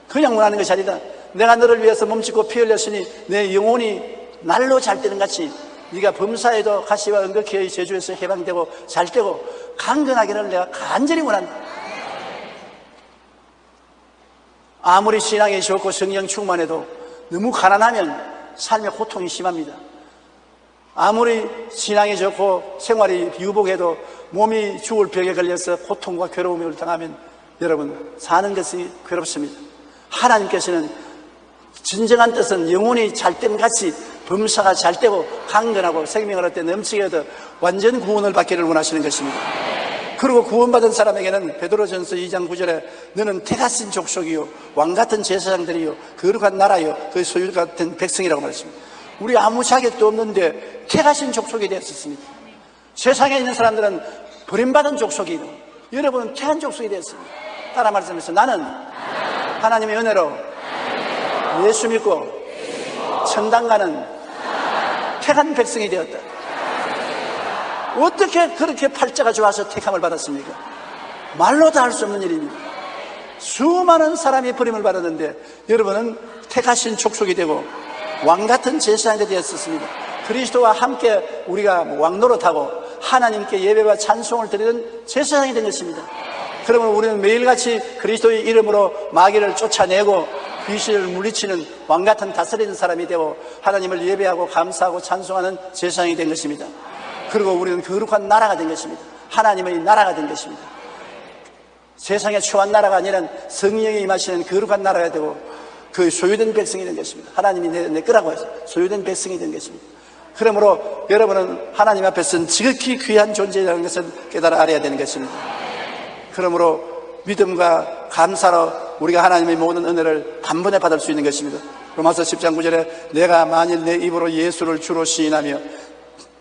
그냥 원하는 것이 아니다. 내가 너를 위해서 몸짓고 피 흘렸으니 내 영혼이 날로 잘되는 같이 네가 범사에도 가시와 은극회의 제주에서 해방되고 잘되고 강건하기를 내가 간절히 원한다. 아무리 신앙이 좋고 성령 충만해도 너무 가난하면 삶의 고통이 심합니다. 아무리 신앙이 좋고 생활이 유복해도 몸이 죽을 병에 걸려서 고통과 괴로움을 당하면 여러분 사는 것이 괴롭습니다. 하나님께서는 진정한 뜻은 영혼이 잘됨 같이 범사가 잘되고 강건하고 생명을 얻되 넘치게 얻어 완전 구원을 받기를 원하시는 것입니다. 그리고 구원받은 사람에게는 베드로전서 2장 9절에 너는 택하신 족속이요 왕같은 제사장들이요 거룩한 나라요 그 소유 같은 백성이라고 말했습니다. 우리 아무 자격도 없는데 택하신 족속이 되었습니다. 세상에 있는 사람들은 버림받은 족속이고 여러분은 택한 족속이 되었습니다. 따라 말씀해서 나는 하나님의 은혜로 예수 믿고 천당 가는 택한 백성이 되었다. 어떻게 그렇게 팔자가 좋아서 택함을 받았습니까? 말로 다 할 수 없는 일입니다. 수많은 사람이 버림을 받았는데 여러분은 택하신 족속이 되고 왕같은 제사장이 되었습니다. 그리스도와 함께 우리가 왕노릇하고 하나님께 예배와 찬송을 드리는 제사장이 된 것입니다. 그러면 우리는 매일같이 그리스도의 이름으로 마귀를 쫓아내고 귀신을 물리치는 왕같은 다스리는 사람이 되고 하나님을 예배하고 감사하고 찬송하는 제사장이 된 것입니다. 그리고 우리는 거룩한 나라가 된 것입니다. 하나님의 나라가 된 것입니다. 세상의 초한 나라가 아니라 성령이 임하시는 거룩한 나라가 되고 그 소유된 백성이 된 것입니다. 하나님이 내 거라고 해서 소유된 백성이 된 것입니다. 그러므로 여러분은 하나님 앞에서는 지극히 귀한 존재라는 것을 깨달아 알아야 되는 것입니다. 그러므로 믿음과 감사로 우리가 하나님의 모든 은혜를 단번에 받을 수 있는 것입니다. 로마서 10장 9절에 내가 만일 내 입으로 예수를 주로 시인하며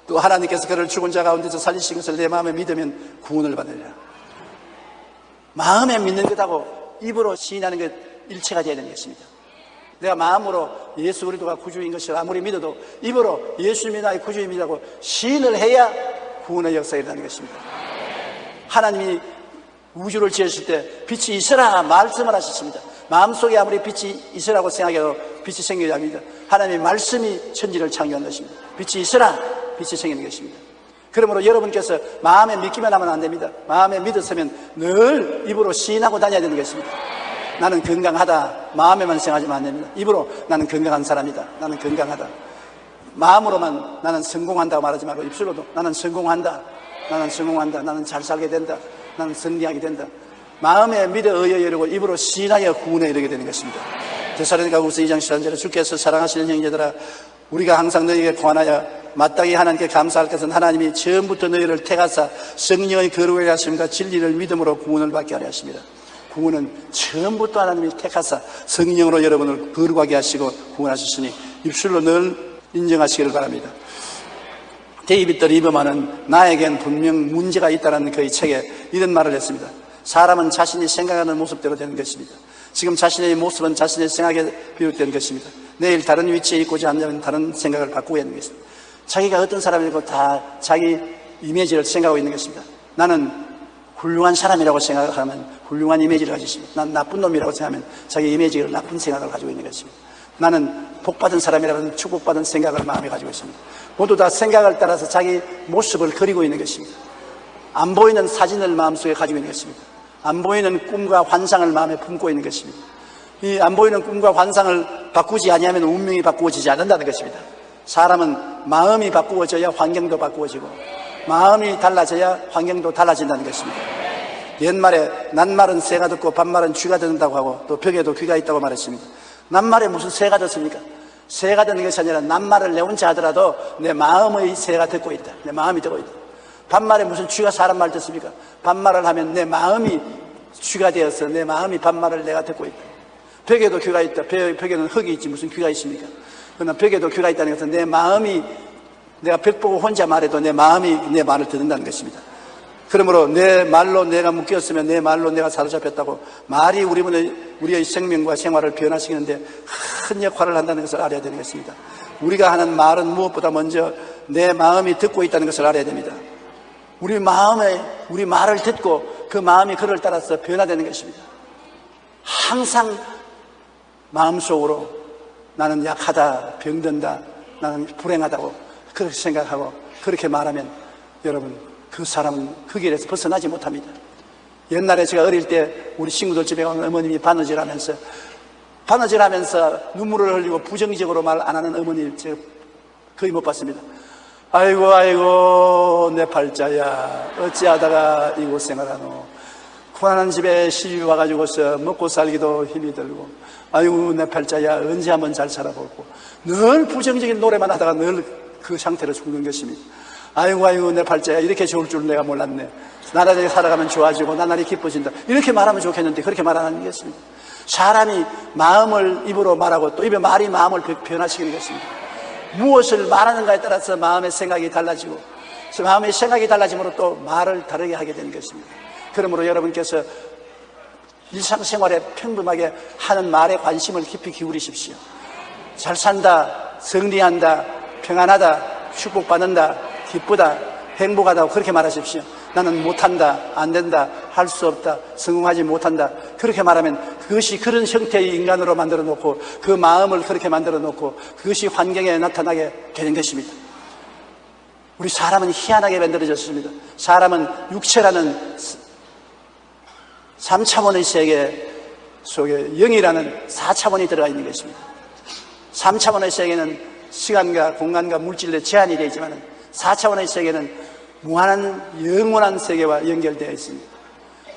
또 하나님께서 그를 죽은 자 가운데서 살리신 것을 내 마음에 믿으면 구원을 받으리라. 마음에 믿는 것하고 입으로 시인하는 것 일체가 되어야 되는 것입니다. 내가 마음으로 예수 그리스도가 구주인 것을 아무리 믿어도 입으로 예수님이 나의 구주입니다고 시인을 해야 구원의 역사가 일어나는 것입니다. 하나님이 우주를 지으실 때 빛이 있으라 말씀을 하셨습니다. 마음속에 아무리 빛이 있으라고 생각해도 빛이 생기지 않습니다. 하나님의 말씀이 천지를 창조한 것입니다. 빛이 있으라 빛이 생기는 것입니다. 그러므로 여러분께서 마음에 믿기만 하면 안 됩니다. 마음에 믿었으면 늘 입으로 시인하고 다녀야 되는 것입니다. 나는 건강하다. 마음에만 생각하지만 안 됩니다. 입으로 나는 건강한 사람이다. 나는 건강하다. 마음으로만 나는 성공한다고 말하지 말고 입술로도 나는 성공한다. 나는 성공한다. 나는 잘 살게 된다. 나는 승리하게 된다. 마음에 믿어 의에 이르고 입으로 시인하여 구원에 이르게 되는 것입니다. 데살로니가후서 2장 13절에 주께서 사랑하시는 형제들아 우리가 항상 너희에게 권하여 마땅히 하나님께 감사할 것은 하나님이 처음부터 너희를 택하사 성령의 거룩하게 하심과 진리를 믿음으로 구원을 받게 하려 하십니다. 구원은 처음부터 하나님이 택하사 성령으로 여러분을 거룩하게 하시고 구원하셨으니 입술로 늘 인정하시기를 바랍니다. 데이비드 리버만은 나에겐 분명 문제가 있다는 그의 책에 이런 말을 했습니다. 사람은 자신이 생각하는 모습대로 되는 것입니다. 지금 자신의 모습은 자신의 생각에 비롯된 것입니다. 내일 다른 위치에 있고자 한다면 다른 생각을 바꾸고 있는 것입니다. 자기가 어떤 사람이고 다 자기 이미지를 생각하고 있는 것입니다. 나는 훌륭한 사람이라고 생각하면 훌륭한 이미지를 가지고 있습니다. 난 나쁜 놈이라고 생각하면 자기 이미지를 나쁜 생각을 가지고 있는 것입니다. 나는 복받은 사람이라면 축복받은 생각을 마음에 가지고 있습니다. 모두 다 생각을 따라서 자기 모습을 그리고 있는 것입니다. 안 보이는 사진을 마음속에 가지고 있는 것입니다. 안 보이는 꿈과 환상을 마음에 품고 있는 것입니다. 이 안 보이는 꿈과 환상을 바꾸지 아니하면 운명이 바꾸어지지 않는다는 것입니다. 사람은 마음이 바꾸어져야 환경도 바꾸어지고 마음이 달라져야 환경도 달라진다는 것입니다. 옛말에 낱말은 새가 듣고 반말은 쥐가 듣는다고 하고 또 벽에도 귀가 있다고 말했습니다. 낱말에 무슨 새가 듣습니까? 새가 듣는 것이 아니라 낱말을 내 혼자 하더라도 내 마음의 새가 듣고 있다. 내 마음이 듣고 있다. 반말에 무슨 쥐가 사람 말 듣습니까? 반말을 하면 내 마음이 쥐가 되어서 내 마음이 반말을 내가 듣고 있다. 벽에도 귀가 있다. 벽에는 흙이 있지 무슨 귀가 있습니까? 그러나 벽에도 귀가 있다는 것은 내 마음이 내가 벽 보고 혼자 말해도 내 마음이 내 말을 듣는다는 것입니다. 그러므로 내 말로 내가 묶였으면 내 말로 내가 사로잡혔다고 말이 우리의 생명과 생활을 변화시키는데 큰 역할을 한다는 것을 알아야 되는 것입니다. 우리가 하는 말은 무엇보다 먼저 내 마음이 듣고 있다는 것을 알아야 됩니다. 우리 말을 듣고 그 마음이 그를 따라서 변화되는 것입니다. 항상 마음속으로 나는 약하다, 병든다, 나는 불행하다고 그렇게 생각하고 그렇게 말하면 여러분 그 사람은 그 길에서 벗어나지 못합니다. 옛날에 제가 어릴 때 우리 친구들 집에 가면 어머님이 바느질하면서 눈물을 흘리고 부정적으로 말 안 하는 어머니 제가 거의 못 봤습니다. 아이고 내 팔자야 어찌하다가 이 고생을 하노. 고난한 집에 시집이 와가지고서 먹고 살기도 힘이 들고 아이고 내 팔자야 언제 한번 잘 살아보고 늘 부정적인 노래만 하다가 늘 그 상태로 죽는 것입니다. 아이고 내 팔자야 이렇게 좋을 줄 내가 몰랐네. 나날이 살아가면 좋아지고 나날이 기뻐진다. 이렇게 말하면 좋겠는데 그렇게 말 안 하는 것입니다. 사람이 마음을 입으로 말하고 또 입의 말이 마음을 변화시키는 것입니다. 무엇을 말하는가에 따라서 마음의 생각이 달라지고 마음의 생각이 달라짐으로 또 말을 다르게 하게 되는 것입니다. 그러므로 여러분께서 일상생활에 평범하게 하는 말에 관심을 깊이 기울이십시오. 잘 산다, 승리한다, 평안하다, 축복받는다, 기쁘다, 행복하다고 그렇게 말하십시오. 나는 못한다, 안 된다, 할 수 없다, 성공하지 못한다 그렇게 말하면 그것이 그런 형태의 인간으로 만들어 놓고 그 마음을 그렇게 만들어 놓고 그것이 환경에 나타나게 되는 것입니다. 우리 사람은 희한하게 만들어졌습니다. 사람은 육체라는 3차원의 세계 속에 영이라는 4차원이 들어가 있는 것입니다. 3차원의 세계는 시간과 공간과 물질에 제한이 되어 있지만 4차원의 세계는 무한한 영원한 세계와 연결되어 있습니다.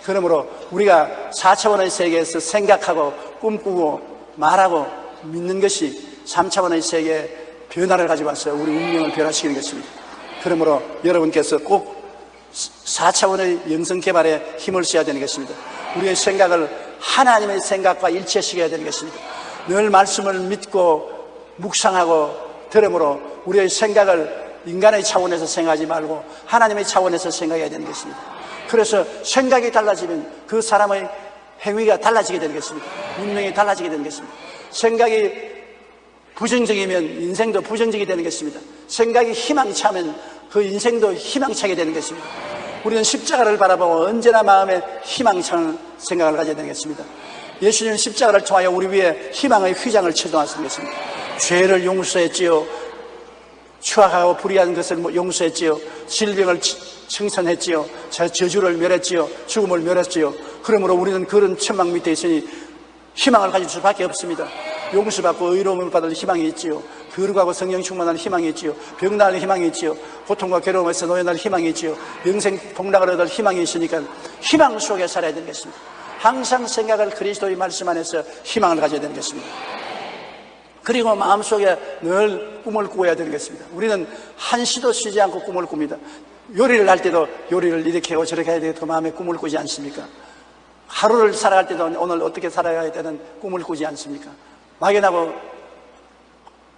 그러므로 우리가 4차원의 세계에서 생각하고 꿈꾸고 말하고 믿는 것이 3차원의 세계의 변화를 가져와서 우리 운명을 변화시키는 것입니다. 그러므로 여러분께서 꼭 4차원의 영성개발에 힘을 써야 되는 것입니다. 우리의 생각을 하나님의 생각과 일치시켜야 되는 것입니다. 늘 말씀을 믿고 묵상하고 들음으로 우리의 생각을 인간의 차원에서 생각하지 말고 하나님의 차원에서 생각해야 되는 것입니다. 그래서 생각이 달라지면 그 사람의 행위가 달라지게 되는 것입니다. 운명이 달라지게 되는 것입니다. 생각이 부정적이면 인생도 부정적이 되는 것입니다. 생각이 희망차면 그 인생도 희망차게 되는 것입니다. 우리는 십자가를 바라보고 언제나 마음에 희망찬 생각을 가져야 되는 것입니다. 예수님은 십자가를 통하여 우리 위에 희망의 휘장을 쳐놓았습니다. 죄를 용서했지요. 추악하고 불의한 것을 용서했지요. 질병을 청산했지요. 저주를 멸했지요. 죽음을 멸했지요. 그러므로 우리는 그런 천막 밑에 있으니 희망을 가질 수밖에 없습니다. 용서받고 의로움을 받을 희망이 있지요. 거룩하고 성령 충만한 희망이 있지요. 병나는 희망이 있지요. 고통과 괴로움에서 노예날 희망이 있지요. 영생 복락을 얻을 희망이 있으니까 희망 속에 살아야 되는 것입니다. 항상 생각을 그리스도의 말씀 안에서 희망을 가져야 되는 것입니다. 그리고 마음속에 늘 꿈을 꾸어야 되는 것입니다. 우리는 한시도 쉬지 않고 꿈을 꿉니다. 요리를 할 때도 요리를 이렇게 하고 저렇게 해야 되겠다 마음에 꿈을 꾸지 않습니까? 하루를 살아갈 때도 오늘 어떻게 살아가야 되는 꿈을 꾸지 않습니까? 막연하고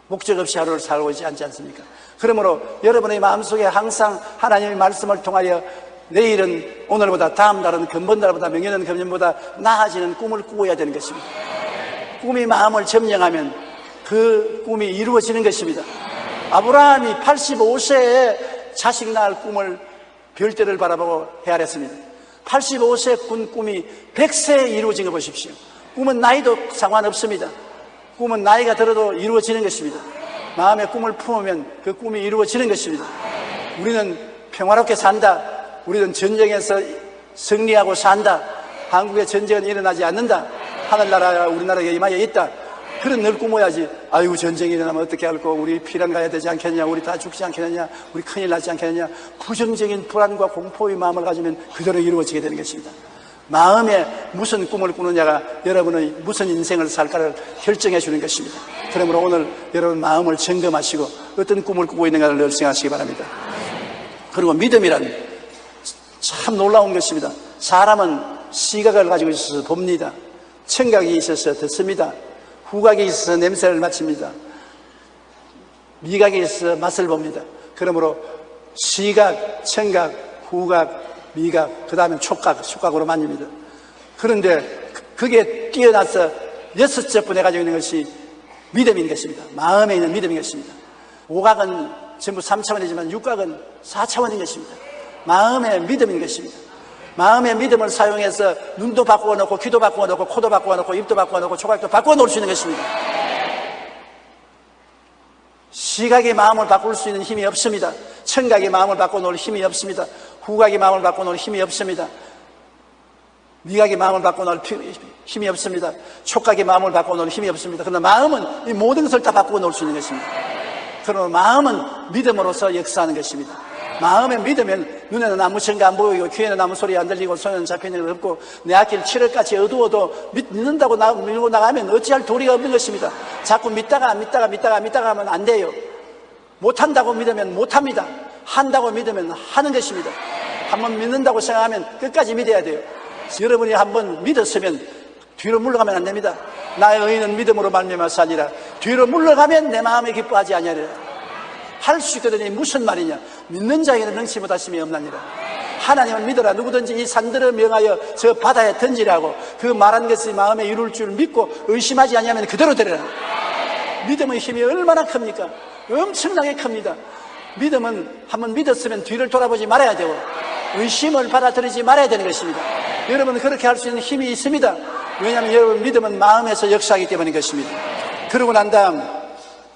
목적 없이 하루를 살고 있지 않지 않습니까? 그러므로 여러분의 마음속에 항상 하나님의 말씀을 통하여 내일은 오늘보다 다음 달은 금번달보다 명예는 금년보다 나아지는 꿈을 꾸어야 되는 것입니다. 꿈이 마음을 점령하면 그 꿈이 이루어지는 것입니다. 아브라함이 85세에 자식 낳을 꿈을 별대를 바라보고 헤아렸습니다. 85세 군 꿈이 100세에 이루어진 거 보십시오. 꿈은 나이도 상관없습니다. 꿈은 나이가 들어도 이루어지는 것입니다. 마음의 꿈을 품으면 그 꿈이 이루어지는 것입니다. 우리는 평화롭게 산다. 우리는 전쟁에서 승리하고 산다. 한국의 전쟁은 일어나지 않는다. 하늘나라가 우리나라에 임하여 있다. 그런 늘 꿈어야지. 아이고, 전쟁이 일어나면 어떻게 할 거, 우리 피난 가야 되지 않겠냐, 우리 다 죽지 않겠느냐, 우리 큰일 나지 않겠느냐. 부정적인 불안과 공포의 마음을 가지면 그대로 이루어지게 되는 것입니다. 마음에 무슨 꿈을 꾸느냐가 여러분의 무슨 인생을 살까를 결정해 주는 것입니다. 그러므로 오늘 여러분 마음을 점검하시고 어떤 꿈을 꾸고 있는가를 늘 생각하시기 바랍니다. 그리고 믿음이란 참 놀라운 것입니다. 사람은 시각을 가지고 있어서 봅니다. 청각이 있어서 듣습니다. 후각이 있어서 냄새를 맡습니다. 미각이 있어서 맛을 봅니다. 그러므로 시각, 청각, 후각, 미각, 그 다음에 촉각, 촉각으로 만집니다. 그런데 그게 뛰어나서 6째 분에 가지고 있는 것이 믿음인 것입니다. 마음에 있는 믿음인 것입니다. 오각은 전부 3차원이지만 육각은 4차원인 것입니다. 마음의 믿음인 것입니다. 마음의 믿음을 사용해서 눈도 바꾸어 놓고, 귀도 바꾸어 놓고, 코도 바꾸어 놓고, 입도 바꾸어 놓고, 촉각도 바꾸어 놓을 수 있는 것입니다. 시각이 마음을 바꿀 수 있는 힘이 없습니다. 청각이 마음을 바꿔 놓을 힘이 없습니다. 후각이 마음을 바꿔 놓을 힘이 없습니다. 미각이 마음을 바꿔 놓을 힘이 없습니다. 촉각이 마음을 바꿔 놓을 힘이 없습니다. 그러나 마음은 이 모든 것을 다 바꾸어 놓을 수 있는 것입니다. 그러나 마음은 믿음으로서 역사하는 것입니다. 마음에 믿으면 눈에는 아무 증거 안 보이고 귀에는 아무 소리 안 들리고 손에는 잡히는 것 없고 내 앞길 칠흑같이 어두워도 믿는다고 밀고 나가면 어찌할 도리가 없는 것입니다. 자꾸 믿다가 하면 안 돼요. 못한다고 믿으면 못합니다. 한다고 믿으면 하는 것입니다. 한번 믿는다고 생각하면 끝까지 믿어야 돼요. 여러분이 한번 믿었으면 뒤로 물러가면 안 됩니다. 나의 의인은 믿음으로 말미암아 살리라. 뒤로 물러가면 내 마음에 기뻐하지 아니하리라. 할 수 있거든요. 무슨 말이냐? 믿는 자에게는 능치 못하심이 없나니라. 하나님을 믿어라. 누구든지 이 산들을 명하여 저 바다에 던지라고 그 말한 것이 마음에 이룰 줄 믿고 의심하지 아니하면 그대로 되리라. 믿음의 힘이 얼마나 큽니까? 엄청나게 큽니다. 믿음은 한번 믿었으면 뒤를 돌아보지 말아야 되고 의심을 받아들이지 말아야 되는 것입니다. 여러분은 그렇게 할 수 있는 힘이 있습니다. 왜냐하면 여러분 믿음은 마음에서 역사하기 때문인 것입니다. 그러고 난 다음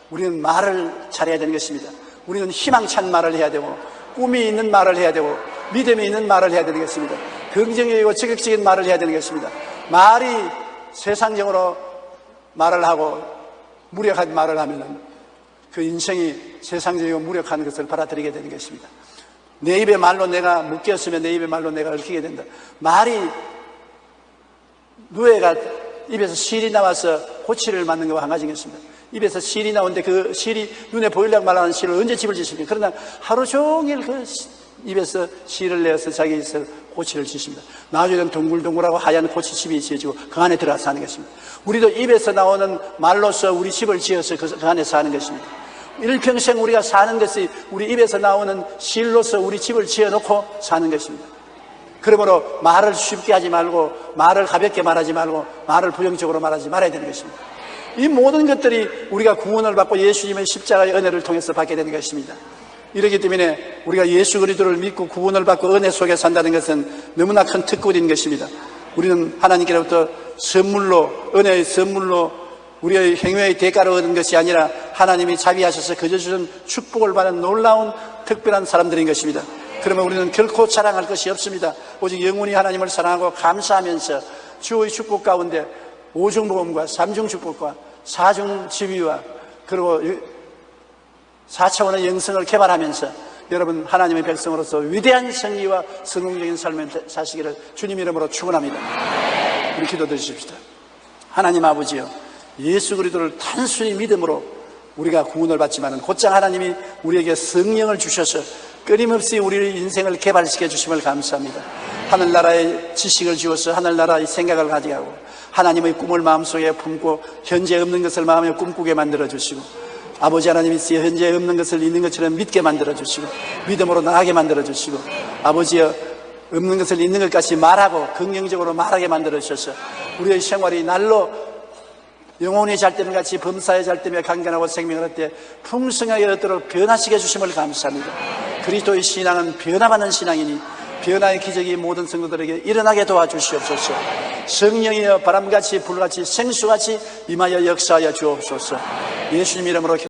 우리는 말을 잘해야 되는 것입니다. 우리는 희망찬 말을 해야 되고 꿈이 있는 말을 해야 되고 믿음이 있는 말을 해야 되는 것입니다. 긍정적이고 적극적인 말을 해야 되는 것입니다. 말이 세상적으로 말을 하고 무력한 말을 하면 그 인생이 세상적이고 무력한 것을 받아들이게 되는 것입니다. 내 입의 말로 내가 묶였으면 내 입의 말로 내가 얽히게 된다. 말이 누에가 입에서 실이 나와서 호치를 맞는 것과 한 가지인 것입니다. 입에서 실이 나오는데 그 실이 눈에 보이려고 말하는 실을 언제 집을 지십니까? 그러나 하루 종일 그 입에서 실을 내어서 자기 입을 호치를 지십니다. 나중에는 동글동글하고 하얀 호치집이 지어지고 그 안에 들어가서 사는 것입니다. 우리도 입에서 나오는 말로서 우리 집을 지어서 그 안에 사는 것입니다. 일평생 우리가 사는 것이 우리 입에서 나오는 실로서 우리 집을 지어놓고 사는 것입니다. 그러므로 말을 쉽게 하지 말고 말을 가볍게 말하지 말고 말을 부정적으로 말하지 말아야 되는 것입니다. 이 모든 것들이 우리가 구원을 받고 예수님의 십자가의 은혜를 통해서 받게 되는 것입니다. 이렇기 때문에 우리가 예수 그리스도를 믿고 구원을 받고 은혜 속에 산다는 것은 너무나 큰 특권인 것입니다. 우리는 하나님께로부터 선물로, 은혜의 선물로 우리의 행위의 대가를 얻은 것이 아니라 하나님이 자비하셔서 거저 주신 축복을 받은 놀라운 특별한 사람들인 것입니다. 그러면 우리는 결코 자랑할 것이 없습니다. 오직 영원히 하나님을 사랑하고 감사하면서 주의 축복 가운데 오중복음과 삼중축복과 사중지위와 그리고 4차원의 영성을 개발하면서 여러분 하나님의 백성으로서 위대한 승리와 성공적인 삶을 사시기를 주님 이름으로 축원합니다. 우리 기도드리십시다. 하나님 아버지여, 예수 그리스도를 단순히 믿음으로 우리가 구원을 받지만은 곧장 하나님이 우리에게 성령을 주셔서 끊임없이 우리의 인생을 개발시켜 주심을 감사합니다. 하늘나라의 지식을 주어서 하늘나라의 생각을 가지게 하고 하나님의 꿈을 마음속에 품고 현재 없는 것을 마음에 꿈꾸게 만들어 주시고 아버지 하나님이 현재 없는 것을 있는 것처럼 믿게 만들어 주시고 믿음으로 나가게 만들어 주시고 아버지여, 없는 것을 있는 것 같이 말하고 긍정적으로 말하게 만들어 주셔서 우리의 생활이 날로 영혼이 잘되면 같이 범사에 잘되며 강건하고 생명을 얻되 풍성하게 얻도록 변화시켜 주심을 감사합니다. 그리스도의 신앙은 변화받는 신앙이니 변화의 기적이 모든 성도들에게 일어나게 도와주시옵소서. 성령이여 바람같이 불같이 생수같이 임하여 역사하여 주옵소서. 예수님 이름으로